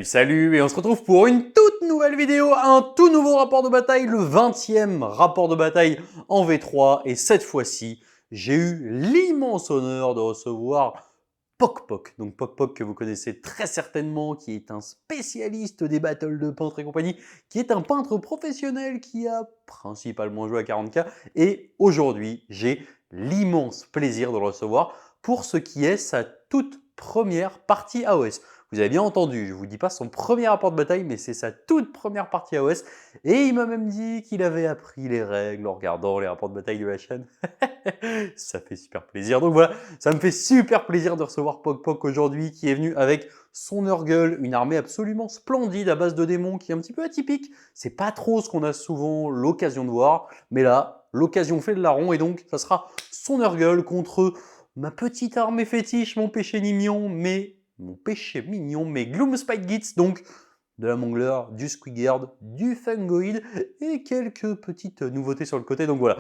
Salut, et on se retrouve pour une toute nouvelle vidéo, un tout nouveau rapport de bataille, le 20e rapport de bataille en V3. Et cette fois-ci, j'ai eu l'immense honneur de recevoir Pok. Donc Pok que vous connaissez très certainement, qui est un spécialiste des battles de peintres et compagnie, qui est un peintre professionnel qui a principalement joué à 40K. Et aujourd'hui, j'ai l'immense plaisir de le recevoir pour ce qui est sa toute première partie AOS. Vous avez bien entendu, je ne vous dis pas son premier rapport de bataille, mais c'est sa toute première partie AOS. Et il m'a même dit qu'il avait appris les règles en regardant les rapports de bataille de la chaîne. Ça fait super plaisir. Donc voilà, ça me fait super plaisir de recevoir Pok aujourd'hui, qui est venu avec son Nurgle, une armée absolument splendide à base de démons, qui est un petit peu atypique. C'est pas trop ce qu'on a souvent l'occasion de voir, mais là, l'occasion fait le larron, et donc ça sera son Nurgle contre ma petite armée fétiche, mon péché mignon, mais Gloom Spite Gitz, donc de la Mangler, du Squigard, du Fungoid et quelques petites nouveautés sur le côté. Donc voilà,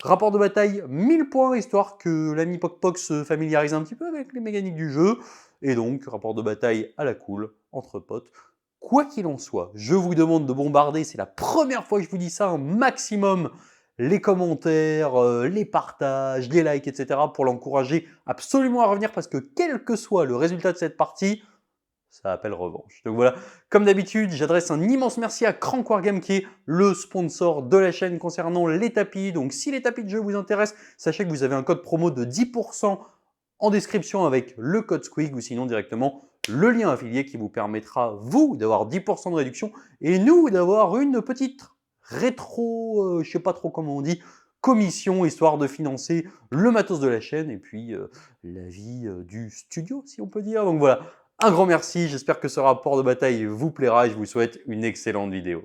rapport de bataille 1000 points, histoire que l'ami Pok se familiarise un petit peu avec les mécaniques du jeu. Et donc, rapport de bataille à la cool, entre potes. Quoi qu'il en soit, je vous demande de bombarder, c'est la première fois que je vous dis ça, un maximum les commentaires, les partages, les likes, etc. pour l'encourager absolument à revenir, parce que quel que soit le résultat de cette partie, ça appelle revanche. Donc voilà, comme d'habitude, j'adresse un immense merci à Crank Wargame, qui est le sponsor de la chaîne concernant les tapis. Donc si les tapis de jeu vous intéressent, sachez que vous avez un code promo de 10% en description avec le code Squig, ou sinon directement le lien affilié qui vous permettra, vous, d'avoir 10% de réduction et nous d'avoir une petite rétro, je sais pas trop comment on dit, commission, histoire de financer le matos de la chaîne et puis la vie du studio, si on peut dire. Donc voilà, un grand merci, j'espère que ce rapport de bataille vous plaira et je vous souhaite une excellente vidéo.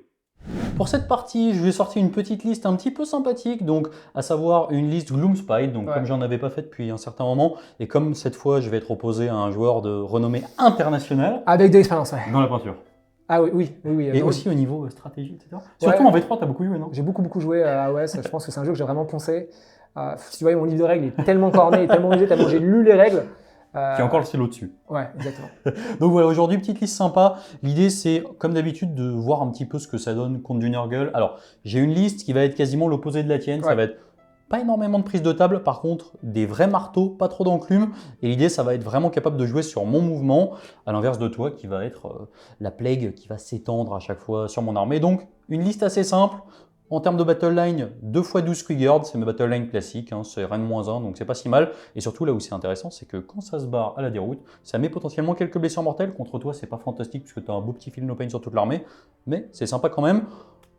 Pour cette partie, je vais sortir une petite liste un petit peu sympathique, donc à savoir une liste Gloomspite, donc comme j'en avais pas fait depuis un certain moment, et comme cette fois je vais être opposé à un joueur de renommée internationale. Avec de l'expérience, ouais. Dans la peinture. Ah oui. Et aussi au niveau stratégie, etc. Surtout en V3, tu as beaucoup joué, non? J'ai beaucoup joué à AOS, je pense que c'est un jeu que j'ai vraiment poncé. Si tu voyais mon livre de règles, il est tellement corné, tellement usé, tellement j'ai lu les règles. Qui a encore le stylo dessus. Ouais, exactement. Donc voilà, aujourd'hui, petite liste sympa. L'idée, c'est, comme d'habitude, de voir un petit peu ce que ça donne contre du Nurgle. Alors, j'ai une liste qui va être quasiment l'opposé de la tienne. Ça va être pas énormément de prise de table, par contre, des vrais marteaux, pas trop d'enclume. Et l'idée, ça va être vraiment capable de jouer sur mon mouvement, à l'inverse de toi, qui va être la plague qui va s'étendre à chaque fois sur mon armée. Donc, une liste assez simple. En termes de battle line, 2x12 Squigard, c'est mes battle line classiques, hein, c'est Rennes-1, donc c'est pas si mal. Et surtout, là où c'est intéressant, c'est que quand ça se barre à la déroute, ça met potentiellement quelques blessures mortelles. Contre toi, c'est pas fantastique puisque tu as un beau petit feel no pain sur toute l'armée, mais c'est sympa quand même.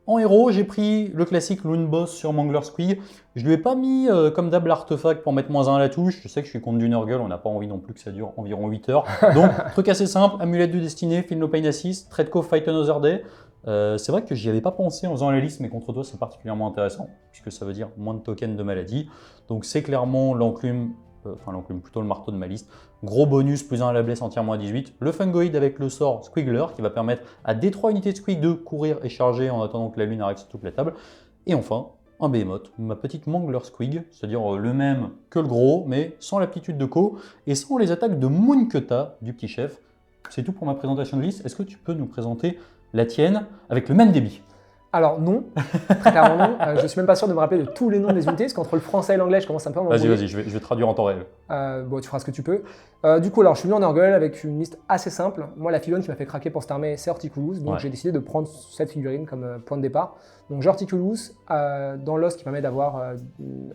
En héros, j'ai pris le classique Lune Boss sur Mangler Squig. Je lui ai pas mis comme d'hab l'artefact pour mettre -1 à la touche. Je sais que je suis contre du Nurgle, on n'a pas envie non plus que ça dure environ 8 heures. Donc, truc assez simple, amulette de destinée, feel no pain à 6, Treadco Fight Another Day. C'est vrai que j'y avais pas pensé en faisant la liste, mais contre toi c'est particulièrement intéressant, puisque ça veut dire moins de tokens de maladie. Donc c'est clairement l'enclume, plutôt le marteau de ma liste. Gros bonus, +1 à la blesse entièrement à 18. Le Fungoid avec le sort Squiggler, qui va permettre à D3 unités de Squig de courir et charger en attendant que la lune arrive sur toute la table. Et enfin, un Behemoth, ma petite Mangler Squig, c'est-à-dire le même que le gros, mais sans l'aptitude de Co, et sans les attaques de Moonketa du petit chef. C'est tout pour ma présentation de liste. Est-ce que tu peux nous présenter la tienne avec le même débit? Alors non, très clairement non. Je suis même pas sûr de me rappeler de tous les noms des unités, parce qu'entre le français et l'anglais, je commence un peu à m'embrouiller. Vas-y, je vais traduire en temps réel. Bon, tu feras ce que tu peux. Du coup, alors, je suis venu en Nurgle avec une liste assez simple. Moi, la filonne qui m'a fait craquer pour cette armée, c'est Horticulus, donc j'ai décidé de prendre cette figurine comme point de départ. Donc j'ai Horticulus dans l'os qui permet d'avoir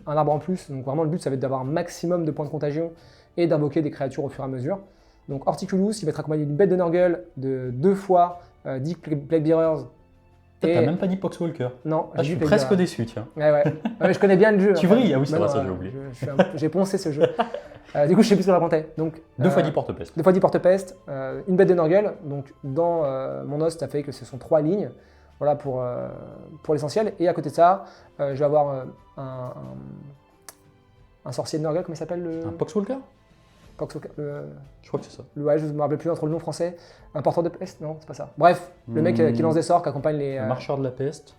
un arbre en plus. Donc vraiment, le but, ça va être d'avoir un maximum de points de contagion et d'invoquer des créatures au fur et à mesure. Donc Horticulus, il va être accompagné d'une bête de Nurgle de 2 fois 10 Plaguebearers. T'as même pas dit Poxwalker. Non, je suis presque déçu, tiens. Ouais, je connais bien le jeu. Tu vrilles? Ah oui, c'est vrai, ça j'ai oublié. J'ai poncé ce jeu. Du coup, je sais plus ce que je racontais. Donc, 2 fois 10 porte-peste. 2 fois 10 porte-peste, une bête de Nurgle. Donc, dans mon os, ça fait que ce sont 3 lignes. Voilà pour l'essentiel. Et à côté de ça, je vais avoir un sorcier de Nurgle, comment il s'appelle Un Poxwalker? Je crois que c'est ça. Ouais, je ne me rappelle plus entre le nom français. Un porteur de peste? Non, c'est pas ça. Bref, le mec qui lance des sorts, qui accompagne les. Le marcheur de la peste.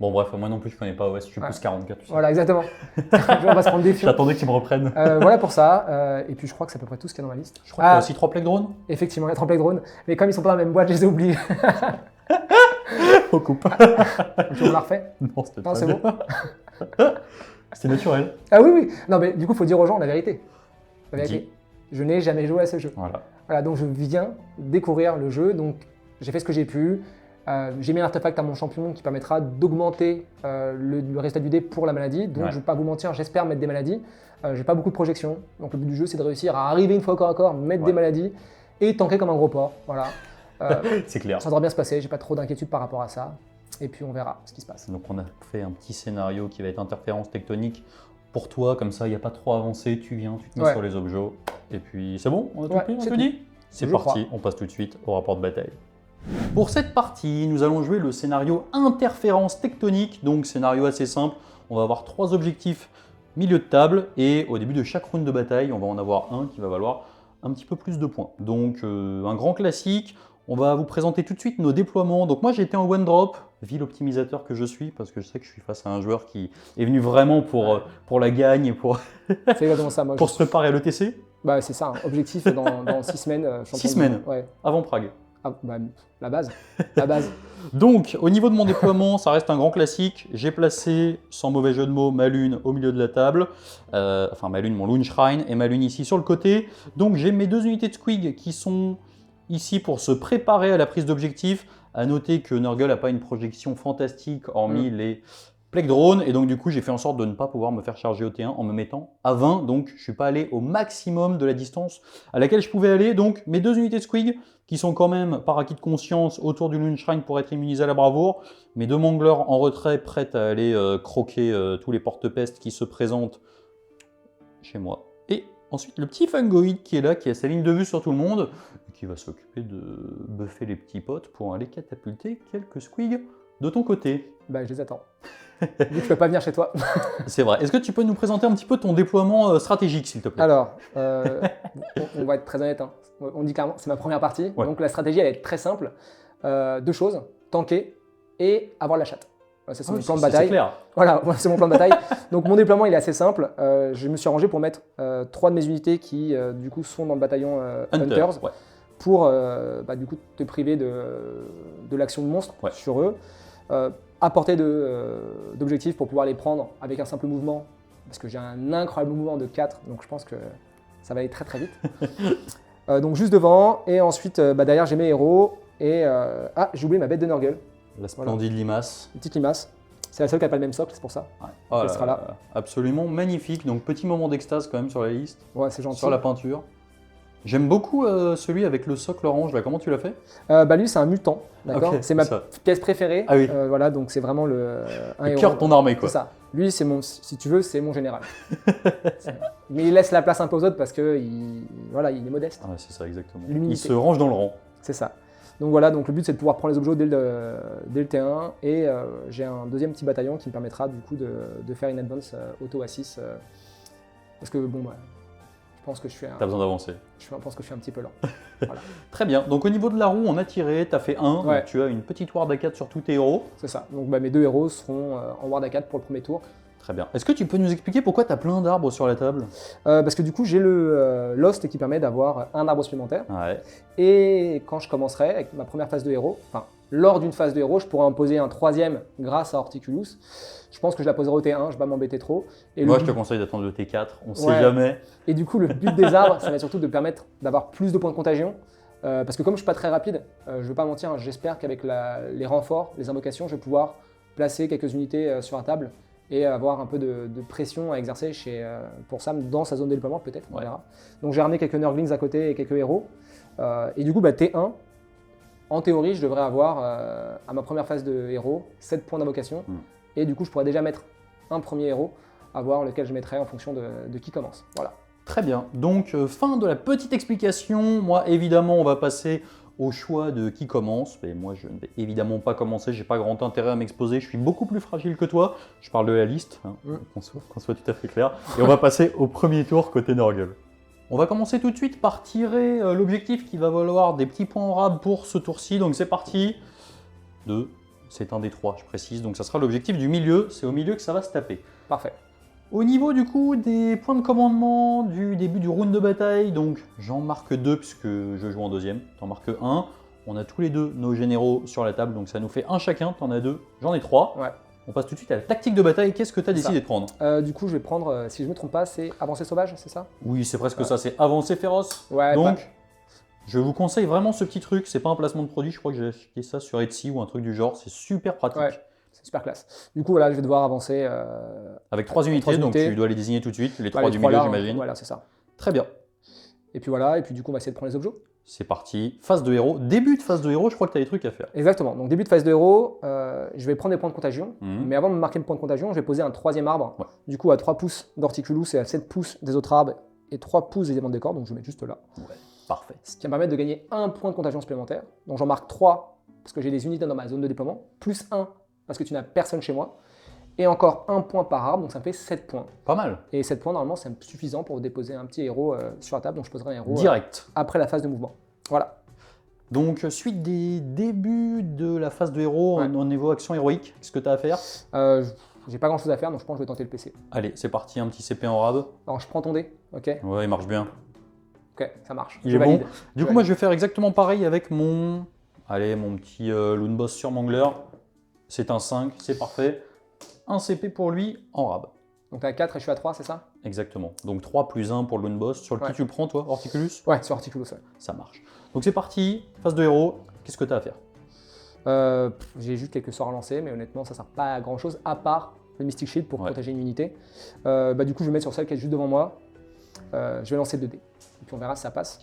Bon bref, moi non plus je connais pas OS, je suis plus 44. Tu sais. Voilà, exactement. On va se prendre des fions. J'attendais que tu me reprennes. Voilà pour ça. Et puis je crois que c'est à peu près tout ce qu'il y a dans la liste. Je crois qu'il y a aussi 3 plaques drones. Effectivement, il y a 3 plaques drones. Mais comme ils sont pas dans la même boîte, je les ai oubliés. On coupe. Tu me la refait? Non, c'était Non, c'est bon. C'était naturel. Ah oui, oui. Non, mais du coup, il faut dire aux gens la vérité. La vérité. Je n'ai jamais joué à ce jeu. Voilà, donc je viens découvrir le jeu. Donc j'ai fait ce que j'ai pu. J'ai mis un artefact à mon champion qui permettra d'augmenter le résultat du dé pour la maladie. Donc je ne vais pas vous mentir, j'espère mettre des maladies. J'ai pas beaucoup de projections. Donc le but du jeu, c'est de réussir à arriver une fois au corps à corps, mettre des maladies et tanker comme un gros porc. Voilà. C'est clair. Ça devrait bien se passer. J'ai pas trop d'inquiétude par rapport à ça. Et puis on verra ce qui se passe. Donc on a fait un petit scénario qui va être interférence tectonique pour toi, comme ça il n'y a pas trop avancé, tu viens, tu te mets sur les objets, et puis c'est bon, on a tout pris, on te dit. C'est parti, on passe tout de suite au rapport de bataille. Pour cette partie, nous allons jouer le scénario interférence tectonique, donc scénario assez simple. On va avoir 3 objectifs milieu de table, et au début de chaque round de bataille, on va en avoir un qui va valoir un petit peu plus de points. Donc un grand classique. On va vous présenter tout de suite nos déploiements. Donc moi j'ai été en one drop, ville optimisateur que je suis, parce que je sais que je suis face à un joueur qui est venu vraiment pour la gagne et pour, ça, moi, pour se préparer à l'ETC. Bah, c'est ça, objectif dans 6 semaines. 6 semaines, avant Prague. Ah, bah, la base. La base. Donc au niveau de mon déploiement, ça reste un grand classique. J'ai placé, sans mauvais jeu de mots, ma lune au milieu de la table. Enfin ma lune, mon Lune Shrine, et ma lune ici sur le côté. Donc j'ai mes 2 unités de Squig qui sont ici pour se préparer à la prise d'objectif. À noter que Nurgle n'a pas une projection fantastique hormis les plaques drones, et donc du coup j'ai fait en sorte de ne pas pouvoir me faire charger au T1 en me mettant à 20, donc je ne suis pas allé au maximum de la distance à laquelle je pouvais aller. Donc mes 2 unités de Squig qui sont quand même par acquis de conscience autour du Lune Shrine pour être immunisés à la bravoure, mes 2 mangleurs en retrait prêts à aller croquer tous les porte-pestes qui se présentent chez moi. Et ensuite, le petit Fungoid qui est là, qui a sa ligne de vue sur tout le monde, et qui va s'occuper de buffer les petits potes pour aller catapulter quelques squigs de ton côté. Bah, je les attends. Je peux pas venir chez toi. C'est vrai. Est-ce que tu peux nous présenter un petit peu ton déploiement stratégique, s'il te plaît? Alors, on va être très honnête. Hein. On dit clairement, c'est ma première partie. Donc la stratégie, elle est très simple. 2 choses, tanker et avoir la chatte. Ça, c'est mon plan de bataille. C'est clair. Voilà, c'est mon plan de bataille. Donc mon déploiement, il est assez simple. Je me suis arrangé pour mettre 3 de mes unités qui, du coup, sont dans le bataillon Hunters pour, du coup, te priver de l'action de monstre sur eux. À portée d'objectifs pour pouvoir les prendre avec un simple mouvement, parce que j'ai un incroyable mouvement de 4, donc je pense que ça va aller très très vite. Donc juste devant, et ensuite derrière j'ai mes héros, et j'ai oublié ma bête de Nurgle. La splendide limace. Une petite limace. C'est la seule qui n'a pas le même socle, c'est pour ça. Elle sera là. Absolument magnifique, donc petit moment d'extase quand même sur la liste. Ouais, c'est gentil. Sur la peinture. J'aime beaucoup celui avec le socle orange, là. Comment tu l'as fait? Lui, c'est un mutant, d'accord. Okay, c'est ma pièce préférée. Ah oui. Voilà, donc c'est vraiment le cœur de ton armée, quoi. C'est ça. Lui, c'est si tu veux, c'est mon général. Mais il laisse la place un peu aux autres parce que il est modeste. Ouais, c'est ça, exactement. Il se range dans le rang. C'est ça. Donc voilà, donc le but c'est de pouvoir prendre les objets dès le T1, et j'ai un 2e petit bataillon qui me permettra du coup de faire une advance auto à 6 parce que bon bah, je pense que je suis T'as besoin d'avancer. Je pense que je suis un petit peu lent. Voilà. Très bien, donc au niveau de la roue, on a tiré, t'as fait 1, donc tu as une petite ward A4 sur tous tes héros. C'est ça, donc mes 2 héros seront en ward A4 pour le premier tour. Très bien. Est-ce que tu peux nous expliquer pourquoi tu as plein d'arbres sur la table? Parce que du coup, j'ai le Lost qui permet d'avoir un arbre supplémentaire. Ouais. Et quand je commencerai avec ma première phase de héros, enfin, lors d'une phase de héros, je pourrais en poser un 3e grâce à Horticulus. Je pense que je la poserai au T1, je ne vais pas m'embêter trop. Et moi, je te conseille d'attendre le T4, on ne sait jamais. Et du coup, le but des arbres, ça va surtout de permettre d'avoir plus de points de contagion. Parce que comme je ne suis pas très rapide, je ne vais pas mentir, j'espère qu'avec les renforts, les invocations, je vais pouvoir placer quelques unités sur la table et avoir un peu de pression à exercer pour Sam dans sa zone de déploiement, peut-être, on verra. Donc j'ai ramené quelques Nurglings à côté et quelques héros. Et du coup, T1, en théorie, je devrais avoir, à ma première phase de héros, 7 points d'invocation. Et du coup, je pourrais déjà mettre un premier héros, à voir lequel je mettrai en fonction de qui commence. Voilà. Très bien. Donc, fin de la petite explication. Moi, évidemment, on va passer au choix de qui commence. Mais moi, je ne vais évidemment pas commencer. J'ai pas grand intérêt à m'exposer. Je suis beaucoup plus fragile que toi. Je parle de la liste, hein, qu'on soit tout à fait clair. Et on va passer au premier tour côté Nurgle. On va commencer tout de suite par tirer l'objectif qui va valoir des petits points en rab pour ce tour-ci. Donc c'est parti. 2, C'est un des 3, je précise. Donc ça sera l'objectif du milieu. C'est au milieu que ça va se taper. Parfait. Au niveau du coup des points de commandement du début du round de bataille, donc j'en marque 2 puisque je joue en deuxième. T'en marques 1. On a tous les deux nos généraux sur la table, donc ça nous fait un chacun. T'en as 2, j'en ai 3. Ouais. On passe tout de suite à la tactique de bataille. Qu'est-ce que tu as décidé de prendre? Du coup, je vais prendre, si je ne me trompe pas, c'est avancée sauvage, c'est ça? Oui, c'est presque ça, c'est avancée féroce. Ouais, donc, je vous conseille vraiment ce petit truc. C'est pas un placement de produit, je crois que j'ai acheté ça sur Etsy ou un truc du genre. C'est super pratique. Ouais, c'est super classe. Du coup, voilà, je vais devoir avancer. Avec 3 unités, donc tu dois les désigner tout de suite. Les 3 du milieu, j'imagine. Voilà, c'est ça. Très bien. Et puis voilà, et puis du coup, on va essayer de prendre les objets. C'est parti. Phase de héros. Début de phase de héros, je crois que tu as des trucs à faire. Exactement. Donc, début de phase de héros, je vais prendre des points de contagion. Mais avant de marquer le point de contagion, je vais poser un 3e arbre. Ouais. Du coup, à 3 pouces d'Horticulus et à 7 pouces des autres arbres et 3 pouces des éléments de décor. Donc, je vais mettre juste là. Ouais, parfait. Ce qui va me permettre de gagner un point de contagion supplémentaire. Donc, j'en marque 3 parce que j'ai des unités dans ma zone de déploiement, plus 1 parce que tu n'as personne chez moi. Et encore 1 point par arbre, donc ça me fait 7 points. Pas mal. Et 7 points, normalement, c'est suffisant pour déposer un petit héros sur la table. Donc, je poserai un héros direct après la phase de mouvement. Voilà. Donc, suite des débuts de la phase de héros en niveau action héroïque, qu'est-ce que tu as à faire? J'ai pas grand chose à faire, donc je pense que je vais tenter le PC. Allez, c'est parti, un petit CP en rab. Alors, je prends ton dé, ok? Ouais, il marche bien. Ok, ça marche. Il est bon. Du coup, moi, je vais faire exactement pareil avec mon... Allez, mon petit Loon Boss sur Mangler. C'est un 5, c'est parfait. Un CP pour lui en rab. Donc, tu as 4 et je suis à 3, c'est ça? Exactement. Donc 3 plus 1 pour le Loon Boss. Sur lequel tu le prends, toi, Horticulus? Ouais, sur Horticulus, ouais. Ça marche. Donc c'est parti, phase de héros. Qu'est-ce que tu as à faire? J'ai juste quelques sorts à lancer, mais honnêtement, ça sert pas à grand chose, à part le Mystic Shield pour protéger une unité. Du coup, je vais mettre sur celle qui est juste devant moi. Je vais lancer 2 dés. Et puis on verra si ça passe.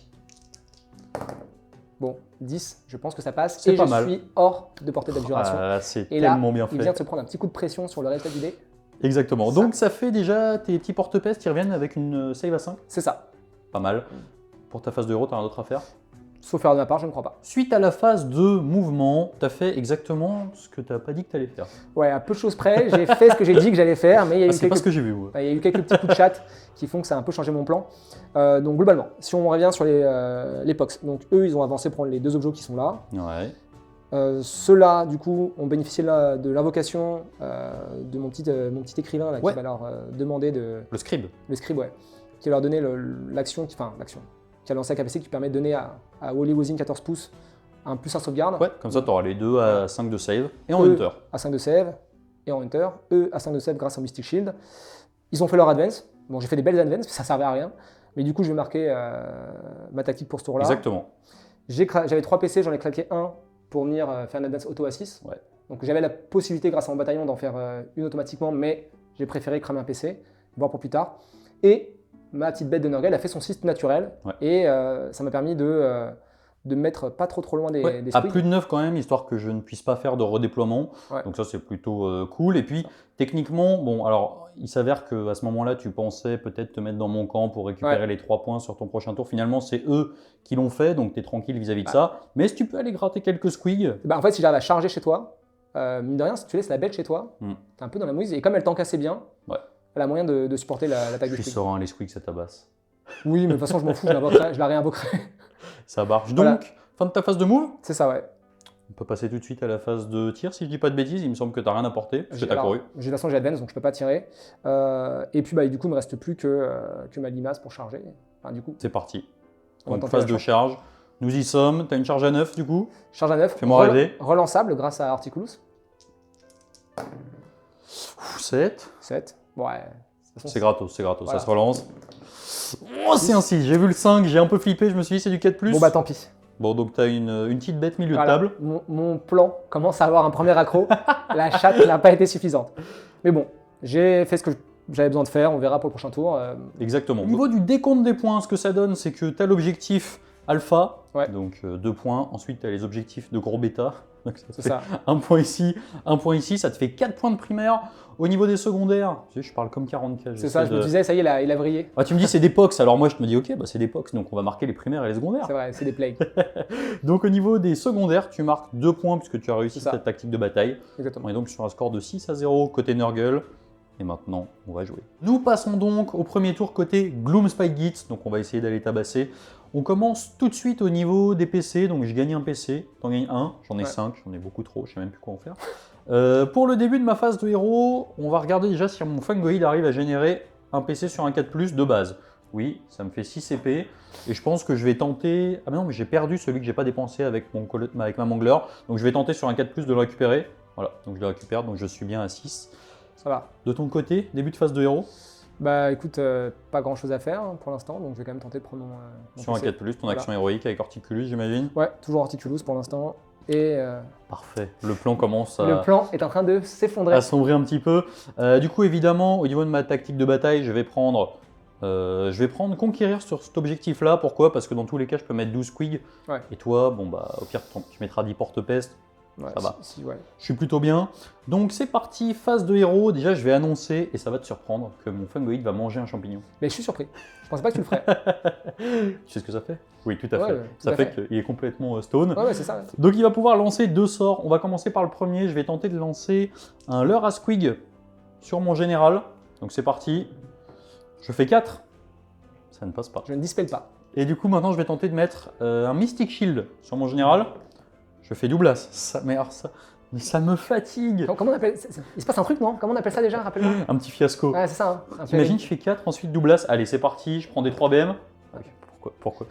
Bon, 10, je pense que ça passe. Et je suis hors de portée d'abjuration. C'est tellement bien fait. Il vient de se prendre un petit coup de pression sur le reste du dé. Exactement. Donc ça fait déjà tes petits porte-pèse qui reviennent avec une save à 5. C'est ça. Pas mal. Pour ta phase de héros, tu as un autre à faire? Sauf faire de ma part, je ne crois pas. Suite à la phase de mouvement, tu as fait exactement ce que tu n'as pas dit que tu allais faire. Ouais, à peu de choses près, j'ai fait ce que j'ai dit que j'allais faire, mais il y a eu c'est pas ce que j'ai vu. Il y a eu quelques petits coups de chat qui font que ça a un peu changé mon plan. Donc globalement, si on revient sur les POX, donc eux, ils ont avancé pour prendre les 2 objets qui sont là. Ouais. Ceux-là, du coup, ont bénéficié de l'invocation de mon petit écrivain là, qui va leur demander de... Le scribe. Le scribe, ouais. Qui va leur donner l'action, qui a lancé un KPC qui permet de donner à Wally Wozin 14 pouces un plus 1 sauvegarde. Ouais, comme ça tu auras les 2 à 5 de save et en Hunter. À 5 de save et en Hunter. Eux à 5 de save grâce au Mystic Shield. Ils ont fait leur advance. Bon, j'ai fait des belles advances, ça servait à rien. Mais du coup, je vais marquer ma tactique pour ce tour-là. Exactement. J'avais 3 PC, j'en ai claqué un pour venir faire une advance auto à 6. Ouais. Donc j'avais la possibilité grâce à mon bataillon d'en faire une automatiquement, mais j'ai préféré cramer un PC, voir pour plus tard. Et ma petite bête de Nurgle a fait son système naturel et ça m'a permis de me mettre pas trop loin des à squigs. plus de 9 quand même, histoire que je ne puisse pas faire de redéploiement. Donc ça c'est plutôt cool. Et puis techniquement, bon alors il s'avère qu'à ce moment-là tu pensais peut-être te mettre dans mon camp pour récupérer les 3 points sur ton prochain tour. Finalement c'est eux qui l'ont fait, donc tu es tranquille vis-à-vis de ça. Mais si tu peux aller gratter quelques squigs... En fait si j'arrive à charger chez toi, mine de rien si tu laisses la bête chez toi, t'es un peu dans la mouise et comme elle tank assez bien, elle a moyen de supporter l'attaque de squig. Je suis serein, les squigs ça tabasse. Oui mais de toute façon je m'en fous, je la réinvoquerai. Ça marche. Donc, fin de ta phase de move? C'est ça, ouais. On peut passer tout de suite à la phase de tir, si je dis pas de bêtises. Il me semble que tu n'as rien apporté, parce que tu as couru. De toute façon, j'ai advance, donc je peux pas tirer. Et puis, du coup, il me reste plus que ma limace pour charger. Enfin, du coup. C'est parti. Donc, phase de charge. Nous y sommes. Tu as une charge à 9, du coup? Charge à 9. Fais-moi rêver. Relançable grâce à Horticulus. 7. 7. Ouais. C'est gratos, c'est gratos. Voilà. Ça se relance. Oh, c'est un 6. J'ai vu le 5, j'ai un peu flippé. Je me suis dit, c'est du 4+. Bon, bah tant pis. Bon, donc tu as une petite bête milieu de table. Mon plan commence à avoir un premier accro. La chatte n'a pas été suffisante. Mais bon, j'ai fait ce que j'avais besoin de faire. On verra pour le prochain tour. Exactement. Au niveau du décompte des points, ce que ça donne, c'est que tu as l'objectif alpha. Donc 2 points. Ensuite, tu as les objectifs de gros bêta. C'est ça. Un point ici, ça te fait 4 points de primaire. Au niveau des secondaires, tu sais, je parle comme 40K. C'est ça, je me disais, ça y est, il a vrillé. Ah, tu me dis c'est des POX, alors moi je me dis ok, bah, c'est des POX, donc on va marquer les primaires et les secondaires. C'est vrai, c'est des plagues. Donc au niveau des secondaires, tu marques 2 points puisque tu as réussi cette tactique de bataille. Exactement. On est donc sur un score de 6-0 côté Nurgle. Et maintenant, on va jouer. Nous passons donc au premier tour côté Gloom Spike Gitz, donc on va essayer d'aller tabasser. On commence tout de suite au niveau des PC, donc je gagne un PC, t'en gagnes un, j'en ai 5, j'en ai beaucoup trop, je sais même plus quoi en faire. Pour le début de ma phase de héros, on va regarder déjà si mon Fungoid arrive à générer un PC sur un 4+, de base. Oui, ça me fait 6 CP, et je pense que je vais tenter... Ah mais non, mais j'ai perdu celui que j'ai pas dépensé avec ma Mangler, donc je vais tenter sur un 4+, de le récupérer. Voilà, donc je le récupère, donc je suis bien à 6. Ça va. De ton côté, début de phase de héros? Bah écoute, pas grand chose à faire pour l'instant, donc je vais quand même tenter de prendre mon Sur un PC. 4+, ton action héroïque avec Horticulus, j'imagine? Ouais, toujours Horticulus pour l'instant. Et Parfait, le plan commence le plan est en train de s'effondrer. à sombrer un petit peu. Du coup, évidemment, au niveau de ma tactique de bataille, je vais prendre Conquérir sur cet objectif-là. Pourquoi? Parce que dans tous les cas, je peux mettre 12 Squig. Ouais. Et toi, bon bah, au pire, tu mettras 10 porte-peste. Ouais, ça va. Ouais. Je suis plutôt bien. Donc c'est parti, phase de héros. Déjà, je vais annoncer, et ça va te surprendre, que mon Fungoid va manger un champignon. Mais je suis surpris. Je pensais pas que tu le ferais. Tu sais ce que ça fait? Oui, tout à Ouais, fait. tout Ça à fait fait. qu'il est complètement stone. Ouais, c'est ça. Donc il va pouvoir lancer 2 sorts. On va commencer par le premier. Je vais tenter de lancer un leurre à Squig sur mon général. Donc c'est parti. Je fais 4. Ça ne passe pas. Je ne dispelle pas. Et du coup, maintenant, je vais tenter de mettre un Mystic Shield sur mon général. Je fais Douglas. Mais ça me fatigue. Comment on appelle ça? Il se passe un truc, non? Comment on appelle ça déjà? Rappelle-moi. Un petit fiasco. Ouais, c'est ça. Hein. T'imagines, je fais 4, ensuite Douglas. Allez, c'est parti. Je prends des 3 BM. Pourquoi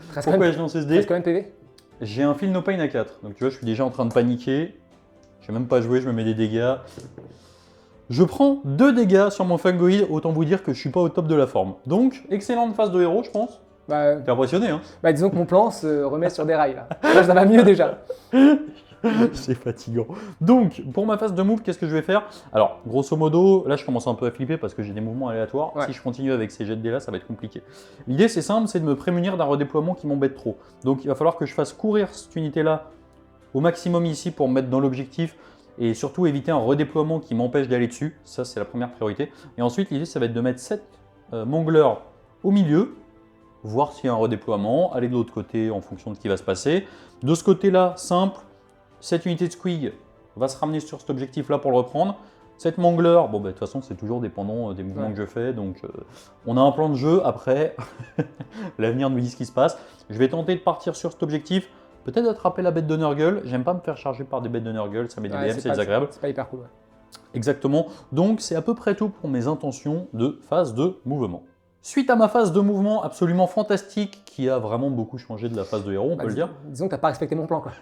ai-je lancé ce dé? Reste quand même PV. J'ai un Feel No Pain à 4. Donc tu vois, je suis déjà en train de paniquer. J'ai même pas joué, je me mets des dégâts. Je prends 2 dégâts sur mon Fungoid, autant vous dire que je suis pas au top de la forme. Donc, excellente phase de héros, je pense. T'es impressionné, hein? Bah disons que mon plan se remet sur des rails là. Là, ça va mieux déjà. C'est fatigant. Donc, pour ma phase de move, qu'est-ce que je vais faire? Alors, grosso modo, là je commence un peu à flipper parce que j'ai des mouvements aléatoires. Ouais. Si je continue avec ces jets de dés là, ça va être compliqué. L'idée c'est simple, c'est de me prémunir d'un redéploiement qui m'embête trop. Donc il va falloir que je fasse courir cette unité là au maximum ici pour me mettre dans l'objectif et surtout éviter un redéploiement qui m'empêche d'aller dessus. Ça c'est la première priorité. Et ensuite l'idée ça va être de mettre 7 mongleurs au milieu, voir s'il y a un redéploiement, aller de l'autre côté en fonction de ce qui va se passer. De ce côté là, simple. Cette unité de Squig va se ramener sur cet objectif-là pour le reprendre. Cette Mangler, bon, bah, de toute façon, c'est toujours dépendant des mouvements que je fais. Donc, on a un plan de jeu. Après, l'avenir nous dit ce qui se passe. Je vais tenter de partir sur cet objectif. Peut-être d'attraper la bête de Nurgle. J'aime pas me faire charger par des bêtes de Nurgle. Ça met des BM, c'est désagréable. C'est pas hyper cool. Ouais. Exactement. Donc, c'est à peu près tout pour mes intentions de phase de mouvement. Suite à ma phase de mouvement absolument fantastique, qui a vraiment beaucoup changé de la phase de héros, on peut le dire. Disons que t'as pas respecté mon plan, quoi.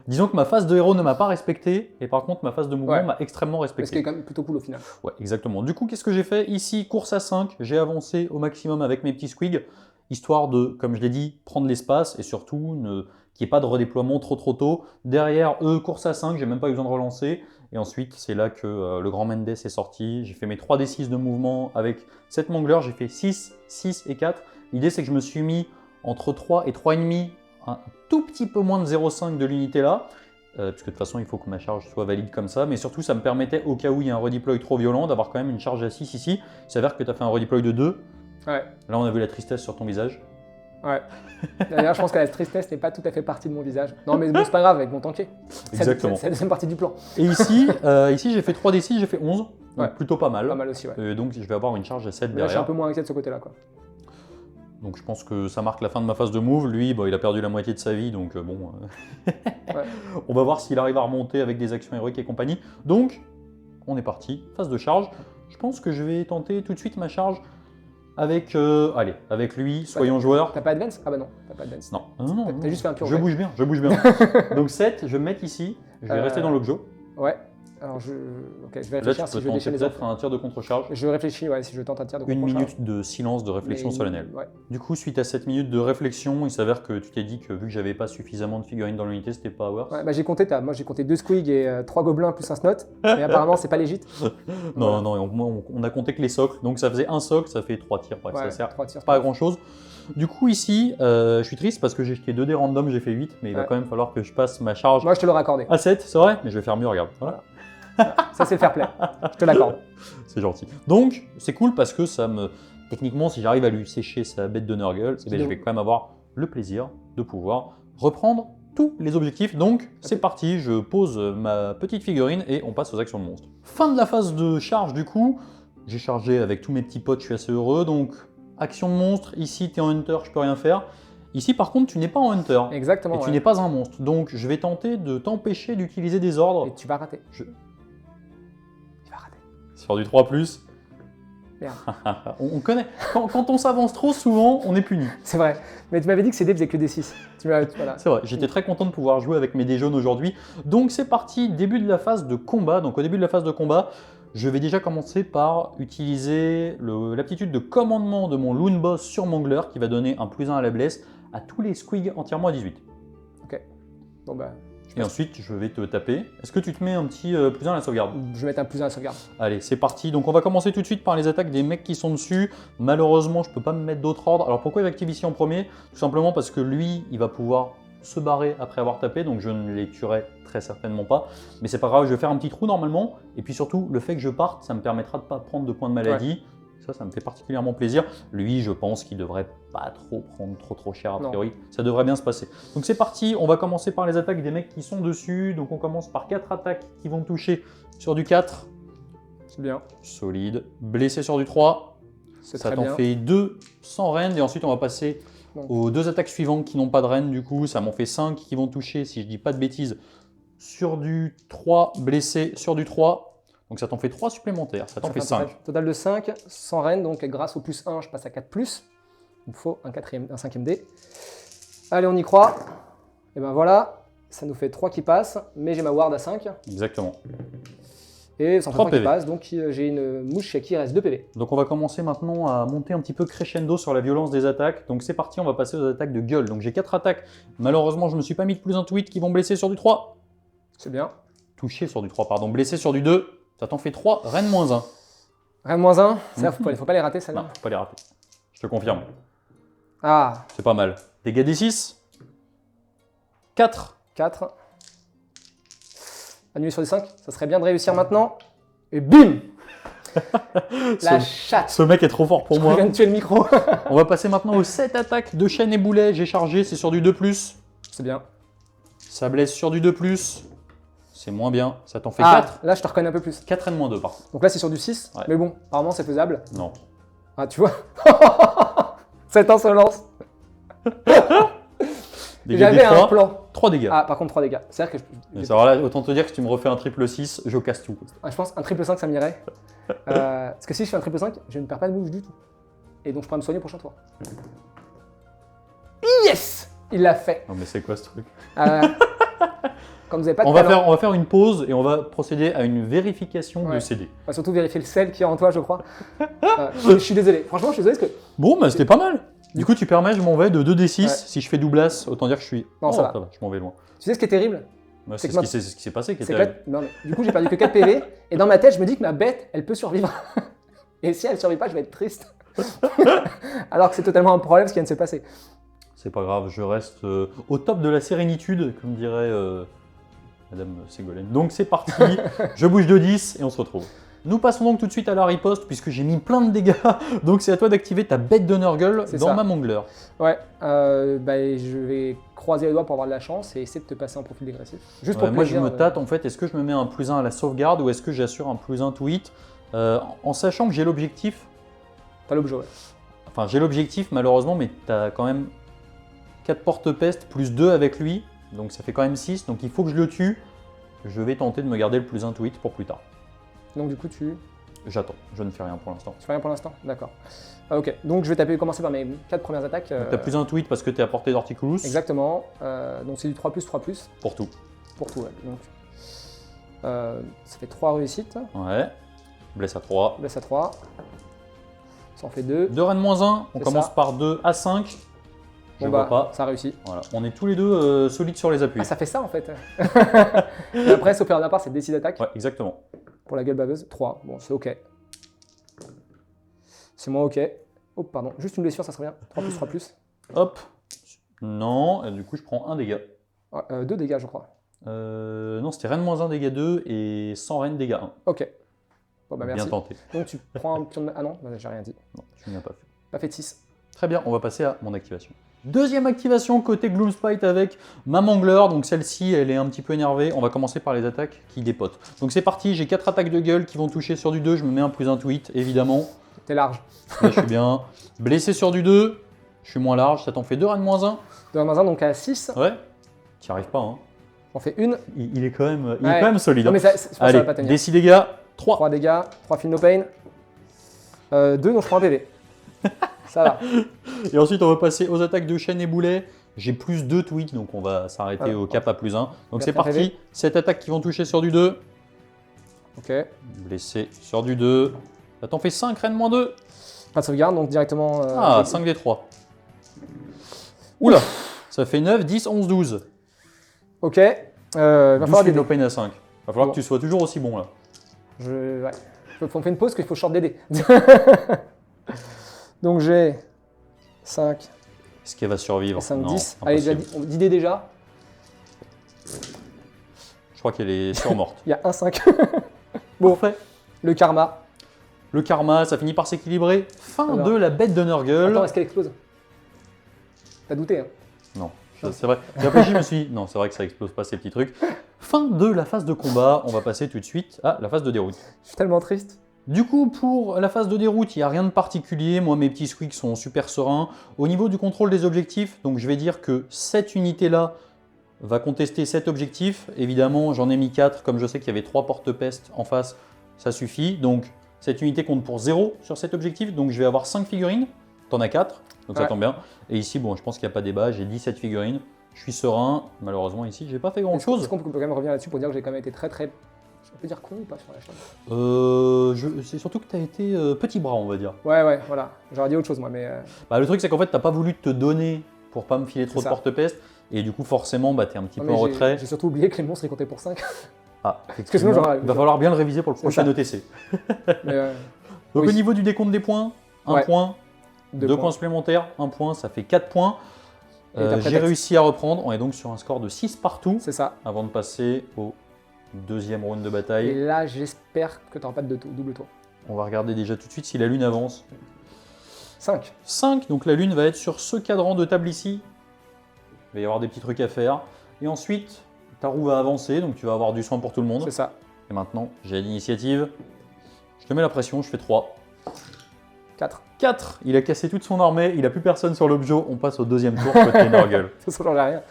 Disons que ma phase de héros ne m'a pas respecté, et par contre ma phase de mouvement m'a extrêmement respecté. Ce qui est quand même plutôt cool au final. Ouais, exactement. Du coup, qu'est-ce que j'ai fait? Ici, course à 5, j'ai avancé au maximum avec mes petits squigs, histoire de, comme je l'ai dit, prendre l'espace, et surtout qu'il n'y ait pas de redéploiement trop tôt. Derrière eux, course à 5, j'ai même pas eu besoin de relancer. Et ensuite, c'est là que le grand Mendes est sorti. J'ai fait mes 3d6 de mouvement avec cette Mangler. J'ai fait 6, 6 et 4. L'idée, c'est que je me suis mis entre 3 et 3,5, un tout petit peu moins de 0,5 de l'unité là. Puisque de toute façon, il faut que ma charge soit valide comme ça. Mais surtout, ça me permettait, au cas où il y a un redeploy trop violent, d'avoir quand même une charge à 6 ici. Il s'avère que tu as fait un redeploy de 2. Ouais. Là, on a vu la tristesse sur ton visage. Ouais. D'ailleurs, je pense que la tristesse n'est pas tout à fait partie de mon visage. Non, mais bon, c'est pas grave, avec mon tanké. Exactement. C'est la deuxième partie du plan. Et ici, ici j'ai fait 3d6, j'ai fait 11. Donc Ouais. plutôt pas mal. Pas mal aussi, ouais. Donc je vais avoir une charge à 7 Là, je suis derrière. un peu moins inquiet de ce côté-là, quoi. Donc je pense que ça marque la fin de ma phase de move. Lui, bah, il a perdu la moitié de sa vie, donc bon. Ouais. On va voir s'il arrive à remonter avec des actions héroïques et compagnie. Donc, on est parti. Phase de charge. Je pense que je vais tenter tout de suite ma charge avec, allez, avec lui, soyons joueurs. T'as pas advance? Ah bah non, t'as pas advance. Non, non, T'as juste fait un pur je jet. bouge bien, je bouge bien. Donc 7, je vais me mettre ici. Je vais rester dans l'objo. Ouais. Alors je vais Là, tu réfléchir si peux je vais déchaîner tenter les peut-être autres. un tir de contre-charge. Je réfléchis, ouais, si je tente un tir de Une contre-charge. minute de silence de réflexion Mais- solennelle. Ouais. Du coup, suite à cette minute de réflexion, il s'avère que tu t'es dit que vu que j'avais pas suffisamment de figurines dans l'unité, c'était pas worth. Ouais, bah j'ai compté, moi j'ai compté 2 squigs et 3 gobelins plus un snot, mais apparemment c'est pas légit. Non, non, on a compté que les socles, donc ça faisait un socle, ça fait 3 tirs. Bref, Ouais, ça sert 3 tirs. pas à grand chose. Du coup, ici, je suis triste parce que j'ai jeté 2 dés random, j'ai fait 8, mais il va Ouais. quand même falloir que je passe ma charge Moi je te l'aurais accordé. à 7, c'est vrai, mais je vais faire mieux, regarde. Voilà. Ça c'est le fair play. Je te l'accorde. C'est gentil. Donc, c'est cool parce que ça me. Techniquement, si j'arrive à lui sécher sa bête de Nurgle, eh bien, je vais quand même avoir le plaisir de pouvoir reprendre tous les objectifs. Donc, c'est parti, je pose ma petite figurine et on passe aux actions de monstre. Fin de la phase de charge, du coup. J'ai chargé avec tous mes petits potes, je suis assez heureux. Donc, action de monstre, ici, t'es en hunter, je peux rien faire. Ici, par contre, tu n'es pas en hunter. Exactement. Et tu ouais. n'es pas un monstre. Donc, je vais tenter de t'empêcher d'utiliser des ordres. Et tu vas rater. Je- Tu vas rater. Sur du 3+. Merde. On connaît. Quand on s'avance trop, souvent, on est puni. C'est vrai. Mais tu m'avais dit que CD faisait que des 6. Voilà. C'est vrai, j'étais très content de pouvoir jouer avec mes dés jaunes aujourd'hui. Donc c'est parti, début de la phase de combat. Donc au début de la phase de combat, je vais déjà commencer par utiliser l'aptitude de commandement de mon Loon Boss sur Mangler qui va donner un +1 à la blesse à tous les squigs entièrement à 18. Ok. Bon bah, Et ensuite, je vais te taper. Est-ce que tu te mets un petit +1 à la sauvegarde? je vais mettre un +1 à la sauvegarde. Allez, c'est parti. Donc on va commencer tout de suite par les attaques des mecs qui sont dessus. Malheureusement, je peux pas me mettre d'autres ordres. Alors pourquoi il active ici en premier? Tout simplement parce que lui, il va pouvoir se barrer après avoir tapé, donc je ne les tuerai très certainement pas. Mais c'est pas grave, je vais faire un petit trou normalement. Et puis surtout, le fait que je parte, ça me permettra de pas prendre de points de maladie. Ça me fait particulièrement plaisir. Lui, je pense qu'il devrait pas trop prendre trop cher a priori. Ça devrait bien se passer. Donc c'est parti, on va commencer par les attaques des mecs qui sont dessus. Donc on commence par 4 attaques qui vont toucher sur du 4. C'est bien. Solide. Blessé sur du 3. C'est Ça très t'en bien. fait 2 sans reine. Et ensuite on va passer Donc. aux 2 attaques suivantes qui n'ont pas de reine. Du coup, ça m'en fait 5 qui vont toucher, si je dis pas de bêtises, sur du 3. Blessé sur du 3. Donc ça t'en fait 3 supplémentaires, ça t'en fait 5. Total de 5, sans reine, donc grâce au +1, je passe à 4+. Il me faut un 5e dé. Allez, on y croit. Et ben voilà, ça nous fait 3 qui passent, mais j'ai ma ward à 5. Exactement. Et ça en fait 3 3 qui PV. passent, donc j'ai une mouche qui reste 2 PV. Donc on va commencer maintenant à monter un petit peu crescendo sur la violence des attaques. Donc c'est parti, on va passer aux attaques de gueule. Donc j'ai 4 attaques. Malheureusement, je ne me suis pas mis de +1 tweet qui vont blesser sur du 3. C'est bien. Toucher sur du 3, pardon. Blessé sur du 2. Ça t'en fait 3, reine -1. Reine -1, ça, faut pas les rater, Non, celle-là. faut pas les rater. Je te confirme. Ah, C'est pas mal. Dégâts des 6. 4. 4. Annuler sur des 5, ça serait bien de réussir maintenant. Et bim La chatte. Ce mec est trop fort pour Je moi. viens de tuer le micro. On va passer maintenant aux 7 attaques de chaîne et boulet. J'ai chargé, c'est sur du 2+. C'est bien. Ça blesse sur du 2+. C'est moins bien. Ça t'en fait Ah, 4. là, je te reconnais un peu plus. 4 reine -2 par contre. Donc là, c'est sur du 6. Ouais. Mais bon, apparemment, c'est faisable. Non. Ah, tu vois Cette insolence. Dégâts J'avais des un 3. plan. 3 dégâts. Ah, par contre, 3 dégâts. C'est-à-dire que Mais alors là, autant te dire que si tu me refais un triple 6, je casse tout. je pense un triple 5, ça m'irait. Parce que si je fais un triple 5, je ne perds pas de move du tout. Et donc, je pourrais me soigner au prochain tour. Yes Il l'a fait. Non mais c'est quoi ce truc? Comme vous n'avez pas de on talent, va faire une pause et on va procéder à une vérification de Ouais. CD. on va surtout vérifier le sel qu'il y a en toi, je crois. Je suis désolé. Franchement, je suis désolé parce que Bon, bah c'était pas mal. Du coup, tu permets, je m'en vais de 2d6. Ouais. Si je fais doublasse, autant dire que je suis... Non, ça va. je m'en vais loin. tu sais ce qui est terrible. Ouais, C'est c'est que ce qui s'est passé qui C'est était... que non, mais du coup, j'ai perdu que 4 PV. Et dans ma tête, je me dis que ma bête, elle peut survivre. Et si elle survit pas, je vais être triste. Alors que c'est totalement un problème ce qui vient de se passer. C'est pas grave, je reste au top de la sérénitude, comme dirait Madame Ségolène. Donc c'est parti, je bouge de 10 et on se retrouve. Nous passons donc tout de suite à la riposte, puisque j'ai mis plein de dégâts. Donc c'est à toi d'activer ta bête de Nurgle C'est dans ça. ma Mangler. Ouais, je vais croiser les doigts pour avoir de la chance et essayer de te passer un profil dégressif. Juste pour Ouais, moi je plaisir, me tâte en fait, est-ce que je me mets un +1 à la sauvegarde ou est-ce que j'assure un +1 to hit en sachant que j'ai l'objectif, T'as l'objet, ouais. enfin j'ai l'objectif malheureusement, mais t'as quand même 4 porte-peste plus 2 avec lui, donc ça fait quand même 6, donc il faut que je le tue. Je vais tenter de me garder le +1 to hit pour plus tard. Donc du coup, tu J'attends, je ne fais rien pour l'instant. fais rien pour l'instant. D'accord. Ah, ok, donc je vais commencer par mes 4 premières attaques. T'as +1 to hit parce que t'es à portée d'Horticulus. Exactement. Donc c'est du 3+, Pour tout. pour tout. Ouais. Donc, ça fait 3 réussites. Ouais. Blesse à 3. Blesse à 3. Ça en fait 2. 2 reine -1, on C'est commence ça. par 2 à 5. Je Bon vois bah, pas. ça réussit. Voilà. On est tous les deux solides sur les appuis. Ah, ça fait ça en fait. Et après, sauf erreur de ma part, c'est décide d'attaque. Ouais, exactement. Pour la gueule baveuse, 3. Bon, c'est ok. C'est moins ok. Oh, pardon. Juste une blessure, ça serait bien. 3+. Hop. Non, et du coup je prends 1 dégât. 2 dégâts, je crois. Non, c'était reine -1, dégâts 2 et sans reine, dégâts 1. Ok. Bon, bah merci. Bien tenté. Donc tu prends un pion de... Ah non, bah, j'ai rien dit. Non, tu n'y as pas fait. Pas fait de 6. Très bien, on va passer à mon activation. Deuxième activation côté Gloomspite avec ma Mangler. Donc celle-ci, elle est un petit peu énervée. On va commencer par les attaques qui dépotent. Donc c'est parti, j'ai 4 attaques de gueule qui vont toucher sur du 2. Je me mets un +1 to hit, évidemment. T'es large. Là, je suis bien. Blessé sur du 2. Je suis moins large, ça t'en fait 2 reines moins 1. 2 reines moins 1, donc à 6. Ouais. T'y arrives pas, hein. J'en fais une. Il est quand même solide. Non, Hein. mais ça, je pense que ça Allez, va pas tenir. DC dégâts, 3. 3 dégâts, 3 feel no pain. 2, donc je prends un PV. Ça va. Et ensuite, on va passer aux attaques de chaîne et boulet. J'ai plus 2 tweets, donc on va s'arrêter Voilà. au cap à plus 1. Donc c'est Quatre parti. PV. 7 attaques qui vont toucher sur du 2. Ok. Blessé sur du 2. Ça t'en fait 5, reine moins 2. Pas de sauvegarde, donc directement. Ah, 5 des 3. Oula, ça fait 9, 10, 11, 12. Ok. Va 12 falloir feel des no dés. pain à 5. Va falloir Bon. que tu sois toujours aussi bon là. Ouais. On fait une pause, qu'il faut short des dés. Donc j'ai 5, Est-ce qu'elle va survivre? 5, Non, 10. Allez, déjà, impossible. 10 dés déjà. Je crois qu'elle est surmorte. Il y a un 5. Bon, Parfait. le karma. Le karma, ça finit par s'équilibrer. Fin Alors. de la bête de Nurgle. Attends, est-ce qu'elle explose? T'as douté, hein? Non, c'est vrai. J'ai réfléchi, je me suis dit, non, c'est vrai que ça explose pas ces petits trucs. Fin de la phase de combat, on va passer tout de suite à la phase de déroute. Je suis tellement triste. Du coup, pour la phase de déroute, il n'y a rien de particulier. Moi, mes petits squeaks sont super sereins. Au niveau du contrôle des objectifs, donc je vais dire que cette unité-là va contester 7 objectifs. Évidemment, j'en ai mis 4, comme je sais qu'il y avait 3 porte-peste en face, ça suffit. Donc, cette unité compte pour 0 sur cet objectif. Donc, je vais avoir 5 figurines. T'en as 4, donc ça Ouais. tombe bien. Et ici, bon, je pense qu'il n'y a pas débat, j'ai 17 figurines. Je suis serein. Malheureusement, ici, j'ai pas fait grand-chose. Est-ce qu'on peut quand même revenir là-dessus pour dire que j'ai quand même été très. On peut dire con ou pas sur la chaîne? C'est surtout que tu as été petit bras, on va dire. Ouais, voilà. J'aurais dit autre chose, moi, mais. Bah, le truc, c'est qu'en fait, tu n'as pas voulu te donner pour pas me filer trop C'est de ça. porte-peste. Et du coup, forcément, bah, tu es un petit Non, peu mais en retrait. J'ai surtout oublié que les monstres ils comptaient pour 5. Ah, que sinon, j'aurais- il va falloir bien le réviser pour le C'est prochain ça. ETC. mais, Donc, oui. au niveau du décompte des points, 1 Ouais. point, 2 2 points supplémentaires, 1 point, ça fait 4 points. Et t'as J'ai prétexte. réussi à reprendre. On est donc sur un score de 6 partout C'est ça. avant de passer au deuxième round de Et bataille. là, j'espère que tu n'auras pas de double tour. On va regarder déjà tout de suite si la lune avance. 5. 5, donc la lune va être sur ce cadran de table ici. Il va y avoir des petits trucs à faire. Et ensuite, ta roue va avancer, donc tu vas avoir du soin pour tout le monde. C'est ça. Et maintenant, j'ai l'initiative. Je te mets la pression, je fais 3. 4. 4, il a cassé toute son armée, il n'a plus personne sur l'objet. On passe au deuxième tour côté Nurgle. De toute façon, j'en ai rien.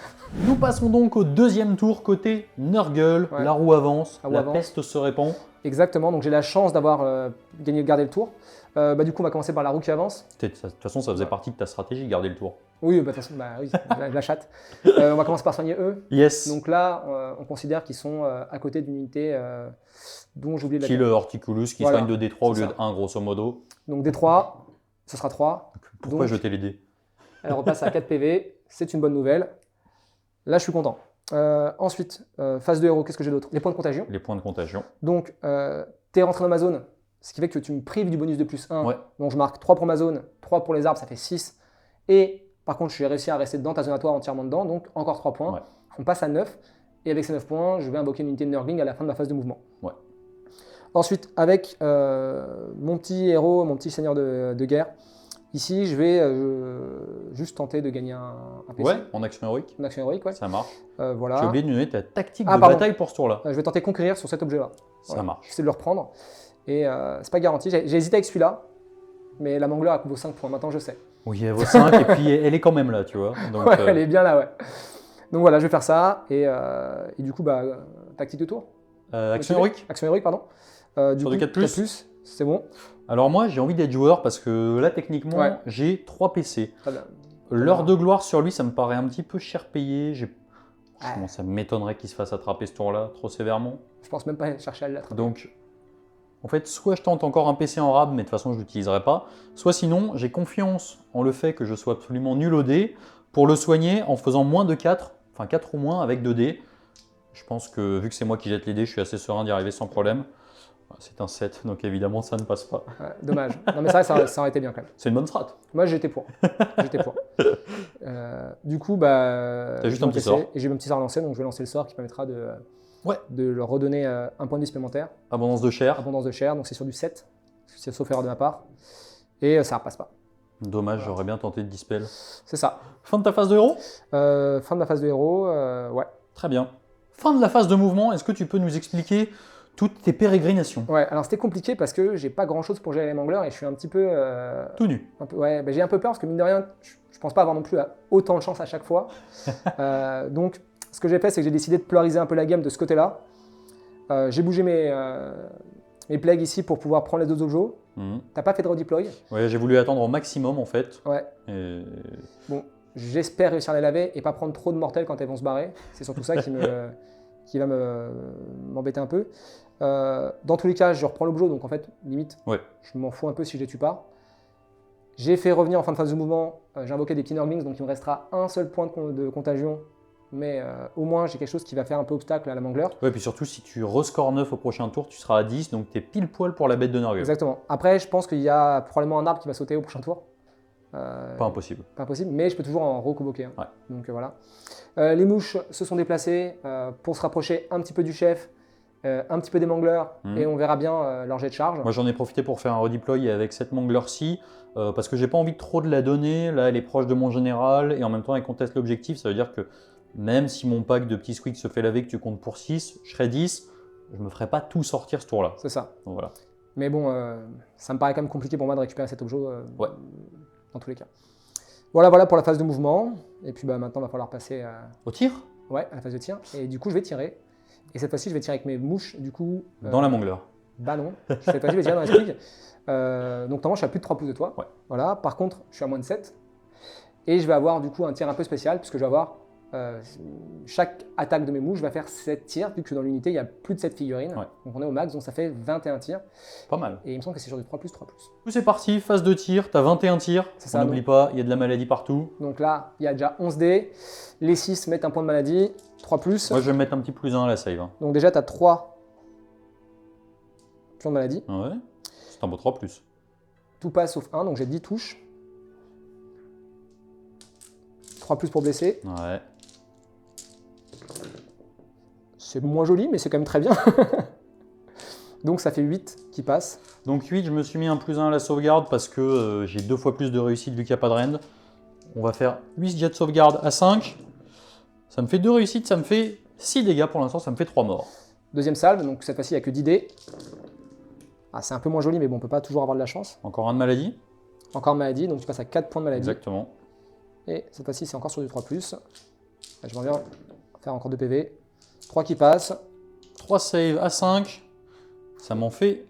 Nous passons donc au deuxième tour côté Nurgle. Ouais. La roue avance, La roue la avance. peste se répand. Exactement. Donc, j'ai la chance d'avoir gardé le tour. Du coup, on va commencer par la roue qui avance. De toute façon, ça faisait partie de ta stratégie, garder le tour. Oui, de toute façon, oui, la chatte. On va commencer par soigner eux. Yes. Donc là, on considère qu'ils sont à côté d'une unité dont j'ai oublié de la Kill Horticulus qui Voilà. soigne de D3 au C'est lieu ça. de 1, grosso modo. Donc D3, ce sera 3. Pourquoi Donc, jeter les dés? elle repasse à 4 PV. C'est une bonne nouvelle. Là, je suis content. Ensuite, phase de héros, qu'est-ce que j'ai d'autre? Les points de contagion. Les points de contagion. Donc, tu es rentré dans ma zone, ce qui fait que tu me prives du bonus de plus 1. Ouais. Donc, je marque 3 pour ma zone, 3 pour les arbres, ça fait 6. Et par contre, je suis réussi à rester dans ta zone à toi entièrement dedans, donc encore 3 points. Ouais. On passe à 9. Et avec ces 9 points, je vais invoquer une unité de Nurgling à la fin de ma phase de mouvement. Ouais. Ensuite, avec mon petit héros, mon petit seigneur de guerre, ici, je vais juste tenter de gagner un PC. Ouais, en action héroïque. Une action héroïque, ouais. Ça marche. Voilà. J'ai oublié de donner ta tactique Ah, de pardon. bataille pour ce tour-là. Je vais tenter conquérir sur cet objet-là. Ça Voilà. marche. J'essaie de le reprendre. Et c'est pas garanti. J'ai hésité avec celui-là, mais la Mangler elle vaut 5 points. Maintenant, je sais. Oui, elle vaut 5 et puis elle est quand même là, tu vois. Donc, Ouais, elle est bien là, ouais. Donc voilà, je vais faire ça. Et du coup, tactique de tour. action héroïque. Action héroïque, pardon. Du Sur coup, du 4+. c'est bon. Alors moi, j'ai envie d'être joueur parce que là, techniquement, Ouais. j'ai 3 PC. Très bien. L'heure de gloire sur lui, ça me paraît un petit peu cher payé. Ouais. Ça m'étonnerait qu'il se fasse attraper ce tour-là trop sévèrement. Je pense même pas aller chercher à l'attraper. Donc, en fait, soit je tente encore un PC en rab, mais de toute façon, je ne l'utiliserai pas. Soit sinon, j'ai confiance en le fait que je sois absolument nul au dé pour le soigner en faisant moins de 4, enfin 4 ou moins avec 2 dés. Je pense que vu que c'est moi qui jette les dés, je suis assez serein d'y arriver sans problème. C'est un 7, donc évidemment, ça ne passe pas. Ouais, dommage. Non, mais ça aurait été bien quand même. C'est une bonne strat. Moi, j'étais pour. J'étais pour. Du coup, T'as juste j'ai un mon petit PC, sort. Et j'ai mon petit sort à lancer, donc je vais lancer le sort qui permettra Ouais. de leur redonner un point de vie supplémentaire. Abondance de chair. Abondance de chair, donc c'est sur du 7, c'est sauf erreur de ma part. Et ça repasse pas. Dommage, j'aurais bien tenté de dispel. C'est ça. Fin de ta phase de héros? Fin de ma phase de héros, ouais. Très bien. Fin de la phase de mouvement, est-ce que tu peux nous expliquer toutes tes pérégrinations. Ouais, alors c'était compliqué parce que j'ai pas grand chose pour gérer les manglers et je suis un petit peu. Tout nu. Ouais, j'ai un peu peur parce que mine de rien, je pense pas avoir non plus autant de chance à chaque fois. Donc, ce que j'ai fait, c'est que j'ai décidé de polariser un peu la gamme de ce côté-là. J'ai bougé mes plagues ici pour pouvoir prendre les deux objets. T'as pas fait de redeploy? Ouais, j'ai voulu attendre au maximum en fait. Ouais. Et... Bon, j'espère réussir à les laver et pas prendre trop de mortels quand elles vont se barrer. C'est surtout ça qui va m'embêter un peu. Dans tous les cas, je reprends l'objet, donc en fait, limite, je m'en fous un peu si je les tue pas. J'ai fait revenir en fin de phase de mouvement, j'ai invoqué des petits Nurglings, donc il me restera un seul point de contagion, mais au moins j'ai quelque chose qui va faire un peu obstacle à la mangler. Ouais, puis surtout si tu rescores 9 au prochain tour, tu seras à 10, donc t'es pile poil pour la bête de Nurgle. Exactement. Après, je pense qu'il y a probablement un arbre qui va sauter au prochain tour. Pas impossible. Pas impossible, mais je peux toujours en reconvoquer. Ouais. Donc voilà. Les mouches se sont déplacées pour se rapprocher un petit peu du chef, un petit peu des manglers, et on verra bien leur jet de charge. Moi j'en ai profité pour faire un redeploy avec cette mangler-ci, parce que j'ai pas envie trop de la donner. Là elle est proche de mon général, et en même temps elle conteste l'objectif. Ça veut dire que même si mon pack de petits squigs se fait laver, que tu comptes pour 6, je serai 10, je me ferai pas tout sortir ce tour-là. C'est ça. Donc voilà. Mais bon, ça me paraît quand même compliqué pour moi de récupérer cet objet, dans tous les cas. Voilà pour la phase de mouvement. Et puis maintenant, il va falloir passer au tir. Ouais, à la phase de tir. Et du coup, je vais tirer. Et cette fois-ci, je vais tirer avec mes mouches. Du coup, dans la mangler. Bah non. Cette fois-ci, je vais tirer dans les squigs. Donc normalement, je suis à plus de 3 pouces de toi. Ouais. Voilà. Par contre, je suis à moins de 7. Et je vais avoir du coup un tir un peu spécial, puisque je vais avoir chaque attaque de mes mouches va faire 7 tirs, vu que dans l'unité, il y a plus de 7 figurines. Ouais. Donc on est au max, donc ça fait 21 tirs. Pas mal. Et il me semble que c'est sur du 3+, 3+. C'est parti, phase de tir, t'as 21 tirs. C'est ça, N'oublie pas, il y a de la maladie partout. Donc là, il y a déjà 11 dés. Les 6 mettent un point de maladie, 3+. Moi je vais me mettre un petit +1 à la save. Hein. Donc déjà, tu as 3 points de maladie. Ouais, c'est un beau 3+. Tout passe sauf 1, donc j'ai 10 touches. 3+ pour blesser. Ouais. C'est moins joli, mais c'est quand même très bien. Donc ça fait 8 qui passent. Donc 8, je me suis mis un +1 à la sauvegarde parce que j'ai 2 fois plus de réussite vu qu'il n'y a pas de rend. On va faire 8 jets de sauvegarde à 5. Ça me fait 2 réussites, ça me fait 6 dégâts pour l'instant, ça me fait 3 morts. Deuxième salve, donc cette fois-ci il n'y a que 10 dés. Ah, c'est un peu moins joli, mais bon, on peut pas toujours avoir de la chance. Encore un de maladie. Encore une maladie, donc tu passes à 4 points de maladie. Exactement. Et cette fois-ci c'est encore sur du 3+. Je vais bien faire encore 2 PV. 3 qui passent. 3 saves à 5. Ça m'en fait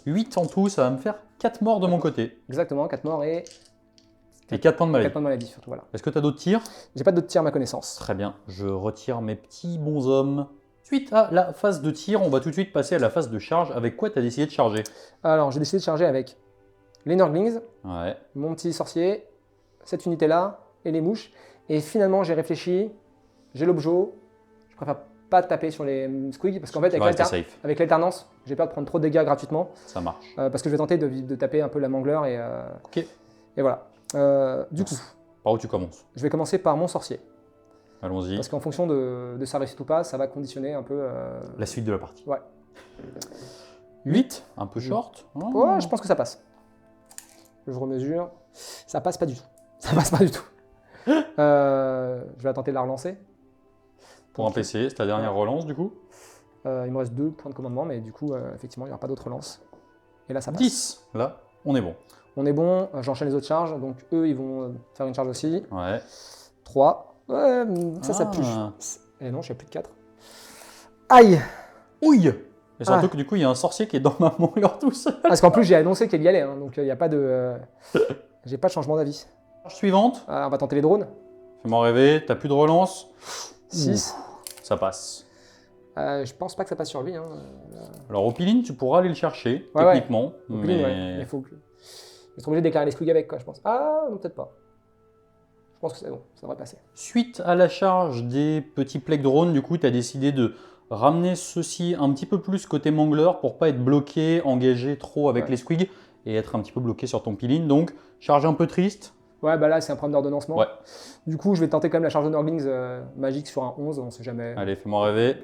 8 en tout, ça va me faire 4 morts de mon côté. Exactement, 4 morts et 4 points de maladie. 4 points de maladie surtout, voilà. Est-ce que tu as d'autres tirs? J'ai pas d'autres tirs à ma connaissance. Très bien, je retire mes petits bonshommes. Suite à la phase de tir, on va tout de suite passer à la phase de charge. Avec quoi tu as décidé de charger? Alors, j'ai décidé de charger avec les Nurglings, Ouais. mon petit sorcier, cette unité-là, et les mouches. Et finalement, j'ai réfléchi, j'ai l'objet, je préfère pas taper sur les squigs, parce qu'en fait, Tu vas rester safe. avec l'alternance, j'ai peur de prendre trop de dégâts gratuitement. Ça marche. Parce que je vais tenter de taper un peu la mangler Ok. et voilà. Du coup, Par où tu commences? je vais commencer par mon sorcier. Allons-y. Parce qu'en fonction de sa réussite ou pas, ça va conditionner un peu... La suite de la partie. Ouais. 8, un peu short. Oh. Ouais, je pense que ça passe. Je remesure. Ça passe pas du tout. Ça passe pas du tout. Je vais tenter de la relancer. Pour un PC, c'est ta dernière relance du coup? Il me reste 2 points de commandement, mais du coup, effectivement, il n'y aura pas d'autre relance. Et là, ça passe. 10. Là, on est bon. On est bon, j'enchaîne les autres charges, donc eux, ils vont faire une charge aussi. Ouais. 3. Ouais, ça pue. Ah. Et non, je suis à plus de 4. Aïe! Ouille! Et surtout Ah. que du coup, il y a un sorcier qui est dans ma mangler tout seul. Parce qu'en plus, j'ai annoncé qu'elle y allait, hein, donc il n'y a pas de... j'ai pas de changement d'avis. Charge suivante. On va tenter les drones. Fais-moi rêver, t'as plus de relance. 6. Ça passe. Je pense pas que ça passe sur lui. Hein. Alors au piline, tu pourras aller le chercher, Ouais, techniquement. Donc, mais... ouais. Il faut que... Je serai obligé de déclarer les squigs avec, quoi, je pense. Ah, non, peut-être pas. Je pense que c'est bon, ça devrait passer. Suite à la charge des petits plaques drones, du coup, tu as décidé de ramener ceci un petit peu plus côté mangler pour pas être bloqué, engagé trop avec les squigs et être un petit peu bloqué sur ton piline. Donc, charge un peu triste. Ouais, bah là, c'est un problème d'ordonnancement. Ouais. Du coup, je vais tenter quand même la charge de Nurglings magique sur un 11, on sait jamais. Allez, fais-moi rêver.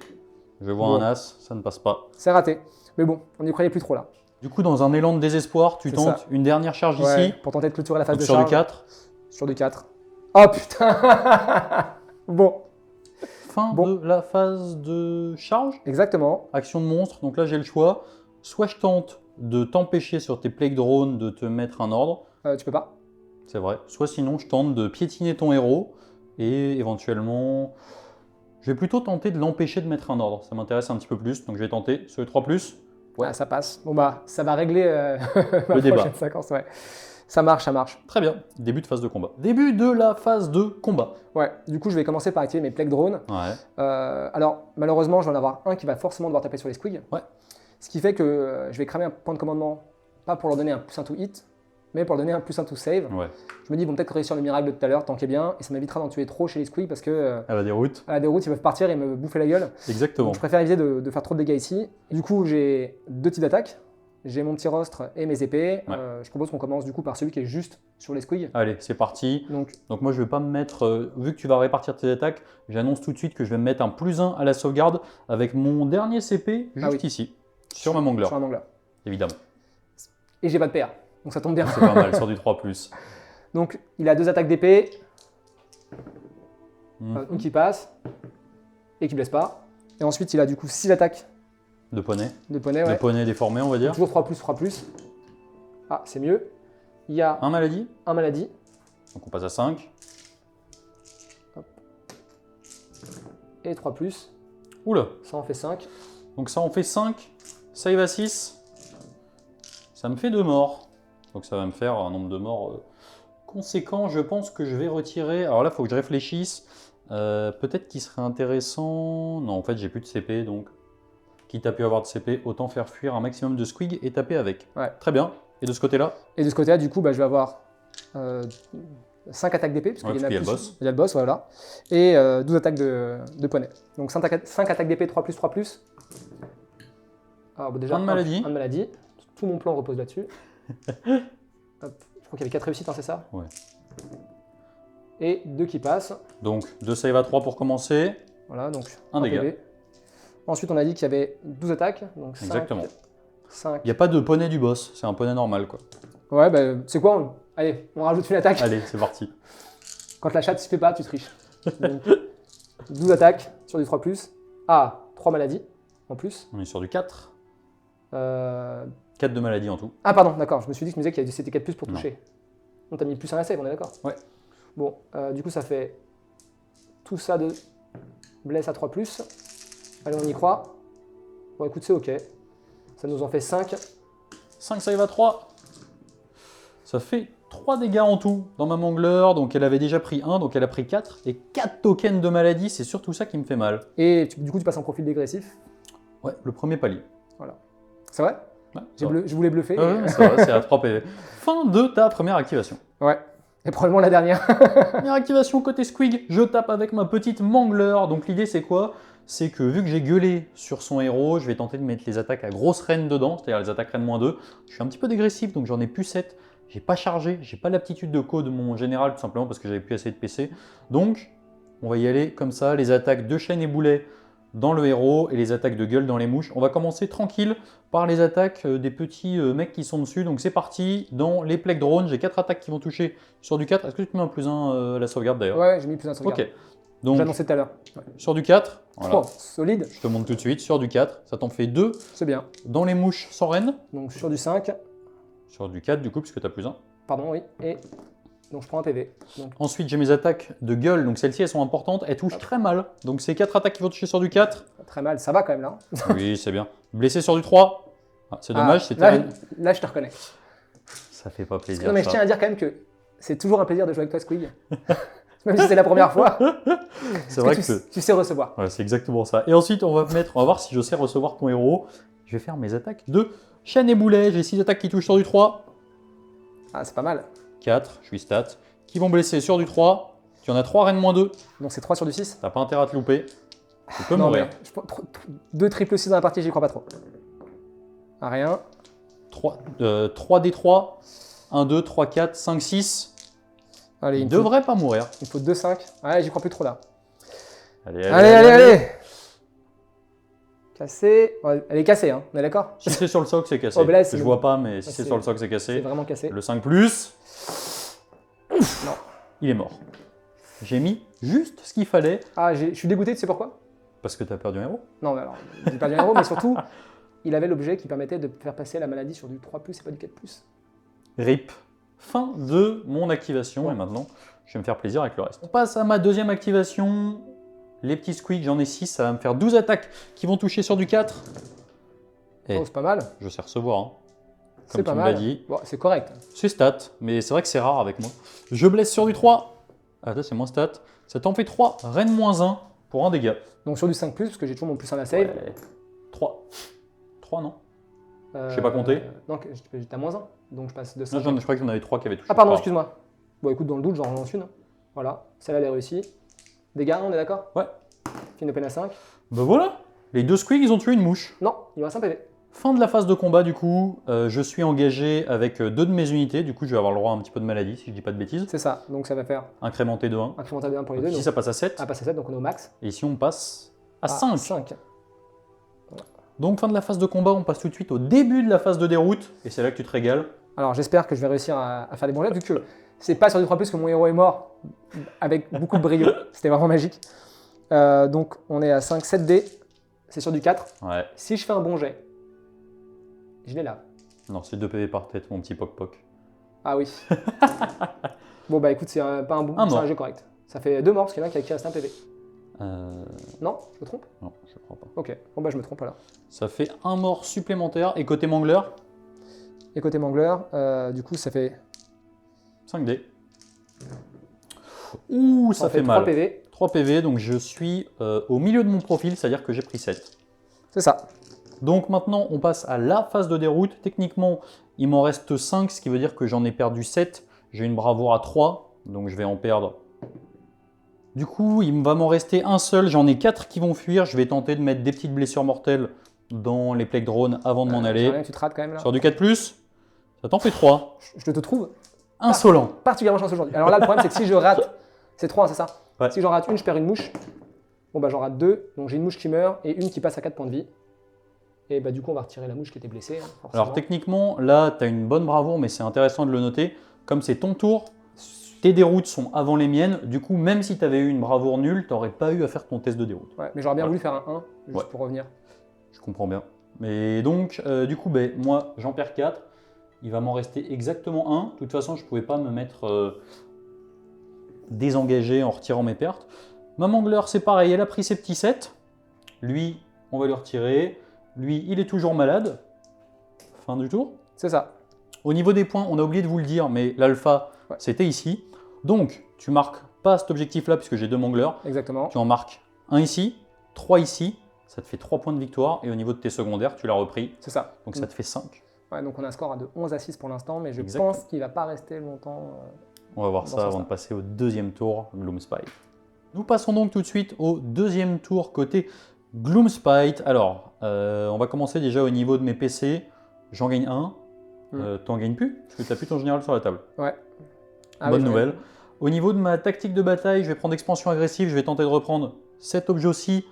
Je vois Bon. un as, ça ne passe pas. C'est raté. Mais bon, on n'y croyait plus trop là. Du coup, dans un élan de désespoir, tu C'est tentes ça. une dernière charge Ouais, ici. pour tenter de clôturer la phase Donc de sur charge. du 4. Sur du 4. Oh putain. Bon. fin Bon. de la phase de charge. Exactement. Action de monstre, donc là j'ai le choix. Soit je tente de t'empêcher sur tes plague drones de te mettre un ordre, Tu peux pas. c'est vrai. Soit sinon je tente de piétiner ton héros et éventuellement... Je vais plutôt tenter de l'empêcher de mettre un ordre, ça m'intéresse un petit peu plus, donc je vais tenter sur les 3+. Ouais. Ah, ça passe. Bon bah, ça va régler ma Le débat. prochaine séquence, ouais. Ça marche, ça marche. Très bien, début de phase de combat. Début de la phase de combat. Ouais, du coup, je vais commencer par activer mes plague drones. Ouais. Alors, malheureusement, je vais en avoir un qui va forcément devoir taper sur les squigs. Ouais. Ce qui fait que je vais cramer un point de commandement, pas pour leur donner un +1 to hit, mais pour leur donner un +1 to save. Ouais. Je me dis, ils vont peut-être réussir le miracle de tout à l'heure, tant qu'il est bien, et ça m'évitera d'en tuer trop chez les squigs parce que À la déroute. à la déroute, ils peuvent partir et me bouffer la gueule. Exactement. Donc, je préfère éviter de faire trop de dégâts ici. Et du coup, j'ai 2 types d'attaques. J'ai mon petit rostre et mes épées. Ouais. Je propose qu'on commence du coup par celui qui est juste sur les squigs. Allez, c'est parti. Donc, Donc moi je vais pas me mettre, vu que tu vas répartir tes attaques, j'annonce tout de suite que je vais me mettre un +1 à la sauvegarde avec mon dernier CP juste Ah oui. ici, sur ma mangler, sur un mangler. évidemment. Et j'ai pas de PA. Donc ça tombe bien. C'est pas mal, sur du 3+. Donc, il a 2 attaques d'épée. Mhm. Une qui passe et qui blesse pas. Et ensuite, il a du coup 6 attaques De poney. de poney. Ouais. De poney déformé, on va dire. Toujours 3+. Ah, c'est mieux. Il y a Un maladie, un maladie. donc on passe à 5. Et 3+. Oula, Ça en fait 5. donc ça en fait 5, save à 6. Ça me fait 2 morts. Donc ça va me faire un nombre de morts conséquent. Je pense que je vais retirer... Alors là, il faut que je réfléchisse. Peut-être qu'il serait intéressant... Non, en fait, j'ai plus de CP, donc... Quitte à pu avoir de CP, autant faire fuir un maximum de squig et taper avec. Ouais. Très bien. Et de ce côté-là? Et de ce côté-là, du coup, bah, je vais avoir 5 attaques d'épée. Parce Ouais, qu'il y en parce a qu'il y a le plus. boss. Il y a le boss, voilà. Et 12 attaques de poney. Donc 5 attaques d'épée, 3+. Alors, bon, déjà, Un de maladie. Un de maladie. Tout mon plan repose là-dessus. Hop. Je crois qu'il y avait 4 réussites, hein, c'est ça? Ouais. Et 2 qui passent. Donc 2 save à 3 pour commencer. Voilà, donc Un dégât. PV. Ensuite, on a dit qu'il y avait 12 attaques. Donc 5, Exactement. 5. Il n'y a pas de poney du boss, c'est un poney normal, quoi. Ouais, bah, c'est quoi Allez, on rajoute une attaque. Allez, c'est parti. Quand la chatte se fait pas, tu triches. Donc, 12 attaques sur du 3+. Ah, 3 maladies en plus. On est sur du 4. Euh, 4 de maladie en tout. Ah, pardon, d'accord. Je me suis dit que tu me disais qu'il y avait c'était 4+ pour Non. toucher. On t'a mis +1 à save, on est d'accord? Ouais. Bon, du coup, ça fait tout ça de blesse à 3+. Allez, on y croit. Bon, écoute, c'est OK. Ça nous en fait 5. 5 save à 3. Ça fait 3 dégâts en tout dans ma mangler. Donc elle avait déjà pris 1, donc elle a pris 4. Et 4 tokens de maladie, c'est surtout ça qui me fait mal. Et du coup, tu passes en profil dégressif. Ouais, le premier palier. Voilà. C'est vrai? Ouais, c'est vrai. Je voulais bluffer. Ouais, c'est vrai, c'est à 3 PV. Fin de ta première activation. Ouais. Et probablement la dernière. Première activation côté squig, je tape avec ma petite mangler. Donc l'idée c'est quoi? C'est que vu que j'ai gueulé sur son héros, je vais tenter de mettre les attaques à grosse reine dedans, c'est-à-dire les attaques reine -2. Je suis un petit peu dégressif, donc j'en ai plus 7. J'ai pas chargé, j'ai pas l'aptitude de code de mon général, tout simplement parce que j'avais plus assez de PC. Donc, on va y aller comme ça, les attaques de chaîne et boulet dans le héros et les attaques de gueule dans les mouches. On va commencer tranquille par les attaques des petits mecs qui sont dessus. Donc c'est parti, dans les plaques drones, j'ai 4 attaques qui vont toucher sur du 4. Est-ce que tu te mets un +1 à la sauvegarde d'ailleurs? Ouais, j'ai mis +1 sauvegarde. Ok, donc J'annonçais tout à l'heure. Ouais. sur du 4, voilà. Oh, solide, Je te montre tout de suite, sur du 4, ça t'en fait 2. c'est bien. Dans les mouches sans reine, Donc sur du 5, sur du 4 du coup, puisque tu as +1. pardon, oui. Et donc je prends un PV. Donc, Ensuite, j'ai mes attaques de gueule, donc celles-ci elles sont importantes, elles touchent très mal. Donc c'est 4 attaques qui vont toucher sur du 4. très mal, ça va quand même là. Oui, c'est bien. Blessé sur du 3. Ah, c'est dommage, Ah, c'était... là, je te reconnais. Ça fait pas plaisir. Non, mais je ça. tiens à dire quand même que c'est toujours un plaisir de jouer avec toi, Squig. Même si c'est la première fois. C'est vrai que... tu sais recevoir. Ouais, c'est exactement ça. Et ensuite, on va voir si je sais recevoir ton héros. Je vais faire mes attaques de chaîne et boulet. J'ai 6 attaques qui touchent sur du 3. Ah, c'est pas mal. 4, je suis stat. Qui vont blesser sur du 3. Tu en as 3 reine -2. Donc c'est 3 sur du 6. T'as pas intérêt à te louper. Tu peux Non, mourir. mais 2 triple 6 dans la partie, j'y crois pas trop. Ah, rien. 3d3. 1, 2, 3, 4, 5, 6. Allez, Il devrait pas mourir. il me faut 2, 5. Ouais, j'y crois plus trop là. Allez, Allez. Cassé. Ouais, elle est cassée, hein. On est d'accord? Si c'est sur le socle, c'est cassé. Oh, bah là, c'est- Je vois pas, mais si là, c'est c'est- sur le socle, c'est C'est cassé. vraiment cassé. Le 5+. Non. Il est mort. J'ai mis juste ce qu'il fallait, Ah, je suis dégoûté, tu sais pourquoi? parce que tu as perdu un héros. Non, mais alors, j'ai perdu un héros, mais surtout, il avait l'objet qui permettait de faire passer la maladie sur du 3+, et pas du 4+. RIP. Fin de mon activation, et maintenant, je vais me faire plaisir avec le reste. On passe à ma deuxième activation. Les petits squeaks, j'en ai 6, ça va me faire 12 attaques qui vont toucher sur du 4. Et Oh, c'est pas mal. je sais recevoir, hein. C'est Comme pas tu me mal. l'as dit. Bon, c'est correct. C'est stat, mais c'est vrai que c'est rare avec moi. Je blesse sur du 3. Ah, ça c'est moins stat. Ça t'en fait 3, reine -1 pour un dégât. Donc sur du 5+, parce que j'ai toujours mon plus 1 à save. Ouais. 3. 3, non? Je sais pas compter. Non, j'étais à -1. Donc je passe de 5. Non, je crois qu'il y en avait 3 qui avaient touché. Ah pardon, excuse-moi. Bon écoute, dans le doute, j'en relance une. Voilà, celle-là elle est réussie. Dégâts, on est d'accord? Ouais. Fin de peine à 5. Ben voilà. Les deux squeaks, ils ont tué une mouche. Non, il me reste un PV. Fin de la phase de combat du coup, je suis engagé avec 2 de mes unités, du coup je vais avoir le droit à un petit peu de maladie si je dis pas de bêtises. C'est ça, donc ça va faire Incrémenté de 1. incrémental de 1 pour les Donc deux. ici Donc, ça passe à 7, à passer à 7, donc on est au max. et ici on passe à 5. 5. Donc fin de la phase de combat, on passe tout de suite au début de la phase de déroute, et c'est là que tu te régales. Alors j'espère que je vais réussir à faire des bons jets, vu que c'est pas sur du 3+, que mon héros est mort avec beaucoup de brio. C'était vraiment magique. Donc on est à 5, 7 dés, c'est sur du 4. Ouais, Si je fais un bon jet, je l'ai là. non c'est 2 PV par tête mon petit poc-poc. Ah oui. Bon bah écoute, c'est pas un bon, Un c'est mort. un jet correct. Ça fait 2 morts parce qu'il y en a qui reste un PV. Euh... Non, je me trompe? Non, je crois pas. Ok, bon bah je me trompe alors. Ça fait un mort supplémentaire, et côté mangler, Et côté mangler, du coup ça fait, 5D. Ouh, ça fait 3 mal. PV. 3 PV, donc je suis au milieu de mon profil, c'est-à-dire que j'ai pris 7. C'est ça. Donc maintenant, on passe à la phase de déroute. Techniquement, il m'en reste 5, ce qui veut dire que j'en ai perdu 7. J'ai une bravoure à 3, donc je vais en perdre. Du coup, il va m'en rester un seul. J'en ai 4 qui vont fuir. Je vais tenter de mettre des petites blessures mortelles dans les plaques drones avant de m'en aller. Rien, tu te rates quand même là. Sur du 4+, ça t'en fait 3. Je te trouve Insolent. particulièrement chanceux aujourd'hui. Alors là, le problème c'est que si je rate, c'est 3, c'est ça? Ouais. Si j'en rate une, je perds une mouche. Bon bah j'en rate 2, donc j'ai une mouche qui meurt et une qui passe à 4 points de vie. Et bah du coup on va retirer la mouche qui était blessée. Hein, forcément. Alors techniquement, là, tu as une bonne bravoure, mais c'est intéressant de le noter. Comme c'est ton tour, tes déroutes sont avant les miennes. Du coup, même si tu avais eu une bravoure nulle, tu n'aurais pas eu à faire ton test de déroute. Ouais, mais j'aurais bien Ouais. voulu faire un 1, juste Ouais. pour revenir. Je comprends bien. Mais donc, du coup, ben, moi, j'en perds 4. Il va m'en rester exactement 1. De toute façon, je ne pouvais pas me mettre désengagé en retirant mes pertes. Ma mangler, c'est pareil. Elle a pris ses petits 7. Lui, on va le retirer. Lui, il est toujours malade. Fin du tour. C'est ça. Au niveau des points, on a oublié de vous le dire, mais l'alpha, Ouais. c'était ici. Donc, tu marques pas cet objectif-là, puisque j'ai 2 manglers. Exactement. Tu en marques un ici, 3 ici. Ça te fait 3 points de victoire. Et au niveau de tes secondaires, tu l'as repris. C'est ça. Donc, ça te fait 5. Ouais, donc on a un score de 11 à 6 pour l'instant, mais je Exactement. pense qu'il va pas rester longtemps. On va voir Dans ça ce avant sens-là. de passer au deuxième tour, Gloomspite. Nous passons donc tout de suite au deuxième tour côté Gloomspite. Alors, on va commencer déjà au niveau de mes PC. J'en gagne un. T'en gagnes plus, parce que tu n'as plus ton général sur la table. Ouais. Ah Bonne oui, nouvelle. Au niveau de ma tactique de bataille, je vais prendre expansion agressive. Je vais tenter de reprendre cet objet-ci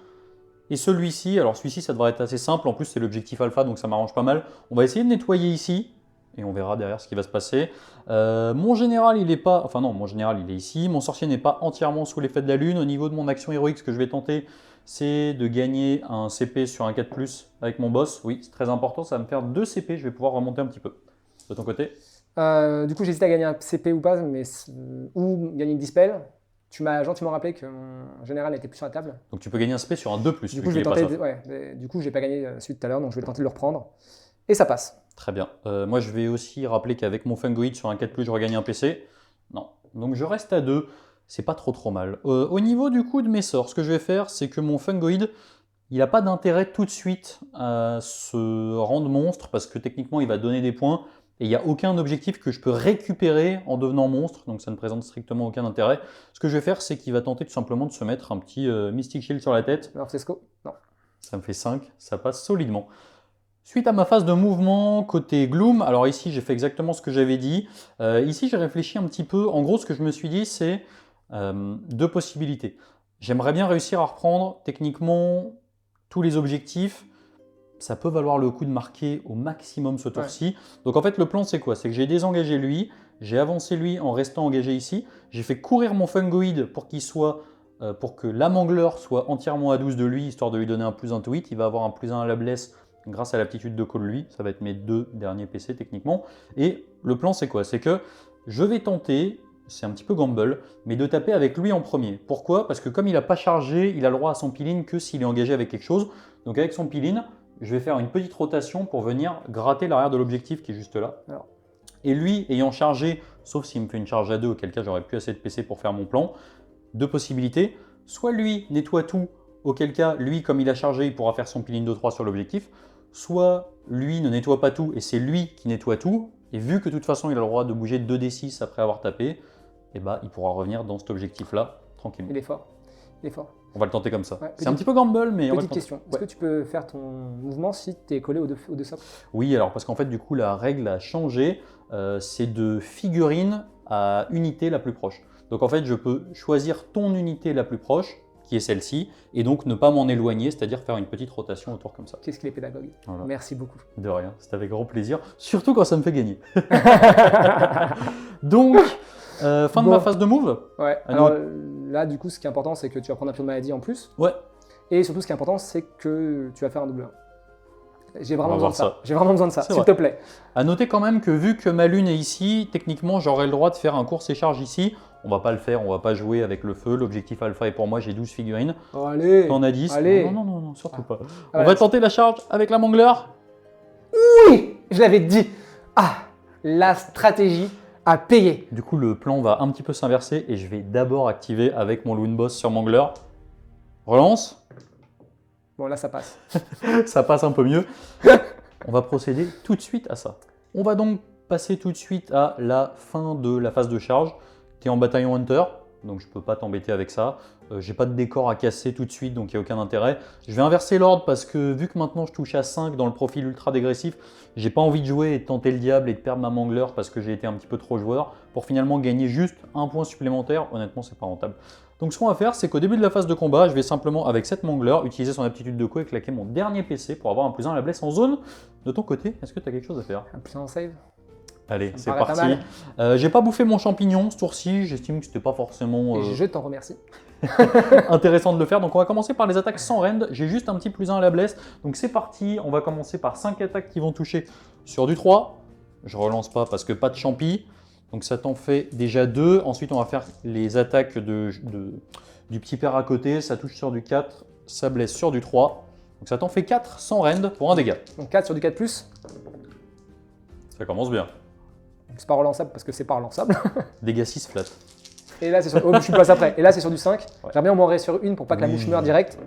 et celui-ci. Alors celui-ci, ça devrait être assez simple. En plus, c'est l'objectif alpha, donc ça m'arrange pas mal. On va essayer de nettoyer ici. Et on verra derrière ce qui va se passer. Mon général, il est pas... Enfin non, mon général, il est ici. Mon sorcier n'est pas entièrement sous l'effet de la lune. Au niveau de mon action héroïque, ce que je vais tenter, c'est de gagner un CP sur un 4+, avec mon boss. Oui, c'est très important. Ça va me faire 2 CP. Je vais pouvoir remonter un petit peu. De ton côté? Du coup, j'hésite à gagner un CP ou pas, mais ou gagner une dispel. Tu m'as gentiment rappelé que mon général n'était plus sur la table. Donc tu peux gagner un CP sur un 2+. Du coup, je vais tenter. Du coup, j'ai pas gagné celui de tout à l'heure, donc je vais tenter de le reprendre. Et ça passe. Très bien. Moi, je vais aussi rappeler qu'avec mon Fungoid sur un 4+, je regagne un PC. Non. Donc je reste à 2. C'est pas trop mal. Au niveau du coup de mes sorts, ce que je vais faire, c'est que mon Fungoid, il n'a pas d'intérêt tout de suite à se rendre monstre, parce que techniquement, il va donner des points. Et il n'y a aucun objectif que je peux récupérer en devenant monstre, donc ça ne présente strictement aucun intérêt. Ce que je vais faire, c'est qu'il va tenter tout simplement de se mettre un petit Mystic Shield sur la tête. Alors, Cesco? Non. Ça me fait 5, ça passe solidement. Suite à ma phase de mouvement côté Gloom, alors ici j'ai fait exactement ce que j'avais dit. Ici j'ai réfléchi un petit peu. En gros, ce que je me suis dit, c'est 2 possibilités. J'aimerais bien réussir à reprendre techniquement tous les objectifs. Ça peut valoir le coup de marquer au maximum ce tour-ci. Ouais. Donc en fait, le plan, c'est quoi? C'est que j'ai désengagé lui, j'ai avancé lui en restant engagé ici. J'ai fait courir mon Fungoid pour qu'il soit pour que la Mangler soit entièrement à 12 de lui, histoire de lui donner un +1 to hit. Il va avoir un +1 à la blesse grâce à l'aptitude de call lui. Ça va être mes 2 derniers PC techniquement. Et le plan, c'est quoi? C'est que je vais tenter, c'est un petit peu gamble, mais de taper avec lui en premier. Pourquoi? Parce que comme il n'a pas chargé, il a le droit à son peel-in que s'il est engagé avec quelque chose. Donc avec son peel-in, je vais faire une petite rotation pour venir gratter l'arrière de l'objectif qui est juste là. Alors. Et lui, ayant chargé, sauf s'il me fait une charge à 2, auquel cas j'aurais plus assez de PC pour faire mon plan, 2 possibilités. Soit lui nettoie tout, auquel cas, lui, comme il a chargé, il pourra faire son peel-in de 3 sur l'objectif. Soit lui ne nettoie pas tout et c'est lui qui nettoie tout. Et vu que de toute façon, il a le droit de bouger 2d6 après avoir tapé, et bah, il pourra revenir dans cet objectif-là tranquillement. Il est fort. Il est fort. On va le tenter comme ça. Ouais, c'est un petit peu gamble, mais on va le petite tenter. question. Est-ce que tu peux faire ton mouvement si tu es collé aux deux socles? Oui, alors parce qu'en fait, du coup, la règle a changé. C'est de figurine à unité la plus proche. Donc en fait, je peux choisir ton unité la plus proche, qui est celle-ci, et donc ne pas m'en éloigner, c'est-à-dire faire une petite rotation autour comme ça. Qu'est-ce qu'il est pédagogue. Voilà. Merci beaucoup. De rien, c'est avec grand plaisir, surtout quand ça me fait gagner. Donc, fin de ma phase de move. Ouais, alors là, du coup, ce qui est important, c'est que tu vas prendre un pion de maladie en plus. Ouais. Et surtout, ce qui est important, c'est que tu vas faire un double 1. J'ai vraiment On va besoin de voir ça. J'ai vraiment besoin de ça, C'est s'il vrai. te plaît. À noter quand même que vu que ma lune est ici, techniquement, j'aurai le droit de faire un course et charge ici. On va pas le faire, on va pas jouer avec le feu. L'objectif alpha est pour moi, j'ai 12 figurines. Oh, allez. T'en as 10. Allez. Non, surtout pas. Ah On va tenter la charge avec la Mangler. Oui, je l'avais dit. Ah, la stratégie a payé. Du coup, le plan va un petit peu s'inverser et je vais d'abord activer avec mon Loon Boss sur Mangler. Relance. Bon, là, ça passe. Ça passe un peu mieux. On va procéder tout de suite à ça. On va donc passer tout de suite à la fin de la phase de charge. Tu es en bataillon Hunter, donc je ne peux pas t'embêter avec ça. J'ai pas de décor à casser tout de suite, donc il n'y a aucun intérêt. Je vais inverser l'ordre parce que vu que maintenant je touche à 5 dans le profil ultra dégressif, j'ai pas envie de jouer et de tenter le diable et de perdre ma Mangler parce que j'ai été un petit peu trop joueur pour finalement gagner juste un point supplémentaire. Honnêtement, c'est pas rentable. Donc ce qu'on va faire, c'est qu'au début de la phase de combat, je vais simplement, avec cette Mangler, utiliser son aptitude de coup et claquer mon dernier PC pour avoir un +1 à la blesse en zone. De ton côté, est-ce que tu as quelque chose à faire? Un +1 en save. Allez, Ça c'est me paraît parti. pas mal. J'ai pas bouffé mon champignon ce tour-ci, j'estime que c'était pas forcément Et je t'en remercie. intéressant de le faire. Donc on va commencer par les attaques sans rend. J'ai juste un petit +1 à la blesse. Donc c'est parti, on va commencer par 5 attaques qui vont toucher sur du 3. Je relance pas parce que pas de champi. Donc ça t'en fait déjà 2. Ensuite on va faire les attaques du petit père à côté. Ça touche sur du 4, ça blesse sur du 3. Donc ça t'en fait 4 sans rend pour un dégât. Donc 4 sur du 4+. Ça commence bien. C'est pas relançable parce que c'est pas relançable. Dégâts 6 flat. Et là, c'est sur... Oh, je suis passé après. Et là, c'est sur du 5. Ouais. J'aimerais bien en mourir sur une pour pas que la Oui. mouche meure direct.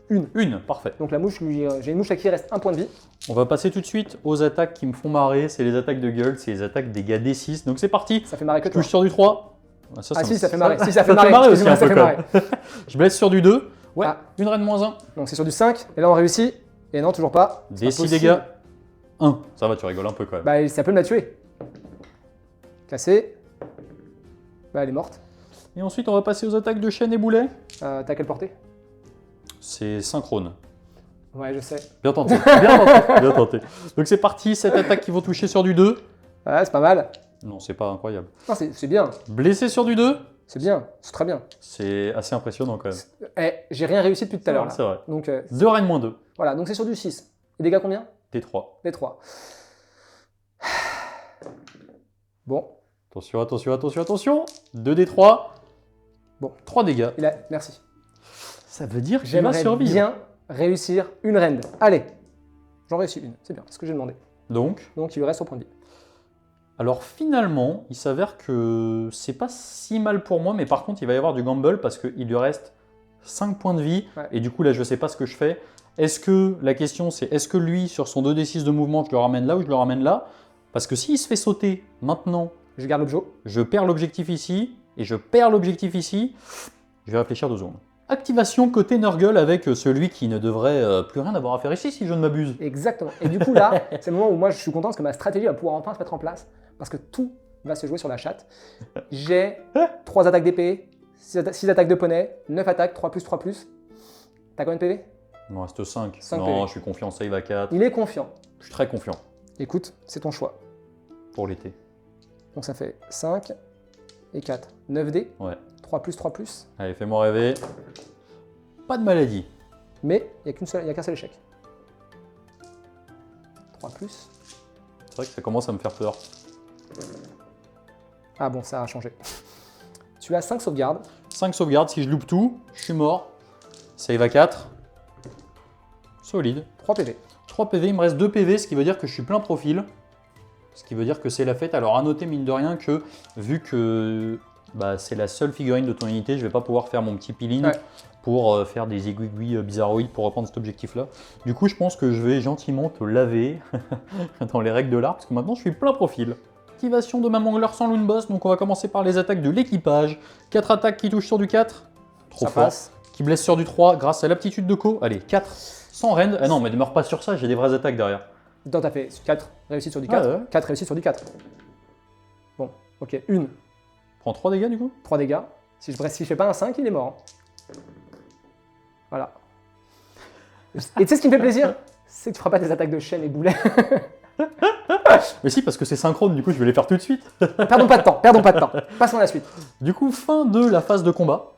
Une, parfait. Donc la mouche, j'ai une mouche à qui il reste un point de vie. On va passer tout de suite aux attaques qui me font marrer. C'est les attaques de gueule, c'est les attaques des dégâts D6. Donc c'est parti. Ça fait marrer que Je toi. touche sur du 3. Ah si, ça fait marrer. Si, ça fait Ça marrer. fait marrer aussi Excuse-moi, un ça peu fait quand marrer. même. Je blesse sur du 2. Ouais, Ah. une reine moins 1. Donc c'est sur du 5. Et là, on réussit. Et non, toujours pas. C'est Des pas 6 possible. dégâts. 1. Ça va, tu rigoles un peu quand même. Bah, ça peut me la tuer. Cassé. Bah, elle est morte. Et ensuite, on va passer aux attaques de chaîne et boulet. T'as quelle portée? C'est synchrone. Ouais, je sais. Bien tenté. Bien tenté. Bien tenté. Donc c'est parti, 7 attaques qui vont toucher sur du 2. Ouais, c'est pas mal. Non, c'est pas incroyable. Non, c'est bien. Blessé sur du 2. C'est bien. C'est très bien. C'est assez impressionnant quand même. Eh, j'ai rien réussi depuis tout à l'heure. C'est là. vrai. Donc, 2 reines moins 2. voilà. Donc c'est sur du 6. Et dégâts combien? T3. Les 3. Bon. Attention, attention, attention, attention. 2d3. Bon. 3 dégâts. Merci. Ça veut dire qu'il va J'aimerais survivre. bien réussir une rend. Allez. J'en réussis une. C'est bien. C'est ce que j'ai demandé. Donc, Donc il lui reste au point de vie. alors finalement, il s'avère que c'est pas si mal pour moi, mais par contre, il va y avoir du gamble parce qu'il lui reste 5 points de vie. Ouais. Et du coup, là, je sais pas ce que je fais. Est-ce que, la question c'est, est-ce que lui, sur son 2d6 de mouvement, je le ramène là ou je le ramène là? Parce que s'il se fait sauter maintenant, Je garde l'objet. je perds l'objectif ici, et je perds l'objectif ici, je vais réfléchir 2 secondes. Activation côté Nurgle avec celui qui ne devrait plus rien avoir à faire ici, si je ne m'abuse. Exactement. Et du coup là, c'est le moment où moi je suis content parce que ma stratégie va pouvoir enfin se mettre en place. Parce que tout va se jouer sur la chatte. J'ai 3 attaques d'épée, 6 attaques de poney, 9 attaques, 3+, 3+. T'as combien de PV? Il me reste 5. 5 Non, PV. je suis confiant, save à 4. Il est confiant. Je suis très confiant Écoute, c'est ton choix. pour l'été. Donc ça fait 5 et 4. 9 dés. Ouais. 3+, 3+. Allez, fais-moi rêver. Pas de maladie. Mais il n'y a qu'un seul échec. 3+. C'est vrai que ça commence à me faire peur. Ah bon, ça a changé. Tu as 5 sauvegardes. 5 sauvegardes, si je loupe tout, je suis mort. Save à 4. Solide. 3 PV. 3 PV, il me reste 2 PV, ce qui veut dire que je suis plein profil. Ce qui veut dire que c'est la fête. Alors à noter mine de rien que, vu que bah, c'est la seule figurine de ton unité, je vais pas pouvoir faire mon petit peeling pour faire des aiguilles bizarroïdes pour reprendre cet objectif-là. Du coup, je pense que je vais gentiment te laver dans les règles de l'art, parce que maintenant je suis plein profil. Activation de ma mangler sans Loon Boss, donc on va commencer par les attaques de l'équipage. 4 attaques qui touchent sur du 4. Trop Ça fort. passe. Qui blesse sur du 3 grâce à l'aptitude de Co. Allez, 4 sans rend. Ah non, mais demeure pas sur ça, j'ai des vraies attaques derrière. Donc t'as fait 4 réussites sur du 4. Ah ouais. 4 réussites sur du 4. Bon, ok, une. Prends 3 dégâts du coup. 3 dégâts. Si je fais pas un 5, il est mort. Voilà. Et tu sais ce qui me fait plaisir? C'est que tu feras pas des attaques de chaîne et boulet. Mais si, parce que c'est synchrone, du coup je vais les faire tout de suite. Perdons pas de temps, perdons pas de temps. Passons à la suite. Du coup, fin de la phase de combat.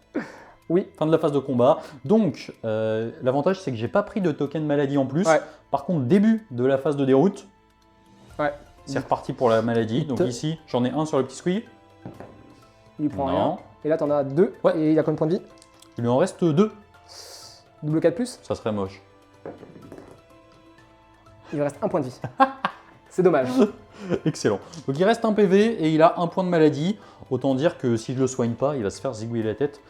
Oui. Fin de la phase de combat. Donc, l'avantage c'est que j'ai pas pris de token maladie en plus. Ouais. Par contre, début de la phase de déroute. Ouais. C'est reparti pour la maladie. Donc ici, j'en ai un sur le petit squig. Il lui prend Non. rien. Et là, t'en as 2. Ouais. Et il a combien de points de vie? Il lui en reste 2. Double 4+. Ça serait moche. Il lui reste 1 point de vie. C'est dommage. Excellent. Donc il reste un PV et il a 1 point de maladie. Autant dire que si je le soigne pas, il va se faire zigouiller la tête.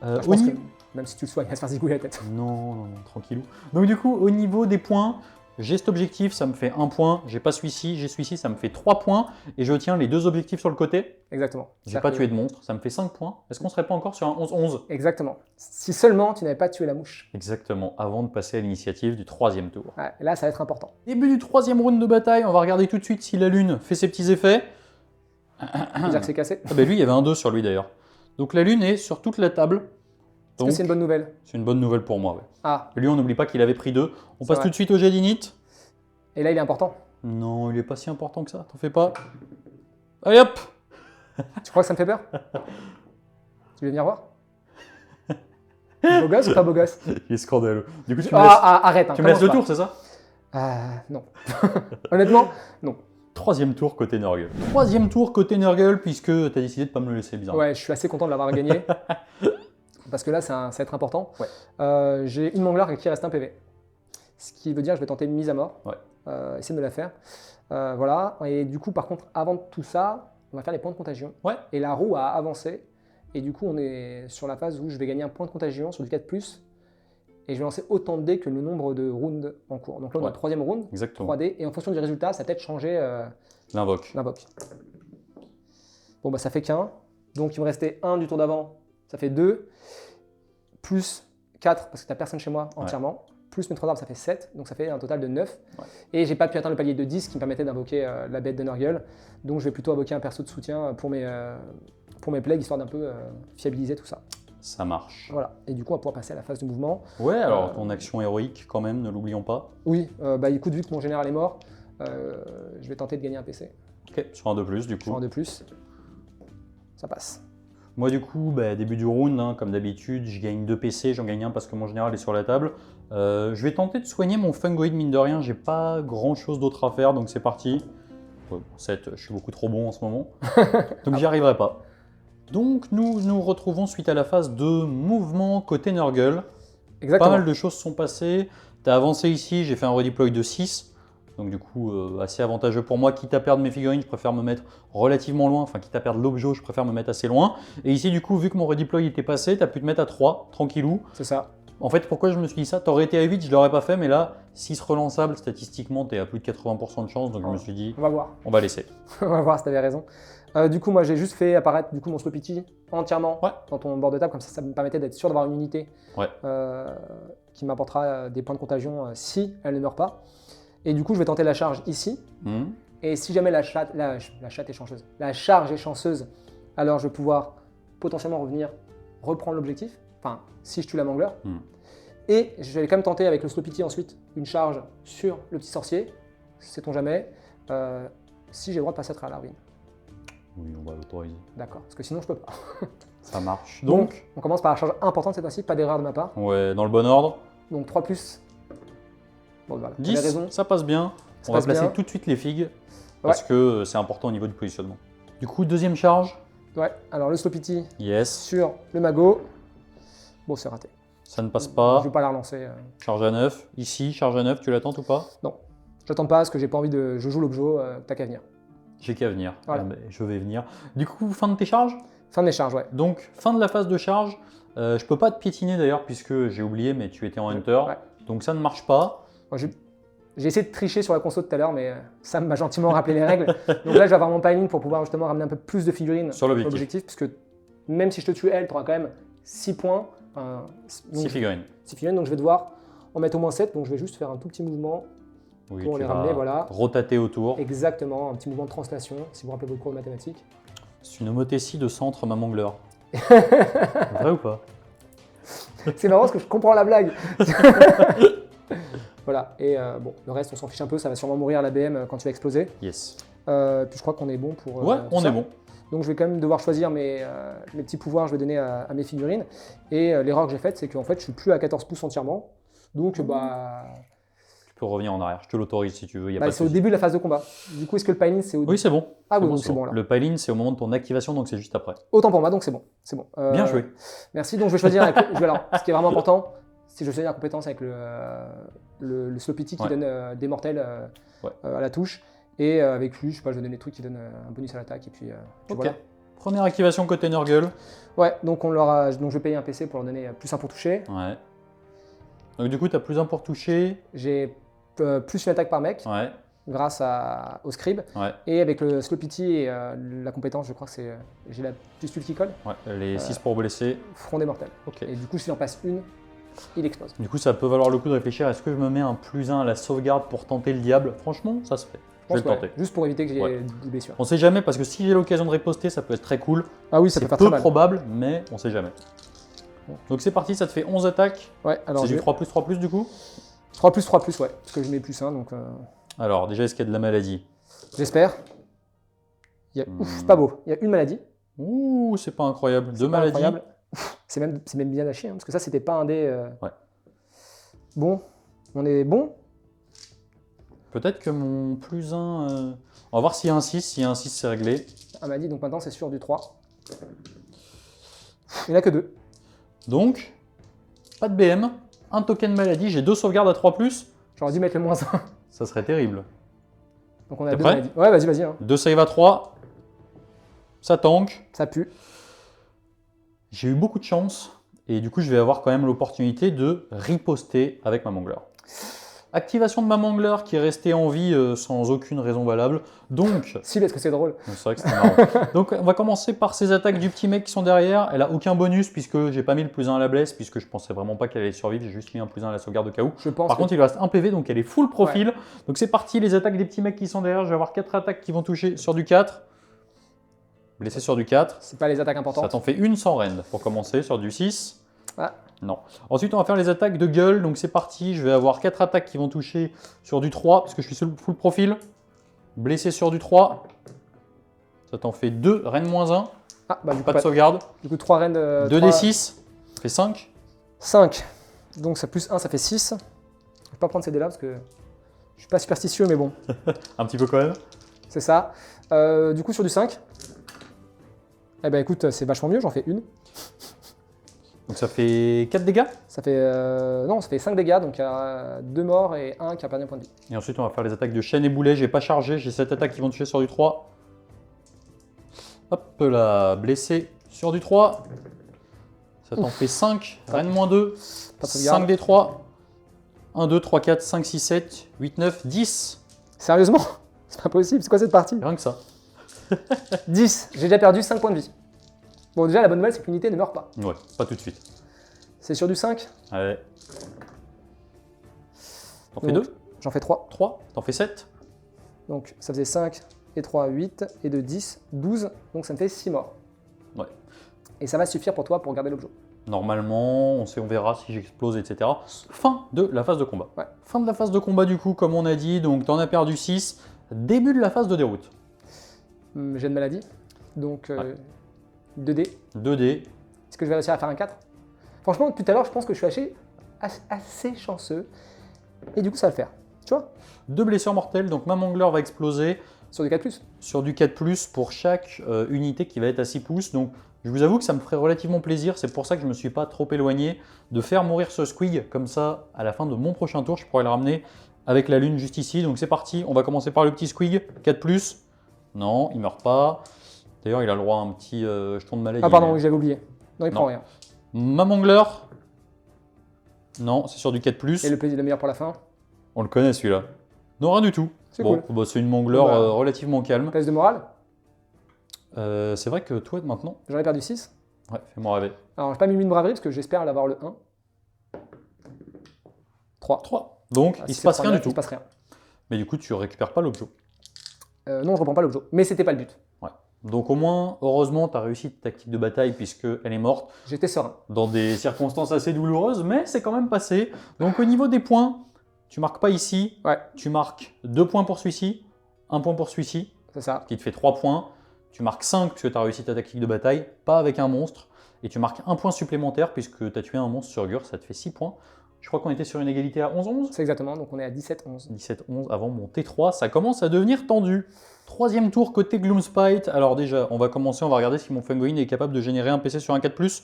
Je pense que même si tu le soignes, il va se faire zigouiller la tête. Non, tranquillou. Donc du coup, au niveau des points, j'ai cet objectif, ça me fait 1 point. J'ai pas celui-ci, j'ai celui-ci, ça me fait 3 points. Et je tiens les 2 objectifs sur le côté. Exactement. J'ai pas tué de monstre, ça me fait 5 points. Est-ce qu'on serait pas encore sur un 11-11? Exactement. Si seulement tu n'avais pas tué la mouche. Exactement, avant de passer à l'initiative du 3e tour. Ouais, là, ça va être important. Début du 3e round de bataille, on va regarder tout de suite si la lune fait ses petits effets. Tu veux dire que c'est cassé? Ah bah lui, il y avait un 2 sur lui d'ailleurs. Donc la lune est sur toute la table. Est-ce que c'est une bonne nouvelle? C'est une bonne nouvelle pour moi, ouais. Ah, Lui, on n'oublie pas qu'il avait pris 2. On C'est passe vrai. tout de suite au jet d'init. et là, il est important. Non, il est pas si important que ça, t'en fais pas. Allez hop! Tu crois que ça me fait peur? Tu veux venir voir? Beau gosse ou pas beau gosse? Il est scandaleux. Du coup, tu me laisses, Arrête, hein, tu me laisses le commence tour, c'est ça? pas. Non. Honnêtement, non. 3e tour côté Nurgle. 3e tour côté Nurgle, puisque t'as décidé de pas me le laisser bien. Ouais, je suis assez content de l'avoir gagné. Parce que là, ça va être important. Ouais. J'ai une mangler qui reste un PV. Ce qui veut dire que je vais tenter une mise à mort. Ouais. Essayer de me la faire. Voilà. Et du coup, par contre, avant tout ça, on va faire les points de contagion. Ouais. Et la roue a avancé. Et du coup, on est sur la phase où je vais gagner un point de contagion sur du 4+. Et je vais lancer autant de dés que le nombre de rounds en cours. Donc là, on a le 3e round, Exactement. 3 dés. Et en fonction du résultat, ça va peut-être changer L'invoque. l'invoque. Bon, bah ça fait qu'un. Donc il me restait 1 du tour d'avant, ça fait 2. Plus 4, parce que tu n'as personne chez moi entièrement. Plus mes 3 arbres, ça fait 7. Donc ça fait un total de 9. Ouais. Et j'ai pas pu atteindre le palier de 10 qui me permettait d'invoquer la bête de Nurgle. Donc je vais plutôt invoquer un perso de soutien pour mes plagues, histoire d'un peu fiabiliser tout ça. Ça marche. Voilà. Et du coup, on va pouvoir passer à la phase de mouvement. Ouais, alors ton action héroïque quand même, ne l'oublions pas. Oui, bah écoute, vu que mon général est mort, je vais tenter de gagner un PC. Ok, sur un de plus du coup. Sur un de plus. Ça passe. Moi du coup, bah, début du round, hein, comme d'habitude, je gagne 2 PC, j'en gagne un parce que mon général est sur la table. Je vais tenter de soigner mon fungoid, mine de rien, j'ai pas grand chose d'autre à faire, donc c'est parti. 7, je suis beaucoup trop bon en ce moment, donc j'y arriverai pas. Donc nous nous retrouvons suite à la phase de mouvement côté Nurgle. Exactement. Pas mal de choses sont passées, tu as avancé ici, j'ai fait un redeploy de 6. Donc du coup, assez avantageux pour moi. Quitte à perdre mes figurines, je préfère me mettre relativement loin. Enfin, quitte à perdre l'objet, je préfère me mettre assez loin. Et ici, du coup, vu que mon redeploy était passé, tu as pu te mettre à 3, tranquillou. C'est ça. En fait, pourquoi je me suis dit ça? T'aurais été à 8, je l'aurais pas fait, mais là, 6 relançables, statistiquement, tu es à plus de 80% de chance. Donc je me suis dit, on va voir. On va laisser. On va voir si tu avais raison. Du coup, moi, j'ai juste fait apparaître du coup, mon Slow-Pity entièrement dans ton bord de table. Comme ça me permettait d'être sûr d'avoir une unité qui m'apportera des points de contagion si elle ne meurt pas. Et du coup, je vais tenter la charge ici. Et si jamais la chatte est chanceuse, la charge est chanceuse, alors je vais pouvoir potentiellement reprendre l'objectif. Enfin, si je tue la mangler. Et je vais quand même tenter avec le Slow-Pity ensuite une charge sur le petit sorcier. Sait-on jamais. Si j'ai le droit de passer à travers la ruine. Oui, on va l'autoriser. D'accord, parce que sinon je peux pas. Ça marche. Donc, on commence par la charge importante cette fois-ci, pas d'erreur de ma part. Ouais, dans le bon ordre. Donc 3 plus. Bon, voilà. 10, T'avais raison. ça passe bien. Ça On va passe placer bien. tout de suite les figues parce que c'est important au niveau du positionnement. Du coup, deuxième charge. Ouais, alors le Slow-Pity Yes. sur le Mago. Bon, c'est raté. Ça ne passe pas. Je vais pas la relancer. Charge à 9. Ici, charge à 9, tu l'attends ou pas? Non, j'attends pas parce que j'ai pas envie de. Je joue l'objo, t'as qu'à venir. J'ai qu'à venir. Voilà. Mais je vais venir. Du coup, fin de tes charges. Fin de mes charges, ouais. Donc, fin de la phase de charge. Je peux pas te piétiner d'ailleurs puisque j'ai oublié, mais tu étais en Hunter. Ouais. Donc ça ne marche pas. Moi, j'ai essayé de tricher sur la console tout à l'heure, mais Sam m'a gentiment rappelé les règles. Donc là, je vais avoir mon piling pour pouvoir justement ramener un peu plus de figurines Sur l'objectif. puisque même si je te tue elle, tu auras quand même 6 points. 6 figurines. 6 figurines, donc je vais devoir en mettre au moins 7. Donc je vais juste faire un tout petit mouvement Oui, pour tu les vas ramener, voilà. rotater autour. Exactement, un petit mouvement de translation, si vous vous rappelez votre cours de mathématiques. C'est une homothétie de centre mamangler. Vrai ou pas? C'est marrant parce que je comprends la blague. Voilà, et bon, le reste, on s'en fiche un peu, ça va sûrement mourir à la BM quand tu vas exploser. Yes. Puis je crois qu'on est bon pour. Ouais, pour on ça. est bon. Donc je vais quand même devoir choisir mes petits pouvoirs, je vais donner à mes figurines. Et l'erreur que j'ai faite, c'est qu'en fait, je suis plus à 14 pouces entièrement. Donc, Tu peux revenir en arrière. Je te l'autorise si tu veux. Y a pas de c'est au souci. début de la phase de combat. Du coup, est-ce que le piling, c'est au début? Oui, c'est bon. Ah oui, bon, donc c'est bon là. Le piling, c'est au moment de ton activation, donc c'est juste après. Autant pour moi, donc c'est bon. C'est bon. Bien joué. Merci. Donc je vais choisir. Alors, ce qui est vraiment important, c'est que je choisis la compétence avec le Slow-Pity qui Ouais. donne des mortels Ouais. à la touche. Et avec lui, je sais pas, je vais donner des trucs qui donnent un bonus à l'attaque. Et puis Ok. voilà. Première activation côté Nurgle. Ouais, donc donc je vais payer un PC pour leur donner plus 1 pour toucher. Ouais. Donc du coup, tu as plus 1 pour toucher. J'ai plus une attaque par mec Ouais. grâce au scribe. Ouais. Et avec le Slow-Pity et la compétence, je crois que c'est. J'ai la pustule qui colle, Ouais. Les 6 pour blesser. front des mortels. Ok. Et du coup, s'il en passe une, il explose. Du coup, ça peut valoir le coup de réfléchir. Est-ce que je me mets un plus 1 à la sauvegarde pour tenter le diable? Franchement, ça se fait. Je Je pense vais le que, tenter. juste pour éviter que j'ai Ouais. des blessures. On sait jamais parce que si j'ai l'occasion de riposter, ça peut être très cool. Ah oui, ça peut C'est faire peu très mal. probable, mais on sait jamais. Bon. Donc c'est parti, ça te fait 11 attaques. Ouais, alors C'est je du vais- 3+3+, du coup. 3 plus 3 plus, ouais, parce que je mets plus 1, donc Alors, déjà, est-ce qu'il y a de la maladie? j'espère. Ouf, pas beau. Il y a une maladie. Ouh, c'est pas incroyable. C'est Deux pas maladies. incroyable. C'est même bien à chier, hein, parce que ça, c'était pas un dé. Ouais. Bon, on est bon. Peut-être que mon plus 1... On va voir s'il y a un 6. S'il y a un 6, c'est réglé. Un maladie, donc maintenant, c'est sur du 3. Il n'y en a que 2. Donc, pas de BM. Un token maladie. J'ai 2 sauvegardes à 3+. J'aurais dû mettre le moins 1. Ça serait terrible. Donc on a T'es 2 prêt maladies. Ouais, vas-y, hein. 2 save à 3. Ça tank. Ça pue. J'ai eu beaucoup de chance. Et du coup, je vais avoir quand même l'opportunité de riposter avec ma mangler. Activation de ma mangler qui est restée en vie sans aucune raison valable. Donc, Si, parce que c'est drôle. c'est vrai que c'était marrant. Donc, on va commencer par ces attaques du petit mec qui sont derrière. Elle a aucun bonus puisque j'ai pas mis le plus 1 à la blesse, puisque je pensais vraiment pas qu'elle allait survivre. J'ai juste mis un plus 1 à la sauvegarde au cas où. Je pense. Par que- contre, il lui reste un PV, donc elle est full profil. Donc c'est parti, les attaques des petits mecs qui sont derrière. Je vais avoir 4 attaques qui vont toucher sur du 4. Blessé sur du 4. c'est pas les attaques Ça importantes. t'en fait une sans rend pour commencer sur du 6. Ah. Non. Ensuite, on va faire les attaques de gueule. Donc c'est parti, je vais avoir 4 attaques qui vont toucher sur du 3, parce que je suis sur le full profil. Blessé sur du 3. Ça t'en fait 2, reine moins 1. Ah, bah du coup, Pas de sauvegarde. 3 reines de. 2d6, ça fait 5. 5. Donc ça plus 1, ça fait 6. Je vais pas prendre ces dés là parce que je suis pas superstitieux, mais bon, Un petit peu quand même. c'est ça. Du coup, sur du 5. Eh ben écoute, c'est vachement mieux, j'en fais une. Donc ça fait 4 dégâts. Ça fait. Non, ça fait 5 dégâts, donc il y a 2 morts et 1 qui a perdu un point de vie. Et ensuite, on va faire les attaques de chaîne et boulet. J'ai pas chargé, j'ai 7 attaques qui vont toucher sur du 3. Hop là, blessé sur du 3. Ça t'en fait 5. Reine moins 2. Pas de sauvegarde. 5 des 3. 1, 2, 3, 4, 5, 6, 7, 8, 9, 10. Sérieusement? C'est pas possible, c'est quoi cette partie? Rien que ça. 10. J'ai déjà perdu 5 points de vie. Bon, déjà, la bonne nouvelle, c'est que l'unité ne meurt pas. Ouais, pas tout de suite. C'est sur du 5. Allez. T'en fais Donc, 2. J'en fais 3. 3. T'en fais 7. Donc ça faisait 5 et 3, 8 et de 10, 12. Donc ça me fait 6 morts. Ouais. Et ça va suffire pour toi pour garder l'objet. Normalement, on verra si j'explose, etc. Fin de la phase de combat. Ouais. Fin de la phase de combat du coup, comme on a dit. Donc t'en as perdu 6. Début de la phase de déroute. J'ai une maladie. Donc Ouais. 2D. 2D. Est-ce que je vais réussir à faire un 4? Franchement, tout à l'heure, je pense que je suis assez chanceux. Et du coup, ça va le faire. Tu vois? 2 blessures mortelles, donc ma Mangler va exploser Sur du 4+. sur du 4+, pour chaque unité qui va être à 6 pouces. Donc je vous avoue que ça me ferait relativement plaisir, c'est pour ça que je ne me suis pas trop éloigné, de faire mourir ce Squig, comme ça, à la fin de mon prochain tour, je pourrais le ramener avec la lune juste ici. Donc c'est parti, on va commencer par le petit Squig, 4+. Non, il meurt pas. D'ailleurs, il a le droit à un petit jeton de maladie. Ah pardon, oui, j'avais oublié. Non, il prend rien. Ma Mangler. Non, c'est sur du 4+. Et le plaisir, le meilleur pour la fin. On le connaît celui-là. Non, rien du tout. C'est bon, cool. bah, c'est une Mangler relativement calme. Test de morale. C'est vrai que toi, maintenant... J'en ai perdu 6. Ouais, fais-moi rêver. Alors, j'ai pas mis une braverie parce que j'espère l'avoir le 1. 3. 3. Donc, il si se passe rien du Il tout. se passe rien. Mais du coup, tu récupères pas l'objet. Non, je reprends pas l'objet. Mais c'était pas le but. Ouais. Donc au moins, heureusement, tu as réussi ta tactique de bataille puisqu'elle est morte J'étais serein. dans des circonstances assez douloureuses, mais c'est quand même passé. Donc au niveau des points, tu marques pas ici. Ouais. Tu marques 2 points pour celui-ci, 1 point pour celui-ci, C'est ça. qui te fait 3 points. Tu marques 5 parce que tu as réussi ta tactique de bataille, pas avec un monstre. Et tu marques 1 point supplémentaire puisque tu as tué un monstre sur Gur, ça te fait 6 points. Je crois qu'on était sur une égalité à 11-11. C'est exactement, donc on est à 17-11. 17-11 avant mon T3, ça commence à devenir tendu. Troisième tour côté Gloomspite. Alors déjà, on va commencer, on va regarder si mon Fungoin est capable de générer un PC sur un 4+.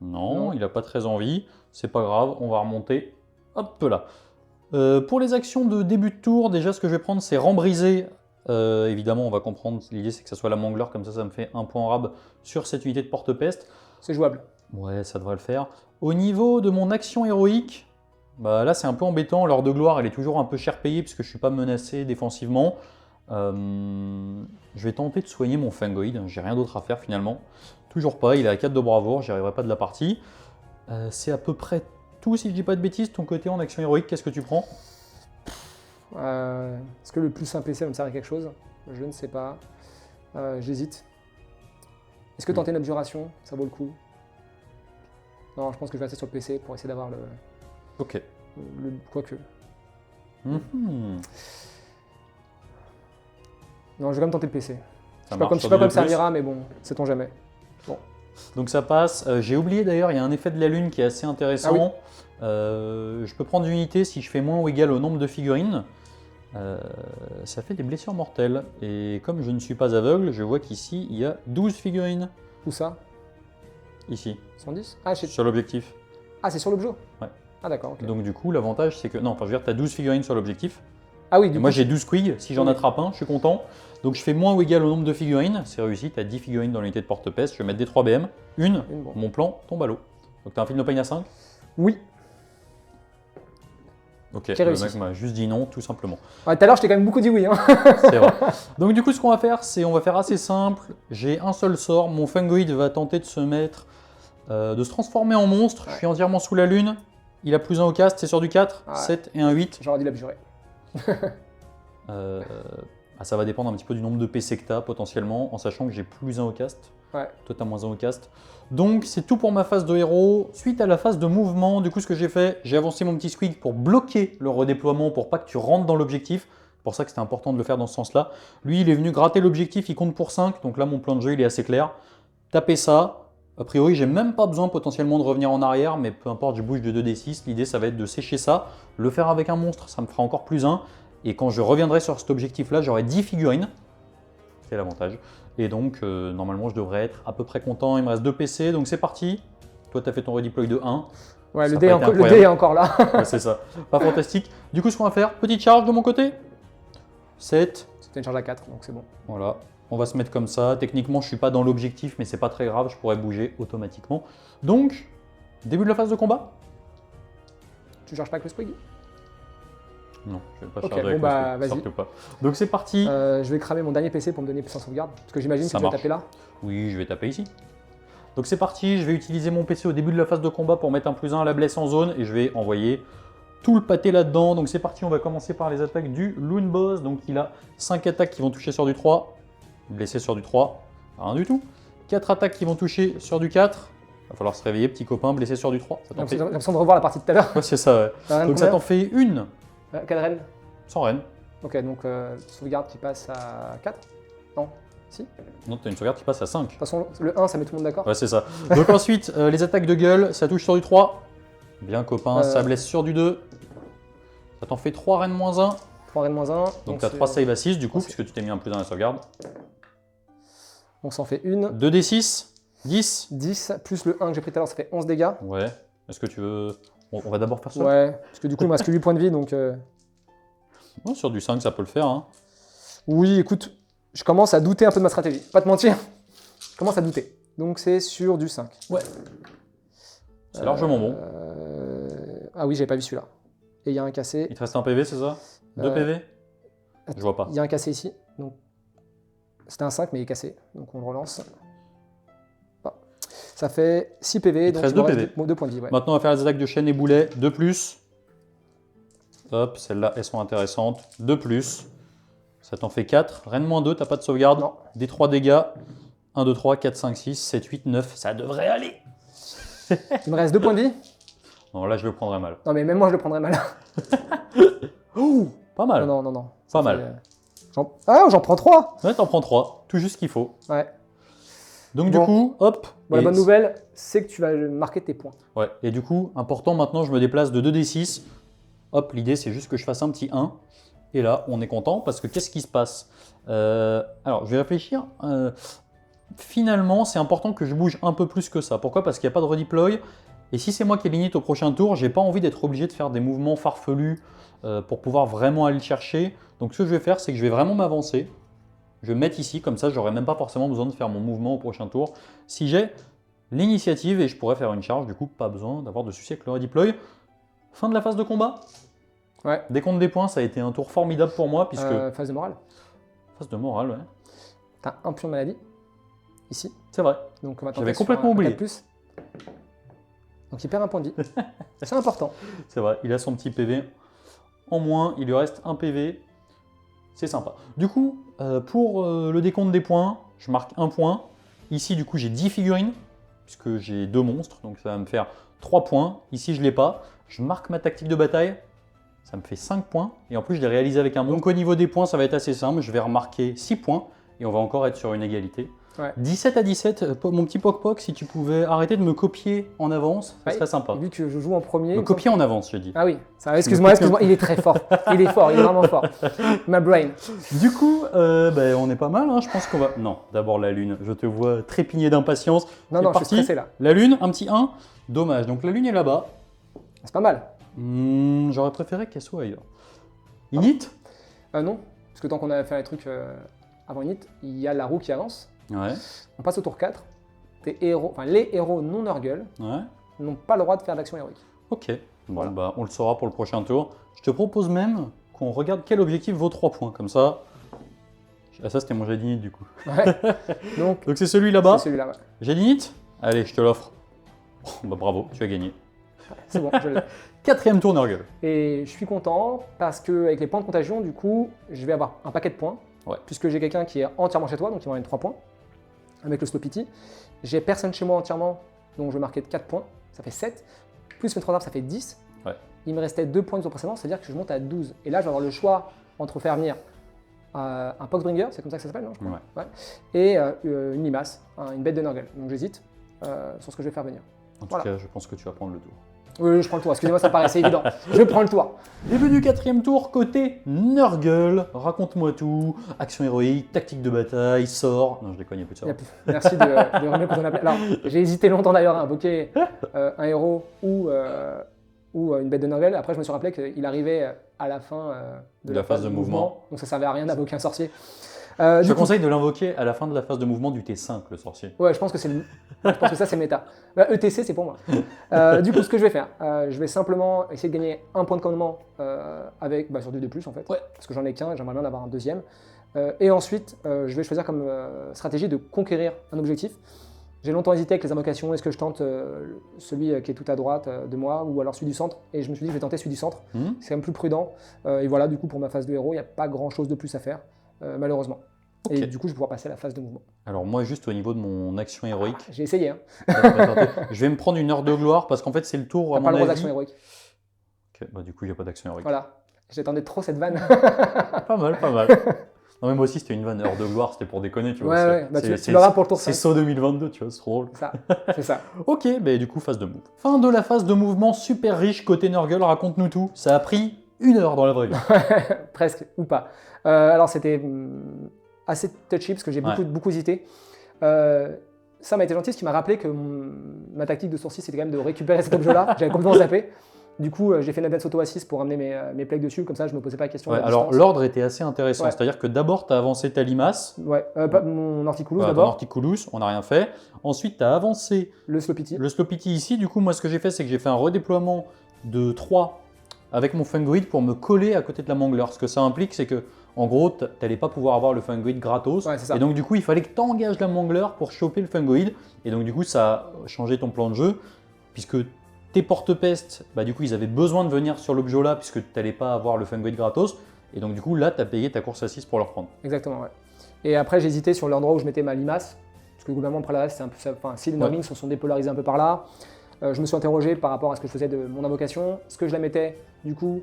Non, il n'a pas très envie. C'est pas grave, on va remonter. Hop là. Pour les actions de début de tour, déjà ce que je vais prendre c'est rang brisé. Évidemment, on va comprendre, l'idée c'est que ça soit la Mangler, comme ça me fait 1 point en rab sur cette unité de porte-peste. C'est jouable. Ouais, ça devrait le faire. Au niveau de mon action héroïque, bah là c'est un peu embêtant, l'heure de gloire elle est toujours un peu cher payée puisque je ne suis pas menacé défensivement. Je vais tenter de soigner mon Fungoid, j'ai rien d'autre à faire finalement. Toujours pas, il est à 4 de bravoure, j'y arriverai pas de la partie. C'est à peu près tout si je dis pas de bêtises. Ton côté en action héroïque, qu'est-ce que tu prends? Est-ce que le plus un PC va me servir à quelque chose? Je ne sais pas. J'hésite. Est-ce que tenter une abjuration, ça vaut le coup? Non, je pense que je vais rester sur le PC pour essayer d'avoir le... Ok. Quoique. Mhm. Non, je vais quand même tenter le PC. Ça Je marche sais sur pas du quoi me 2+. servira, mais bon, sait-on jamais. Bon. Donc ça passe. J'ai oublié d'ailleurs, il y a un effet de la lune qui est assez intéressant. Ah Je peux prendre une unité si je fais moins ou égal au nombre de figurines. Ça fait des blessures mortelles. Et comme je ne suis pas aveugle, je vois qu'ici, il y a 12 figurines. Où ça? Ici, 110? Ah, sur l'objectif. ah c'est sur l'objet? Ouais. Ah d'accord, ok. Donc du coup, l'avantage, c'est que... Non, enfin, je veux dire, tu as 12 figurines sur l'objectif. Ah oui, Et du moi, coup, j'ai 12 squigs. Si j'en Oui. attrape un, je suis content. Donc je fais moins ou égal au nombre de figurines. C'est réussi, tu as 10 figurines dans l'unité de porte-peste. Je vais mettre des 3 BM. Une, bon. mon plan tombe à l'eau. Donc tu as un Feel No Pain à 5. Oui. Ok, J'ai le réussi. mec m'a juste dit non, tout simplement. Ouais, tout à l'heure, je t'ai quand même beaucoup dit oui. Hein. C'est vrai. Donc du coup, ce qu'on va faire, c'est on va faire assez simple. J'ai un seul sort. Mon Fungoid va tenter de se mettre, de se transformer en monstre. Ouais. Je suis entièrement sous la lune. Il a plus 1 au cast, c'est sur du 4, Ouais. 7 et un 8. J'aurais dû l'abjurer. Ça va dépendre un petit peu du nombre de PC que tu as potentiellement, en sachant que j'ai plus 1 au cast. Ouais. Toi, tu as moins 1 au cast. Donc, c'est tout pour ma phase de héros. Suite à la phase de mouvement, du coup, ce que j'ai fait, j'ai avancé mon petit Squig pour bloquer le redéploiement, pour pas que tu rentres dans l'objectif. C'est pour ça que c'était important de le faire dans ce sens-là. Lui, il est venu gratter l'objectif, il compte pour 5. Donc là, mon plan de jeu, il est assez clair. Tapez ça. A priori, j'ai même pas besoin potentiellement de revenir en arrière, mais peu importe, je bouge de 2d6. L'idée, ça va être de sécher ça. Le faire avec un monstre, ça me fera encore plus 1. Et quand je reviendrai sur cet objectif-là, j'aurai 10 figurines. C'est l'avantage. Et donc, normalement, je devrais être à peu près content. Il me reste 2 PC, donc c'est parti. Toi, tu as fait ton redeploy de 1. Ouais, Ça le a dé, pas été le dé incroyable. est encore là. Ouais, c'est ça. Pas fantastique. Du coup, ce qu'on va faire, petite charge de mon côté. 7. C'était une charge à 4, donc c'est bon. Voilà. On va se mettre comme ça. Techniquement, je ne suis pas dans l'objectif, mais c'est pas très grave. Je pourrais bouger automatiquement. Donc, début de la phase de combat. Tu charges pas avec le Squig? Non, je vais pas Ok, charger bon, avec bah, le Squig, vas-y. surtout pas. Donc, c'est parti. Je vais cramer mon dernier PC pour me donner plus en sauvegarde. Parce que j'imagine que Ça tu vas marche. taper là. Oui, je vais taper ici. Donc c'est parti, je vais utiliser mon PC au début de la phase de combat pour mettre un +1 à la blesse en zone et je vais envoyer tout le pâté là-dedans. Donc c'est parti, on va commencer par les attaques du Loon Boss. Donc il a 5 attaques qui vont toucher sur du 3, blessé sur du 3, rien du tout. 4 attaques qui vont toucher sur du 4, va falloir se réveiller petit copain, blessé sur du 3. Ça t'en J'ai fait... l'impression de revoir la partie de tout à l'heure. Ouais, c'est ça, ouais. Donc ça t'en fait une, Quelle reine? sans reine. Ok, donc sauvegarde qui passe à 4? Non, Si. Non, tu as une sauvegarde qui passe à 5. De toute façon, le 1, ça met tout le monde d'accord. Ouais, c'est ça. Donc ensuite, les attaques de gueule, ça touche sur du 3. Bien copain, ça blesse sur du 2. Ça t'en fait 3 reines moins 1. 3 reines moins 1. Donc tu as 3 save à 6 du coup, puisque tu t'es mis un plus dans la sauvegarde. On s'en fait une. 2d6, 10. 10, plus le 1 que j'ai pris tout à l'heure, ça fait 11 dégâts. Ouais. Est-ce que tu veux... On va d'abord faire ça. Ouais, parce que du coup, il me reste que 8 points de vie, donc... Ouais, sur du 5, ça peut le faire. Hein. Oui, écoute, je commence à douter un peu de ma stratégie. Pas te mentir, je commence à douter. Donc c'est sur du 5. Ouais. C'est largement bon. Ah oui, j'avais pas vu celui-là. Et il y a un cassé. Il te reste un PV, c'est ça 2 PV Je vois pas. Il y a un cassé ici. Donc... C'était un 5, mais il est cassé. Donc on le relance. Ah. Ça fait 6 PV. Il te reste 2 PV. 2 points de vie, ouais. Maintenant, on va faire les attaques de chaîne et boulet. 2 plus. Hop, celles-là, elles sont intéressantes. 2 plus. Ça t'en fait 4. Reine moins 2, t'as pas de sauvegarde. Non. Des 3 dégâts. 1, 2, 3, 4, 5, 6, 7, 8, 9. Ça devrait aller. Il me reste 2 points de vie. Non, là, je le prendrais mal. Non, mais même moi, je le prendrais mal. Ouh, pas mal. Non, non, non. Pas mal. J'en prends 3. Ouais, t'en prends 3. Tout juste ce qu'il faut. Ouais. Donc, Bon. du coup, hop. Bon, la bonne nouvelle, c'est que tu vas marquer tes points. Ouais, et du coup, important, maintenant, je me déplace de 2d6. Hop, l'idée, c'est juste que je fasse un petit 1. Et là, on est content parce que qu'est-ce qui se passe Alors, je vais réfléchir. Finalement, c'est important que je bouge un peu plus que ça. Pourquoi? Parce qu'il n'y a pas de redeploy. Et si c'est moi qui ai l'init au prochain tour, j'ai pas envie d'être obligé de faire des mouvements farfelus pour pouvoir vraiment aller le chercher. Donc, ce que je vais faire, c'est que je vais vraiment m'avancer. Je vais me mettre ici, comme ça, j'aurai même pas forcément besoin de faire mon mouvement au prochain tour. Si j'ai l'initiative et je pourrais faire une charge, du coup, pas besoin d'avoir de souci avec le redeploy. Fin de la phase de combat. Ouais. Décompte des points, ça a été un tour formidable pour moi, puisque... Phase de morale. Phase de morale, ouais. T'as un pion de maladie, ici. C'est vrai. Donc maintenant, j'avais complètement oublié. Plus. Donc il perd un point de vie. C'est important. C'est vrai, il a son petit PV en moins, il lui reste un PV. C'est sympa. Du coup, pour le décompte des points, je marque un point. Ici, du coup, j'ai 10 figurines, puisque j'ai 2 monstres, donc ça va me faire 3 points. Ici, je ne l'ai pas. Je marque ma tactique de bataille. Ça me fait 5 points. Et en plus, je l'ai réalisé avec un monstre. Donc au niveau des points, ça va être assez simple. Je vais remarquer 6 points. Et on va encore être sur une égalité. Ouais. 17 à 17, mon petit Poc-Poc, si tu pouvais arrêter de me copier en avance, ça serait sympa. Vu que je joue en premier... Me copier en avance, je dis. Ah oui, excuse-moi, il est très fort. Il est fort, il est vraiment fort. Ma brain. Du coup, on est pas mal, hein. Je pense qu'on va... Non, d'abord la lune. Je te vois trépigner d'impatience. Non, non, je suis stressé là. La lune, un petit 1. Dommage, donc la lune est là-bas. C'est pas mal. J'aurais préféré qu'elle soit ailleurs. Init? Non, parce que tant qu'on a fait les trucs avant Init, il y a la roue qui avance. Ouais. On passe au tour 4. Les héros non Nurgle n'ont pas le droit de faire d'action héroïque. Ok, bon, Voilà. bah, on le saura pour le prochain tour. Je te propose même qu'on regarde quel objectif vaut 3 points, comme ça. Ah, ça c'était mon jet d'init du coup. Ouais. Donc c'est celui là-bas. c'est celui-là, ouais. Jet d'init? Allez, je te l'offre. Oh, bah bravo, tu as gagné. C'est bon, je l'ai. 4e tour Nurgle. Et je suis content parce qu'avec les points de contagion, du coup, je vais avoir un paquet de points. Ouais. Puisque j'ai quelqu'un qui est entièrement chez toi, donc il m'en donne 3 points. Avec le Slow Pity. J'ai personne chez moi entièrement, donc je vais marquer 4 points. Ça fait 7. Plus mes 3 arbres, ça fait 10. Ouais. Il me restait 2 points du tour précédent, c'est-à-dire que je monte à 12. Et là, je vais avoir le choix entre faire venir un Poxbringer, c'est comme ça que ça s'appelle, non je crois. Ouais. Et une limace, une bête de Nurgle. Donc j'hésite sur ce que je vais faire venir. En tout cas, je pense que tu vas prendre le tour. Oui, je prends le tour. Excusez-moi, ça paraissait évident. Je prends le tour. Début du 4e tour, côté Nurgle. Raconte-moi tout. Action héroïque, tactique de bataille, sort. Non, je déconne, il n'y a plus de sort. Merci de remettre qu'on appelle. Alors, j'ai hésité longtemps d'ailleurs à invoquer un héros ou une bête de Nurgle. Après, je me suis rappelé qu'il arrivait à la fin de la phase de mouvement. Donc, ça servait à rien d'invoquer un sorcier. Je te conseille de l'invoquer à la fin de la phase de mouvement du T5, le sorcier. Ouais, je pense que ça, c'est méta. Bah, ETC, c'est pour moi. Du coup, ce que je vais faire, je vais simplement essayer de gagner un point de commandement sur du 2+, en fait. Ouais. Parce que j'en ai qu'un et j'aimerais bien en avoir un deuxième. Et ensuite, je vais choisir comme stratégie de conquérir un objectif. J'ai longtemps hésité avec les invocations. Est-ce que je tente celui qui est tout à droite de moi ou alors celui du centre? Et je me suis dit que je vais tenter celui du centre. C'est quand même plus prudent. Et voilà, du coup, pour ma phase de héros, il n'y a pas grand-chose de plus à faire. Malheureusement. Okay. Et du coup, je vais pouvoir passer à la phase de mouvement. Alors moi, juste au niveau de mon action héroïque... J'ai essayé. Hein. Je vais me prendre une heure de gloire parce qu'en fait, c'est le tour à mon avis... pas le droit d'action héroïque. Okay, bah, du coup, il n'y a pas d'action héroïque. Voilà. J'attendais trop cette vanne. Pas mal, pas mal. Non mais moi aussi c'était une vanne, heure de gloire, c'était pour déconner, tu vois. Ouais, ouais, bah, tu l'auras pour le tour 5. C'est saut 2022, tu vois, c'est trop drôle. C'est ça. Ok, bah du coup, phase de move. Fin de la phase de mouvement super riche côté Nurgle, raconte-nous tout. Ça a pris 1 heure dans la vraie vie. Presque, ou pas. Alors c'était assez touchy parce que j'ai beaucoup hésité. Ça m'a été gentil, ce qui m'a rappelé que ma tactique de sourcil c'était quand même de récupérer cet objet-là. J'avais complètement zappé. Du coup, j'ai fait une advance auto assist pour amener mes plaques dessus, comme ça je me posais pas la question. Ouais, de la alors distance. l'ordre était assez intéressant, Ouais. c'est-à-dire que d'abord tu as avancé ta limace. Ouais, pas mon Horticulus Ton d'abord. Horticulus, on n'a rien fait. Ensuite, tu as avancé Le Slowpity. le Slowpity ici. Du coup, moi ce que j'ai fait, c'est que j'ai fait un redéploiement de 3 avec mon Fungoid pour me coller à côté de la Mangler. Ce que ça implique, c'est que en gros, tu n'allais pas pouvoir avoir le Fungoid gratos. Ouais, c'est ça. Et donc, du coup, il fallait que tu engages la Mangler pour choper le Fungoid. Et donc, du coup, ça a changé ton plan de jeu. Puisque tes porte-pestes, bah, du coup, ils avaient besoin de venir sur l'objet là, puisque tu n'allais pas avoir le Fungoid gratos. Et donc, du coup, là, tu as payé ta course à 6 pour le reprendre. Exactement, ouais. Et après, j'ai hésité sur l'endroit où je mettais ma limace. Parce que globalement, après le reste, c'est un peu ça. Enfin, si les Nurglings se sont dépolarisés un peu par là. Je me suis interrogé par rapport à ce que je faisais de mon invocation. Est-ce que je la mettais, du coup,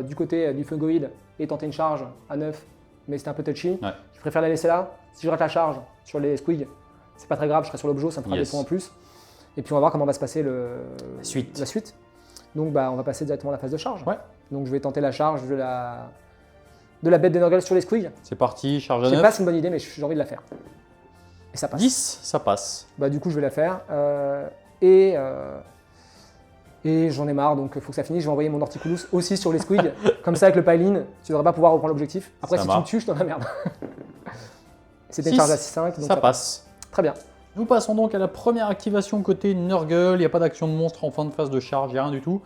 du côté du Fungoid et tenter une charge à 9, mais c'était un peu touchy. Ouais. Je préfère la laisser là. Si je rate la charge sur les squigs, c'est pas très grave, je serai sur l'objet, ça me fera des points en plus. Et puis on va voir comment va se passer la suite. Donc bah, on va passer directement à la phase de charge. Ouais. Donc je vais tenter la charge de la bête des Nurgle sur les squigs. C'est parti, charge à Je 9. sais pas si c'est une bonne idée, mais j'ai envie de la faire. Et ça passe. 10, ça passe. Bah du coup je vais la faire. Et j'en ai marre, donc il faut que ça finisse. Je vais envoyer mon Horticulus aussi sur les squigs. Comme ça, avec le pile-in, tu devrais pas pouvoir reprendre l'objectif. Après, Ça si marche. tu me tues, je t'en merde. C'était une charge à 6-5. Ça passe. Très bien. Nous passons donc à la première activation côté Nurgle. Il n'y a pas d'action de monstre en fin de phase de charge, il n'y a rien du tout.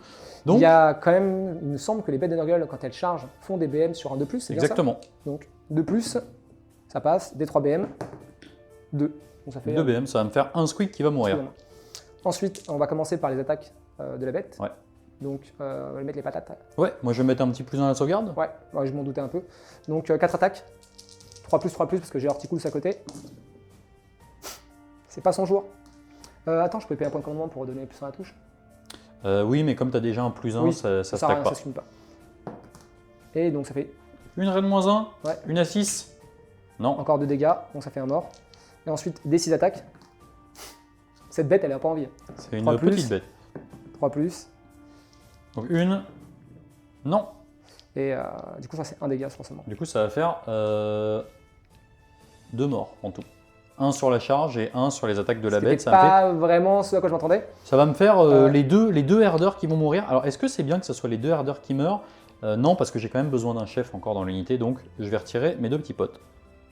Donc, Il y a quand même, il me semble que les bêtes de Nurgle, quand elles chargent, font des BM sur un 2+, c'est bien ça? exactement. Donc 2+, ça passe, des 3 BM, 2. Donc ça fait 2 BM, ça va me faire un squeak qui va mourir. Absolument. Ensuite, on va commencer par les attaques de la bête. Ouais. Donc, on va mettre les patates. Ouais, moi je vais mettre un petit plus dans la sauvegarde. Ouais, je m'en doutais un peu. Donc, 4 attaques. 3+, parce que j'ai Horticulus à côté. C'est pas son jour. Attends, je peux payer un point de commandement pour donner plus 1 à la touche. Oui, mais comme tu as déjà un plus 1, Oui, ça sert à stack rien, pas. ça se finit pas. Et donc, ça fait Une reine moins 1, Ouais. une à 6. Non, encore 2 dégâts, donc ça fait un mort. Et ensuite, des 6 attaques. Cette bête, elle a pas envie. c'est une 3+. petite bête. 3+. Donc une, non. Et du coup, ça c'est 1 dégât forcément. Du coup, ça va faire 2 morts en tout. 1 sur la charge et 1 sur les attaques de la bête. C'était pas vraiment ce à quoi je m'attendais. Ça va me faire les deux herdeurs qui vont mourir. Alors, est-ce que c'est bien que ce soit les 2 herdeurs qui meurent? Non, parce que j'ai quand même besoin d'un chef encore dans l'unité, donc je vais retirer mes 2 petits potes.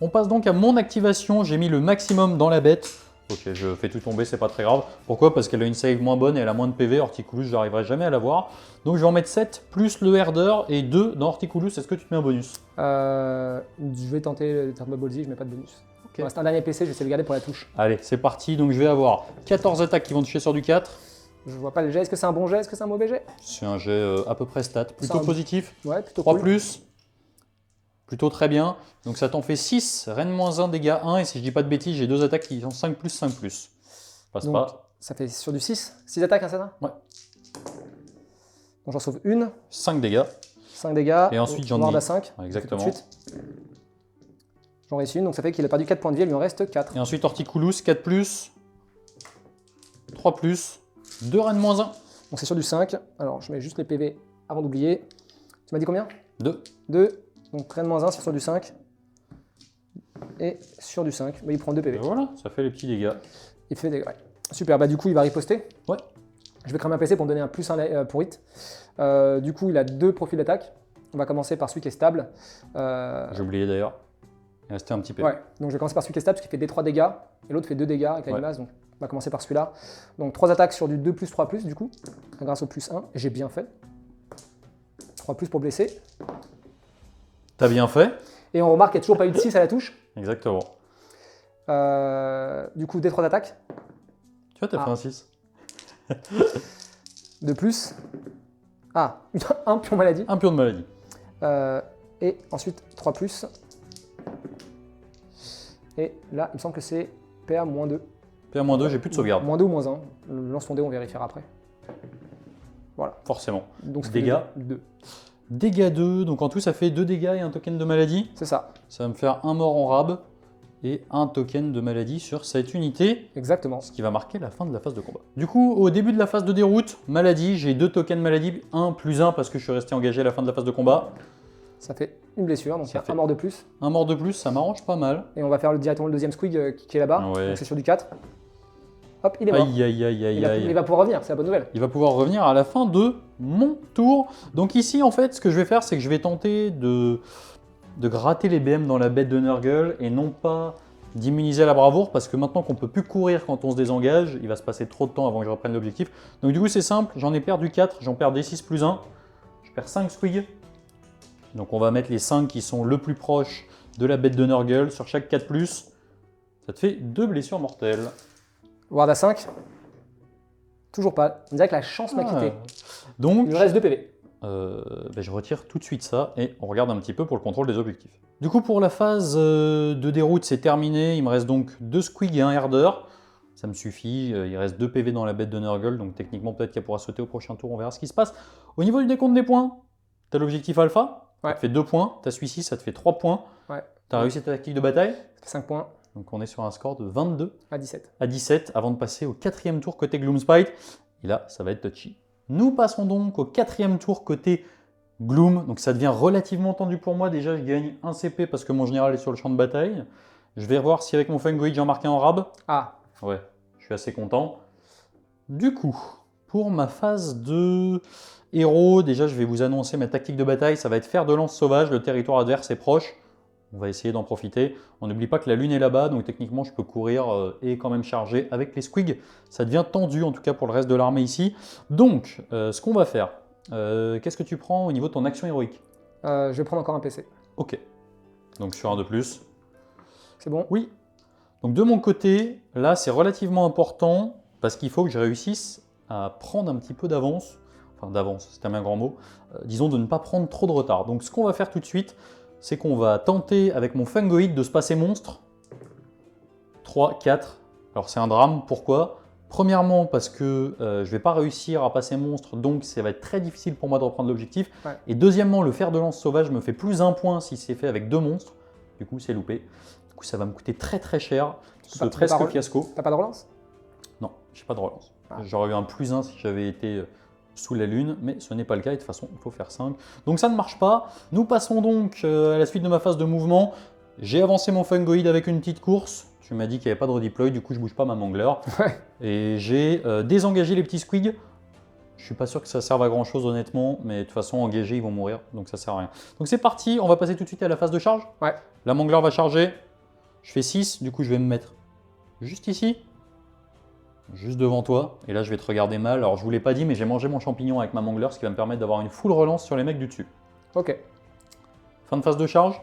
On passe donc à mon activation. J'ai mis le maximum dans la bête. Ok, je fais tout tomber, c'est pas très grave. Pourquoi? Parce qu'elle a une save moins bonne et elle a moins de PV. Horticulus, j'arriverai jamais à l'avoir. Donc je vais en mettre 7 plus le herder et 2 dans Horticulus. Est-ce que tu te mets un bonus? Je vais tenter le Turbo Ballsy, je mets pas de bonus. Il reste un dernier PC, je vais essayer de le garder pour la touche. Allez, c'est parti. Donc je vais avoir 14 attaques qui vont toucher sur du 4. Je vois pas le jet, est-ce que c'est un bon jet, est-ce que c'est un mauvais jet? C'est un jet à peu près stat. Plutôt un- positif. Ouais, plutôt 3 cool. plus. Plutôt très bien. Donc ça t'en fait 6. Reine moins 1, dégâts 1. Et si je dis pas de bêtises, j'ai 2 attaques qui sont 5 plus, 5 plus. Passe Donc, pas. ça fait sur du 6. 6 attaques, hein, ça? Ouais. Donc j'en sauve une, 5 dégâts. 5 dégâts. Et ensuite, j'en ward ai- à 5. Ouais, exactement. Tout de suite. J'en réussis une, donc ça fait qu'il a perdu 4 points de vie, il lui en reste 4. Et ensuite Horticulus, 4 plus. 3 plus. 2 reine moins 1. Donc c'est sur du 5. Alors je mets juste les PV avant d'oublier. Tu m'as dit combien? 2. 2. Donc reine moins 1, c'est sur du 5. Et sur du 5, bah, il prend 2 Et PV. voilà, ça fait les petits dégâts. Il fait des... Ouais. Super, bah du coup il va riposter. Ouais. Je vais cramer un PC pour me donner un plus 1 pour hit. Du coup il a 2 profils d'attaque. On va commencer par celui qui est stable. J'ai oublié d'ailleurs. Il restait un petit peu. Ouais, donc je vais commencer par celui qui est stable, parce qu'il fait des 3 dégâts, et l'autre fait 2 dégâts avec la Ouais. limace, donc on va commencer par celui-là. Donc 3 attaques sur du 2 plus 3 plus du coup, grâce au plus 1, et j'ai bien fait. 3 plus pour blesser. T'as bien fait. Et on remarque qu'il n'y a toujours pas eu de 6 à la touche. Exactement. Du coup, des 3 attaques, Tu vois, t'as Ah. fait un 6. de plus. Ah, un pion maladie. Un pion de maladie. Et ensuite 3 plus. Et là, il me semble que c'est PA-2. PA-2, j'ai plus de sauvegarde. -2 ou -1. Lance ton dé, on vérifiera après. Voilà. Forcément. Donc ça Dégâts. fait 2. Dégâts 2, donc en tout ça fait 2 dégâts et un token de maladie. C'est ça. Ça va me faire un mort en rab et un token de maladie sur cette unité. Exactement. Ce qui va marquer la fin de la phase de combat. Du coup, au début de la phase de déroute, maladie, j'ai 2 tokens maladie, 1 plus 1 parce que je suis resté engagé à la fin de la phase de combat. Ça fait une blessure, donc il y Ça a fait un mort de plus. Un mort de plus, ça m'arrange pas mal. Et on va faire directement le deuxième squig qui est là-bas. Ouais. Donc c'est sur du 4. Hop, il est mort. Aïe aïe aïe aïe Il aïe. va pouvoir revenir, c'est la bonne nouvelle. Il va pouvoir revenir à la fin de mon tour. Donc ici, en fait, ce que je vais faire, c'est que je vais tenter de gratter les BM dans la bête de Nurgle et non pas d'immuniser la bravoure, parce que maintenant qu'on peut plus courir quand on se désengage, il va se passer trop de temps avant que je reprenne l'objectif. Donc du coup, c'est simple, j'en ai perdu 4, j'en perds D6 plus 1. Je perds 5 squigs. Donc on va mettre les 5 qui sont le plus proches de la bête de Nurgle sur chaque 4+. Ça te fait 2 blessures mortelles. Ward à 5. Toujours pas. On dirait que la chance m'a quitté. Donc, Il me reste 2 PV. je retire tout de suite ça et on regarde un petit peu pour le contrôle des objectifs. Du coup, pour la phase de déroute, c'est terminé. Il me reste donc 2 squigs et un herder. Ça me suffit. Il reste 2 PV dans la bête de Nurgle, donc techniquement, peut-être qu'elle pourra sauter au prochain tour. On verra ce qui se passe. Au niveau du décompte des points, tu as l'objectif alpha. Ouais. Ça te fait 2 points. Tu as celui-ci, ça te fait 3 points. Ouais. Tu as réussi ta tactique de bataille. Ça fait 5 points Donc on est sur un score de 22 à 17. à 17 avant de passer au 4e tour côté Gloomspite. Et là, ça va être touchy. Nous passons donc au 4e tour côté Gloom. Donc ça devient relativement tendu pour moi. Déjà, je gagne 1 CP parce que mon général est sur le champ de bataille. Je vais voir si avec mon Fungoid, j'en marque un en rab. Ah, Ouais, je suis assez content. Du coup, pour ma phase de héros, déjà, je vais vous annoncer ma tactique de bataille. Ça va être faire de lance sauvage. Le territoire adverse est proche. On va essayer d'en profiter. On n'oublie pas que la lune est là-bas, donc techniquement je peux courir et quand même charger avec les squigs. Ça devient tendu en tout cas pour le reste de l'armée ici. Donc, ce qu'on va faire, qu'est-ce que tu prends au niveau de ton action héroïque? je vais prendre encore un PC. Ok. Donc sur un de plus. C'est bon? Oui. Donc de mon côté, là c'est relativement important parce qu'il faut que je réussisse à prendre un petit peu d'avance. Enfin d'avance, c'est un grand mot. Disons de ne pas prendre trop de retard. Donc ce qu'on va faire tout de suite, c'est qu'on va tenter avec mon Fungoid de se passer monstre. 3, 4. Alors c'est un drame, pourquoi? Premièrement parce que je ne vais pas réussir à passer monstre, donc ça va être très difficile pour moi de reprendre l'objectif. Ouais. Et deuxièmement, le fer de lance sauvage me fait plus 1 point si c'est fait avec 2 monstres. Du coup c'est loupé. Du coup ça va me coûter très très cher. Ce presque fiasco. T'as pas de relance? Non, j'ai pas de relance. Ah. J'aurais eu un plus 1 si j'avais été sous la lune, mais ce n'est pas le cas et de toute façon il faut faire 5. Donc ça ne marche pas. Nous passons donc à la suite de ma phase de mouvement. J'ai avancé mon Fungoid avec une petite course. Tu m'as dit qu'il n'y avait pas de redeploy, du coup je bouge pas ma mangler. Ouais. Et j'ai désengagé les petits squigs. Je suis pas sûr que ça serve à grand chose honnêtement, mais de toute façon engagés ils vont mourir, donc ça sert à rien. Donc c'est parti, on va passer tout de suite à la phase de charge. Ouais. La mangler va charger. Je fais 6, du coup je vais me mettre juste ici. Juste devant toi, et là je vais te regarder mal. Alors je vous l'ai pas dit, mais j'ai mangé mon champignon avec ma mangler, ce qui va me permettre d'avoir une full relance sur les mecs du dessus. Ok. Fin de phase de charge.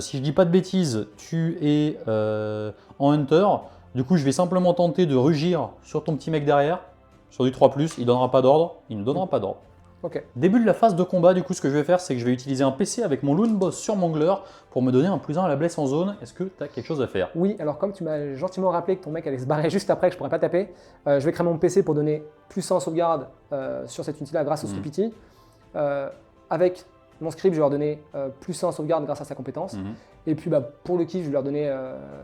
Si je dis pas de bêtises, tu es en hunter. Du coup, je vais simplement tenter de rugir sur ton petit mec derrière, sur du 3+, il donnera pas d'ordre, il ne donnera pas d'ordre. Ok. Début de la phase de combat, du coup, ce que je vais faire, c'est que je vais utiliser un PC avec mon Loon Boss sur Mangler pour me donner un plus 1 à la blesse en zone. Est-ce que tu as quelque chose à faire? Oui, alors comme tu m'as gentiment rappelé que ton mec allait se barrer juste après, que je pourrais pas taper, je vais créer mon PC pour donner plus 1 en sauvegarde sur cette unité-là grâce au Stupidity. Avec mon script, je vais leur donner plus 1 en sauvegarde grâce à sa compétence. Et puis pour le kiff, je vais leur donner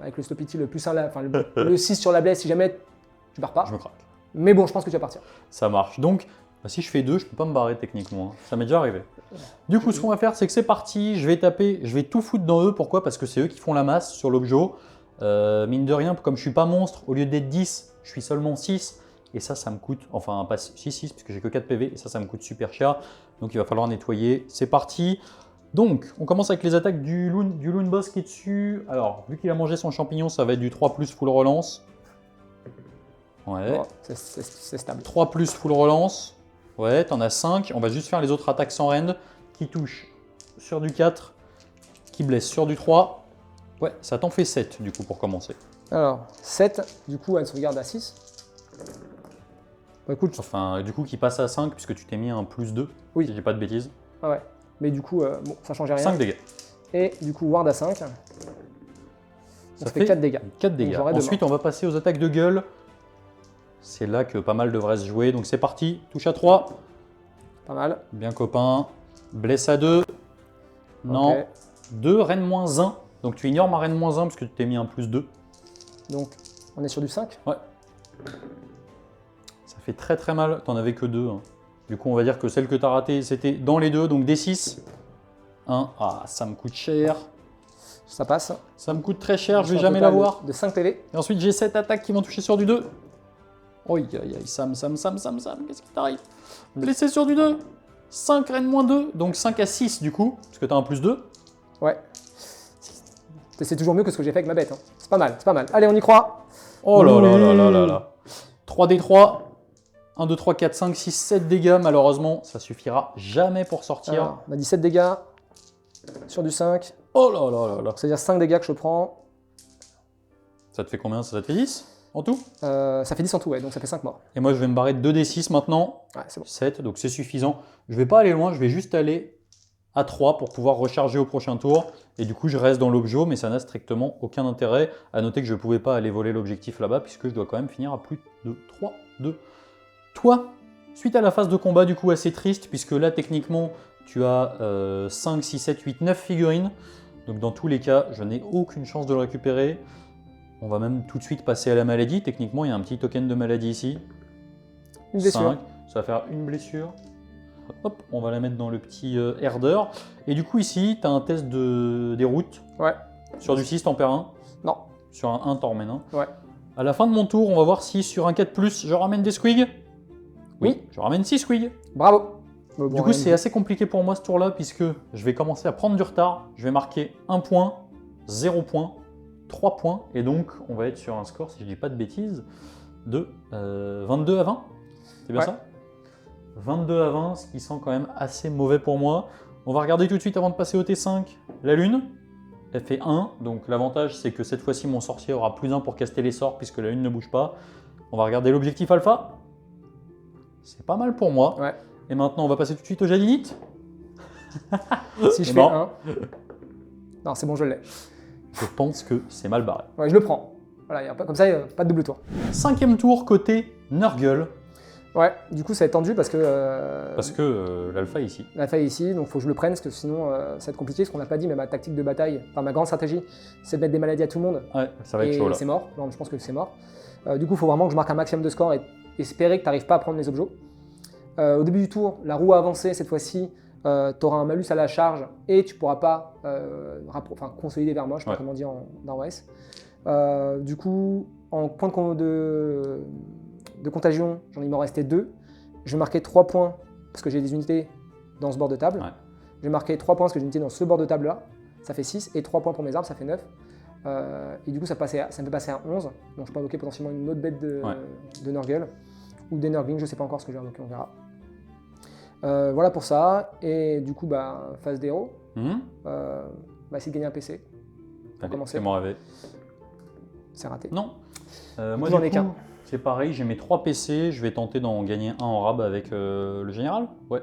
avec le Stupidity le plus 1, enfin le 6 sur la blesse si jamais tu pars pas. Je me craque. Mais bon, je pense que tu vas partir. Ça marche. Donc, si je fais 2, je peux pas me barrer techniquement. Hein. Ça m'est déjà arrivé. Du coup, ce qu'on va faire, c'est que c'est parti. Je vais taper, je vais tout foutre dans eux. Pourquoi? Parce que c'est eux qui font la masse sur l'objet. Mine de rien, comme je suis pas monstre, au lieu d'être 10, je suis seulement 6. Et ça me coûte, enfin pas 6, puisque j'ai que 4 PV. Et ça me coûte super cher. Donc il va falloir nettoyer. C'est parti. Donc, on commence avec les attaques du Loon Boss qui est dessus. Alors, vu qu'il a mangé son champignon, ça va être du 3+ full relance. Ouais. Oh, c'est stable. 3+ full relance. Ouais, t'en as 5. On va juste faire les autres attaques sans rend qui touchent sur du 4, qui blessent sur du 3. Ouais, ça t'en fait 7 du coup pour commencer. Alors, 7, du coup, elle sauvegarde à 6. Bah, écoute, Enfin, du coup, qui passe à 5 puisque tu t'es mis un +2. Oui. Si j'ai pas de bêtises. ah ouais. Mais du coup, bon, ça change rien. 5 dégâts. Et du coup, Ward à 5. Ça fait fait 4 dégâts. 4 dégâts. j'aurai deux Ensuite, on va passer aux attaques de gueule. C'est là que pas mal devrait se jouer. Donc c'est parti. Touche à 3. Pas mal. Bien copain. Blesse à 2. Non. Ok. 2, reine moins 1. Donc tu ignores ma reine moins 1 parce que tu t'es mis un plus 2. Donc, on est sur du 5. Ouais. Ça fait très très mal. T'en avais que 2. Hein. Du coup, on va dire que celle que tu as ratée, c'était dans les deux. Donc D6. 1. Ah, ça me coûte cher. Ça passe. Ça me coûte très cher, je vais Sur un jamais total l'avoir. De 5 PV. Et ensuite, j'ai 7 attaques qui vont toucher sur du 2. Aïe, aïe, aïe, Sam, qu'est-ce qui t'arrive? Blessé sur du 2. 5 reine moins 2, donc 5 à 6 du coup, parce que t'as un plus 2. Ouais. C'est toujours mieux que ce que j'ai fait avec ma bête. Hein. C'est pas mal, c'est pas mal. Allez, on y croit. Oh là là là là là là. 3d3. 1, 2, 3, 4, 5, 6, 7 dégâts. Malheureusement, ça suffira jamais pour sortir. Alors, on a 17 dégâts sur du 5. Oh là là là là. C'est-à-dire 5 dégâts que je prends. Ça te fait combien? Ça te fait 10 en tout? Ça fait 10 en tout, ouais, donc ça fait 5 morts. Et moi, je vais me barrer de 2d6 maintenant. Ouais, c'est bon. 7, donc c'est suffisant. Je vais pas aller loin, je vais juste aller à 3 pour pouvoir recharger au prochain tour. Et du coup, je reste dans l'objet, mais ça n'a strictement aucun intérêt. À noter que je ne pouvais pas aller voler l'objectif là-bas, puisque je dois quand même finir à plus de 3 de toi. Suite à la phase de combat, du coup, assez triste, puisque là, techniquement, tu as 5, 6, 7, 8, 9 figurines. Donc dans tous les cas, je n'ai aucune chance de le récupérer. On va même tout de suite passer à la maladie. Techniquement, il y a un petit token de maladie ici. Une blessure. 5, ça va faire une blessure. Hop, on va la mettre dans le petit herder. Et du coup, ici, tu as un test de déroute. Ouais. Sur du 6, t'en perds 1. Non. Sur un 1, t'en remènes 1. Ouais. À la fin de mon tour, on va voir si sur un 4+, je ramène des squigs. Oui. Je ramène 6 squigs. Bravo. Du coup, c'est assez compliqué pour moi ce tour-là, puisque je vais commencer à prendre du retard. Je vais marquer 1 point, 0 point, 3 points. Et donc, on va être sur un score, si je dis pas de bêtises, de 22 à 20. C'est bien Ouais. ça? 22 à 20, ce qui sent quand même assez mauvais pour moi. On va regarder tout de suite avant de passer au T5 la lune. Elle fait 1, donc l'avantage c'est que cette fois-ci mon sorcier aura plus 1 pour caster les sorts puisque la lune ne bouge pas. On va regarder l'objectif alpha. C'est pas mal pour moi. Ouais. Et maintenant on va passer tout de suite au jadinite. Si je fais Non. 1. Non, c'est bon, je l'ai. Je pense que c'est mal barré. Ouais, je le prends. Voilà, comme ça, pas de double tour. 5e tour côté Nurgle. Ouais, du coup, ça va être tendu parce que. Parce que l'alpha est ici. La faille ici, donc il faut que je le prenne parce que sinon ça va être compliqué. Ce qu'on n'a pas dit, mais ma tactique de bataille, enfin ma grande stratégie, c'est de mettre des maladies à tout le monde. Ouais, ça va être Et chaud là. c'est mort. Non, je pense que c'est mort. Du coup, il faut vraiment que je marque un maximum de score et espérer que tu n'arrives pas à prendre les objets. Au début du tour, la roue a avancé cette fois-ci. Tu auras un malus à la charge et tu pourras pas consolider vers moi, je sais pas comment dire dans OS. Du coup, en point de contagion, il m'en restait 2. Je vais marquer 3 points parce que j'ai des unités dans ce bord de table. Ouais. Je vais marquer 3 points parce que j'ai une unité dans ce bord de table là. Ça fait 6. Et 3 points pour mes arbres, ça fait 9. Et du coup, ça me fait passer à 11. Donc je peux invoquer potentiellement une autre bête de Nurgle. Ou des Nurglings, je sais pas encore ce que je vais invoquer, on verra. Voilà pour ça. Et du coup, phase des héros. Essayer de gagner un PC. Allez, commencer. c'est mon rêve. C'est raté. Non. Moi, j'en du ai coup, qu'un. c'est pareil, j'ai mes 3 PC, je vais tenter d'en gagner un en rab avec le général. Ouais.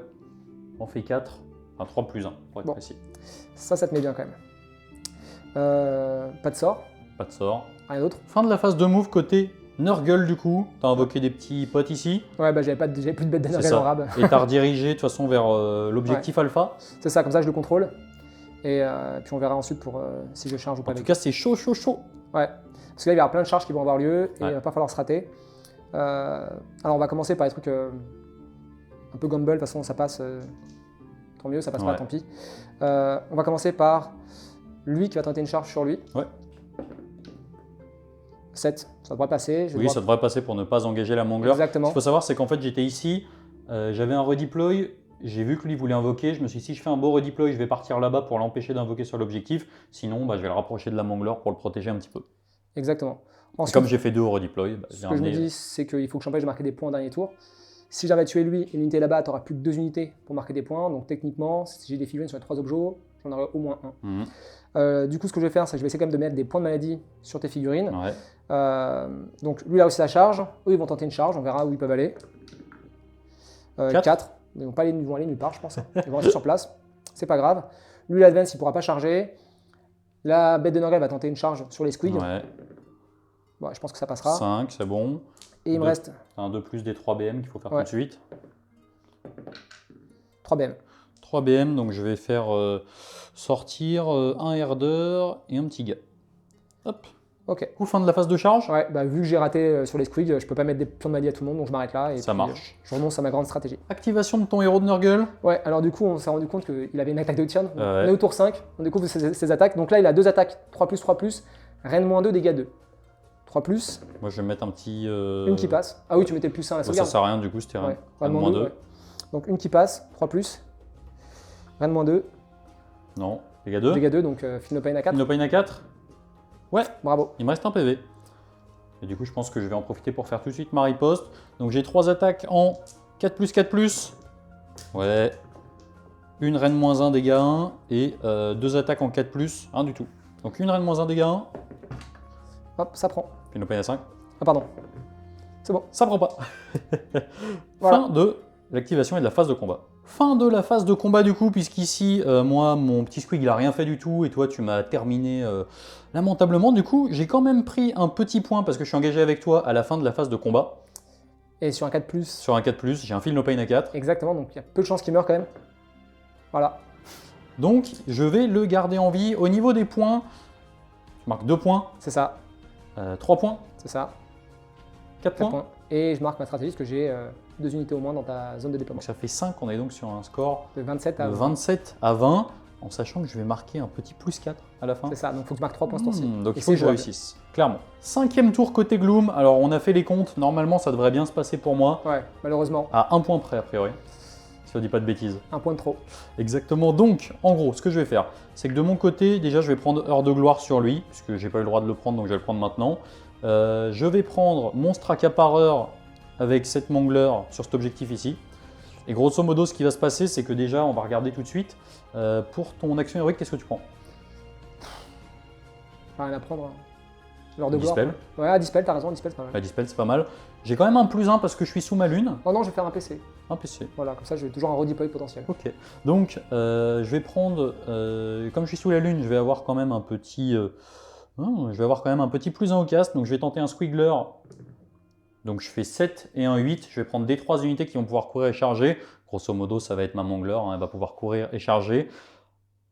On fait 4. Enfin 3 plus 1, pour être Bon. précis. Ça te met bien quand même. Pas de sort, Pas de sort. rien d'autre. Fin de la phase de move côté Nurgle du coup. T'as invoqué des petits potes ici. Ouais, j'avais plus de bête de C'est Nurgle ça. en rab. Et t'as redirigé de toute façon vers l'objectif alpha. C'est ça, comme ça je le contrôle. Et puis on verra ensuite pour si je charge ou pas En tout avec. cas, c'est chaud, chaud, chaud. Ouais. Parce que là, il va y avoir plein de charges qui vont avoir lieu et Ouais. il va pas falloir se rater. Alors on va commencer par les trucs un peu gamble, de toute façon ça passe. Tant mieux, ça passe pas, Ouais. tant pis. On va commencer par lui qui va tenter une charge sur lui. Ouais. 7, ça devrait passer. Je vais Oui, devoir- ça devrait passer pour ne pas engager la mangler. Ce Exactement. qu'il faut savoir, c'est qu'en fait, j'étais ici, j'avais un redeploy, j'ai vu que lui voulait invoquer, je me suis dit, si je fais un beau redeploy, je vais partir là-bas pour l'empêcher d'invoquer sur l'objectif, sinon, je vais le rapprocher de la mangler pour le protéger un petit peu. Exactement. Et Ensuite, comme j'ai fait 2 au redeploy, j'ai ce que je me ramené... dis, c'est qu'il faut que j'empêche de marquer des points au dernier tour. Si j'arrive à tuer lui et l'unité là-bas, tu n'auras plus que 2 unités pour marquer des points. Donc techniquement, si j'ai des figurines sur les 3 objets, j'en aurai au moins un. Mhm. Du coup, ce que je vais faire, c'est que je vais essayer quand même de mettre des points de maladie sur tes figurines. Ouais. Donc lui, il a aussi sa charge. Eux, ils vont tenter une charge. On verra où ils peuvent aller. 4. Ils vont aller nulle part, je pense. Ils vont rester sur place. C'est pas grave. Lui, l'advance, il pourra pas charger. La bête de Nurgle va tenter une charge sur les squigs. Ouais. Bon, je pense que ça passera. 5, c'est bon. Et il me Deux. reste Un 2 plus des 3 BM qu'il faut faire Ouais. tout de suite. 3 BM. 3 BM, donc je vais faire sortir un herder et un petit gars. Hop. Ok. Coup, fin de la phase de charge. Ouais, bah, vu que j'ai raté sur les squigs, je peux pas mettre des pions de magie à tout le monde, donc je m'arrête là. Et Ça puis, marche. je renonce à ma grande stratégie. Activation de ton héros de Nurgle. Ouais, alors du coup, on s'est rendu compte qu'il avait une attaque de tir. Ouais. On est au tour 5, on découvre ses attaques. Donc là, il a 2 attaques, 3+, reine -2, dégâts 2. 3+, Moi, je vais mettre un petit. une qui passe. Ah oui, tu mettais le +1 à la Bah, ça sauvegarde. sert à rien, du coup, c'était rien. Ouais, Reine reine -2. -2. Ouais. Donc une qui passe, 3+, reine -2, Non, dégâts 2. dégâts 2, donc Feel No Pain à 4. Inopine à 4. Ouais, Bravo. il me reste un PV. Et du coup, je pense que je vais en profiter pour faire tout de suite ma riposte. Donc, j'ai 3 attaques en 4+4+. Ouais. Une reine -1, dégâts 1. Et 2 attaques en 4+, 1 du tout. Donc, une reine -1, dégâts 1. Hop, ça prend. Inopine à 5. Ah pardon. C'est bon. Ça prend pas. Voilà. Fin de l'activation et de la phase de combat. Fin de la phase de combat du coup, puisqu'ici, moi, mon petit squig, il a rien fait du tout, et toi, tu m'as terminé lamentablement. Du coup, j'ai quand même pris un petit point, parce que je suis engagé avec toi à la fin de la phase de combat. Et sur un 4+, Sur un 4+, j'ai un Feel No Pain à 4. exactement, donc il y a peu de chances qu'il meure quand même. Voilà. Donc, je vais le garder en vie. Au niveau des points, je marque 2 points, C'est ça, 3 points, c'est ça. 4 4 points. points. Et je marque ma stratégie parce que j'ai 2 unités au moins dans ta zone de déploiement. Donc ça fait 5, on est donc sur un score De 27 de à 27 à 20, en sachant que je vais marquer un petit +4 à la fin. C'est ça, donc il faut que tu marques 3 points ce tour-ci. Donc Et il faut que c'est je jouable. réussisse, clairement. 5e tour côté Gloom, alors on a fait les comptes, normalement ça devrait bien se passer pour moi, Ouais, malheureusement, à 1 point près a priori, si on dit pas de bêtises. un point de trop. Exactement, donc en gros ce que je vais faire, c'est que de mon côté, déjà je vais prendre Heure de Gloire sur lui, puisque j'ai pas eu le droit de le prendre donc je vais le prendre maintenant. Je vais prendre Monstre Accapareur avec 7 Mangler sur cet objectif ici. Et grosso modo ce qui va se passer, c'est que déjà on va regarder tout de suite, pour ton action héroïque, qu'est-ce que tu prends? Rien à prendre. L'heure de gloire. Dispel. Ouais, Dispel, t'as raison, Dispel, c'est pas mal. La Dispel c'est pas mal. J'ai quand même un +1 parce que je suis sous ma lune, Oh non, je vais faire un PC. un PC. Voilà, comme ça, j'ai toujours un redeploy potentiel. Ok, donc je vais prendre, comme je suis sous la lune, je vais avoir quand même un petit, +1 au cast, donc je vais tenter un Squiggler. Donc je fais 7 et un 8, je vais prendre des 3 unités qui vont pouvoir courir et charger. Grosso modo, ça va être ma Mangler, hein, elle va pouvoir courir et charger.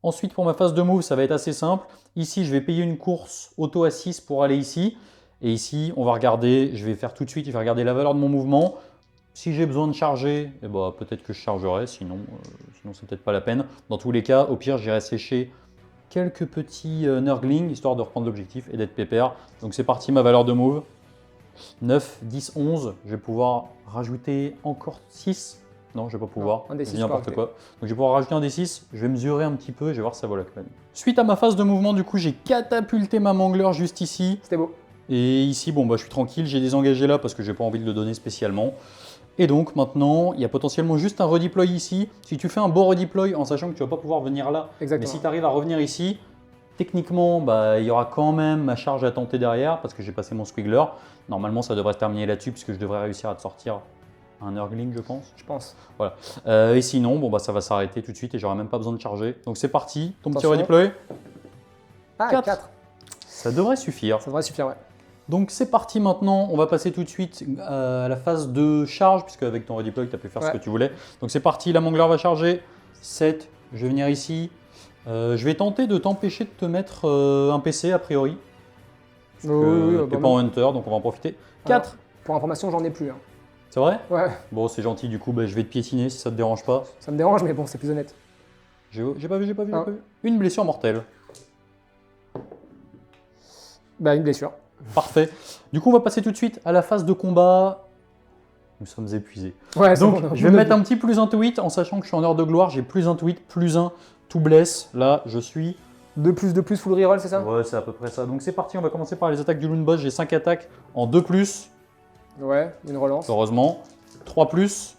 Ensuite, pour ma phase de move, ça va être assez simple. Ici, je vais payer une course auto à 6 pour aller ici. Et ici, on va regarder, je vais faire tout de suite, je vais regarder la valeur de mon mouvement. Si j'ai besoin de charger, eh ben, peut-être que je chargerai, sinon c'est peut-être pas la peine. Dans tous les cas, au pire, j'irai sécher quelques petits Nurglings, histoire de reprendre l'objectif et d'être pépère. Donc c'est parti, ma valeur de move. 9, 10, 11, je vais pouvoir rajouter encore 6. Non, je vais pas pouvoir, un des je 6 dis n'importe quoi. Donc je vais pouvoir rajouter un des 6, je vais mesurer un petit peu, je vais voir si ça vaut la peine. Suite à ma phase de mouvement, du coup, j'ai catapulté ma Mangler juste ici. C'était beau. Et ici, bon, bah, je suis tranquille, j'ai désengagé là parce que j'ai pas envie de le donner spécialement. Et donc maintenant, il y a potentiellement juste un redeploy ici. Si tu fais un beau redeploy en sachant que tu vas pas pouvoir venir là, Exactement. mais si tu arrives à revenir ici, techniquement, bah, il y aura quand même ma charge à tenter derrière parce que j'ai passé mon Squiggler. Normalement, ça devrait se terminer là-dessus puisque je devrais réussir à te sortir un Nurgling, je pense. Je pense. Et sinon, bon, bah, ça va s'arrêter tout de suite et j'aurai même pas besoin de charger. Donc c'est parti, ton petit Attention. redeploy. Ah, 4. 4. Ça devrait suffire. Ça devrait suffire, ouais. Donc c'est parti maintenant, on va passer tout de suite à la phase de charge, puisque avec ton redeploy, tu as pu faire ce Ouais. que tu voulais. Donc c'est parti, la Mangler va charger. 7, je vais venir ici. Je vais tenter de t'empêcher de te mettre un PC a priori. Parce que t'es pas en Hunter, donc on va en profiter. 4, Pour information, j'en ai plus. Hein. c'est vrai? Ouais, Bon, c'est gentil, du coup, bah, je vais te piétiner si ça te dérange pas. ça me dérange, mais bon, c'est plus honnête. J'ai pas vu, j'ai pas vu. Ah. Une blessure mortelle. Bah, une blessure. Parfait. Du coup, on va passer tout de suite à la phase de combat. Nous sommes épuisés. Ouais, c'est Donc, bon, je vais mettre un petit +1 to hit en sachant que je suis en heure de gloire. J'ai +1 to hit, +1 to bless. Là, je suis. 2+, full reroll, c'est ça? Ouais, c'est à peu près ça. Donc, c'est parti. On va commencer par les attaques du Loon Boss. J'ai 5 attaques en 2+, Ouais, une relance. heureusement. 3+,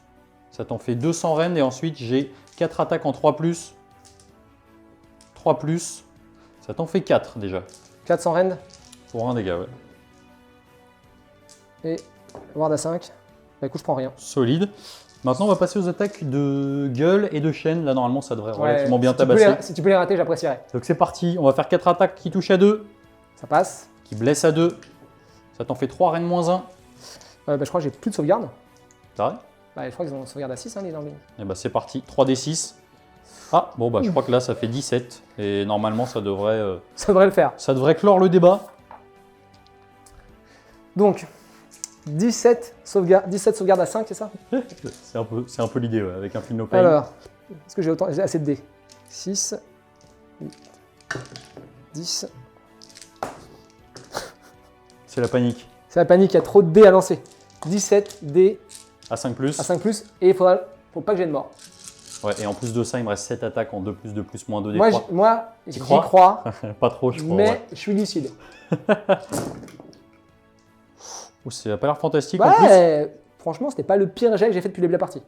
ça t'en fait 200 rennes. Et ensuite, j'ai 4 attaques en 3+. 3+, ça t'en fait 4 déjà. 400 rend Pour un dégât, ouais. et ward à 5. Bah, écoute, je prends rien. Solide. Maintenant, on va passer aux attaques de gueule et de chaîne. Là, normalement, ça devrait relativement bien si tu peux tabasser. si tu peux les rater, j'apprécierais. Donc, c'est parti. On va faire 4 attaques qui touchent à 2, Ça passe. qui blessent à 2. Ça t'en fait 3 rennes -1. Bah, je crois que j'ai plus de sauvegarde. C'est vrai? Bah, je crois qu'ils ont sauvegarde à 6, hein, les Nurglings. Et bah, c'est parti. 3d6. Ah, bon, bah, je crois que là, ça fait 17. Et normalement, ça devrait le faire. ça devrait clore le débat. Donc, 17 sauvegardes à 5, c'est ça? C'est un peu l'idée, ouais, avec un film no pain. Alors, est-ce que j'ai assez de dés? 6, 8, 10. C'est la panique. C'est la panique, il y a trop de dés à lancer. 17 dés À 5+. à 5+, et faut pas que j'ai de mort. Ouais, et en plus de ça, il me reste 7 attaques en 2+, 2+, moins 2 des Moi, 3. j'y crois crois, Pas trop, je crois. mais Ouais. je suis lucide. Oh, ça a pas l'air fantastique en plus. Ouais, franchement, c'était pas le pire jet que j'ai fait depuis le début de la partie.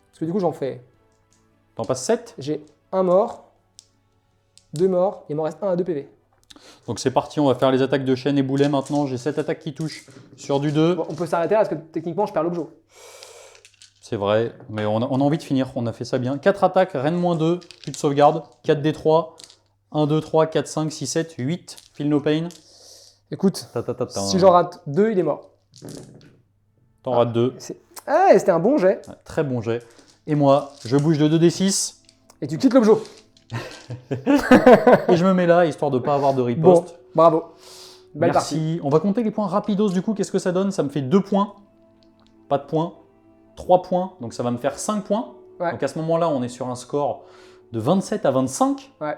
Parce que du coup, j'en fais. T'en passes 7. J'ai un mort, 2 morts, il m'en reste 1 à 2 PV. Donc c'est parti, on va faire les attaques de chaîne et boulet maintenant. J'ai 7 attaques qui touchent sur du 2. Bon, on peut s'arrêter là parce que techniquement, je perds l'objet. C'est vrai, mais on a envie de finir, on a fait ça bien. 4 attaques, reine moins 2, plus de sauvegarde, 4 d 3, 1, 2, 3, 4, 5, 6, 7, 8, feel no pain. Écoute, si j'en rate 2, il est mort. T'en rates 2. Ah, c'était un bon jet. Très bon jet. Et moi, je bouge de 2d6 Et tu quittes l'objet. et je me mets là, histoire de ne pas avoir de riposte. Bon, bravo. Belle Merci. partie. On va compter les points rapidos du coup, qu'est-ce que ça donne? Ça me fait 2 points, pas de points, 3 points, donc ça va me faire 5 points. Ouais. Donc à ce moment-là, on est sur un score de 27 à 25. Ouais.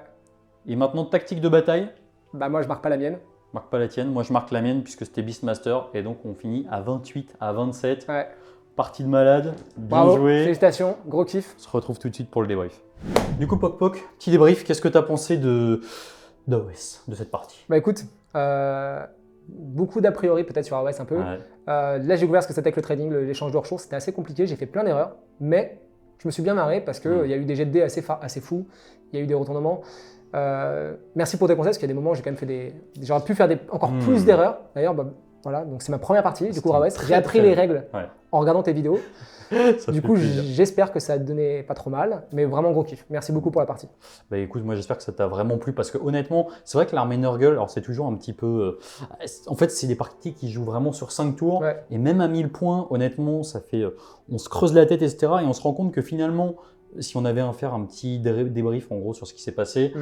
Et maintenant, tactique de bataille. Bah moi, je marque pas la mienne. Marque pas la tienne, moi je marque la mienne puisque c'était Beastmaster et donc on finit à 28 à 27. Ouais. Partie de malade, bien Bravo, joué. félicitations, gros kiff. On se retrouve tout de suite pour le débrief. Du coup, Poc Poc, petit débrief, qu'est-ce que tu as pensé d'AOS, de cette partie? Bah écoute, beaucoup d'a priori peut-être sur AOS un peu. Ouais. Là, j'ai découvert ce que c'était que le trading, l'échange de ressources. C'était assez compliqué, j'ai fait plein d'erreurs, mais je me suis bien marré parce qu'il y a eu des jets de dés assez fous, il y a eu des retournements. Merci pour tes conseils, parce qu'il y a des moments où j'ai quand même fait j'aurais pu faire encore plus d'erreurs. D'ailleurs, bah, voilà, donc c'est ma première partie du coup AOS. J'ai appris les règles en regardant tes vidéos. Du coup, j'espère que ça a donné pas trop mal, mais vraiment gros kiff. Merci beaucoup pour la partie. Bah écoute, moi j'espère que ça t'a vraiment plu parce que honnêtement, c'est vrai que l'armée Nurgle, alors c'est toujours un petit peu. En fait, c'est des parties qui jouent vraiment sur 5 tours Ouais. et même à 1000 points, honnêtement, ça fait. On se creuse la tête, etc. Et on se rend compte que finalement, si on avait à faire un petit débrief en gros sur ce qui s'est passé,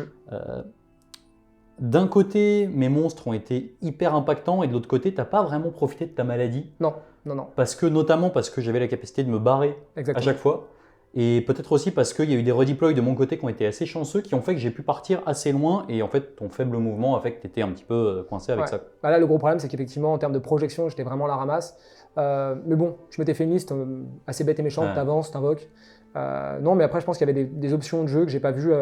d'un côté, mes monstres ont été hyper impactants et de l'autre côté, t'as pas vraiment profité de ta maladie. Non. Notamment parce que j'avais la capacité de me barrer Exactement. à chaque fois. Et peut-être aussi parce qu'il y a eu des redeploys de mon côté qui ont été assez chanceux, qui ont fait que j'ai pu partir assez loin. Et en fait, ton faible mouvement a fait que tu étais un petit peu coincé avec ça. Bah là, le gros problème, c'est qu'effectivement, en termes de projection, j'étais vraiment à la ramasse. Mais bon, je m'étais fait une liste assez bête et méchante. T'avances, t'invoques. Non, mais après, je pense qu'il y avait des options de jeu que j'ai pas vues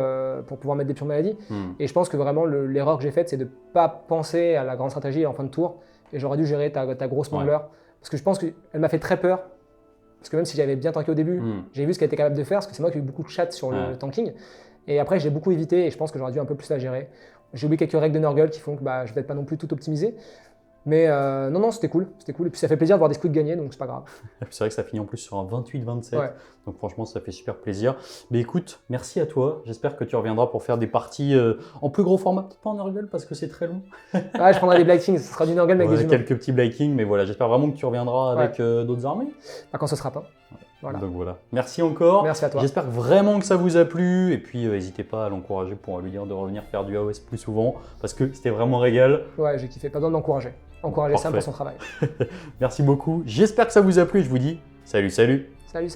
pour pouvoir mettre des pions de maladie. Et je pense que vraiment, l'erreur que j'ai faite, c'est de pas penser à la grande stratégie en fin de tour. Et j'aurais dû gérer ta grosse mangler. Parce que je pense qu'elle m'a fait très peur. Parce que même si j'avais bien tanké au début, j'ai vu ce qu'elle était capable de faire. Parce que c'est moi qui ai eu beaucoup de chat sur le tanking. Et après, j'ai beaucoup évité et je pense que j'aurais dû un peu plus la gérer. J'ai oublié quelques règles de Nurgle qui font que je vais peut-être pas non plus tout optimiser. Mais non, c'était cool. Et puis ça fait plaisir de voir des squads gagner, donc c'est pas grave. C'est vrai que ça finit en plus sur un 28-27. Ouais. Donc franchement, ça fait super plaisir. Mais écoute, merci à toi. J'espère que tu reviendras pour faire des parties en plus gros format. Peut-être pas en Nurgle parce que c'est très long. Ouais, je prendrai des Blight Kings. Ce sera du Nurgle avec des humains. Quelques petits Blight Kings, mais voilà, j'espère vraiment que tu reviendras avec d'autres armées. Bah, quand ce sera pas. Voilà. Donc voilà. Merci encore. Merci à toi. J'espère vraiment que ça vous a plu. Et puis n'hésitez pas à l'encourager pour lui dire de revenir faire du AOS plus souvent parce que c'était vraiment régal. Ouais, j'ai kiffé. Pas besoin d'encourager. Encourager Sam pour son travail. Merci beaucoup. J'espère que ça vous a plu. Je vous dis salut, salut. Salut.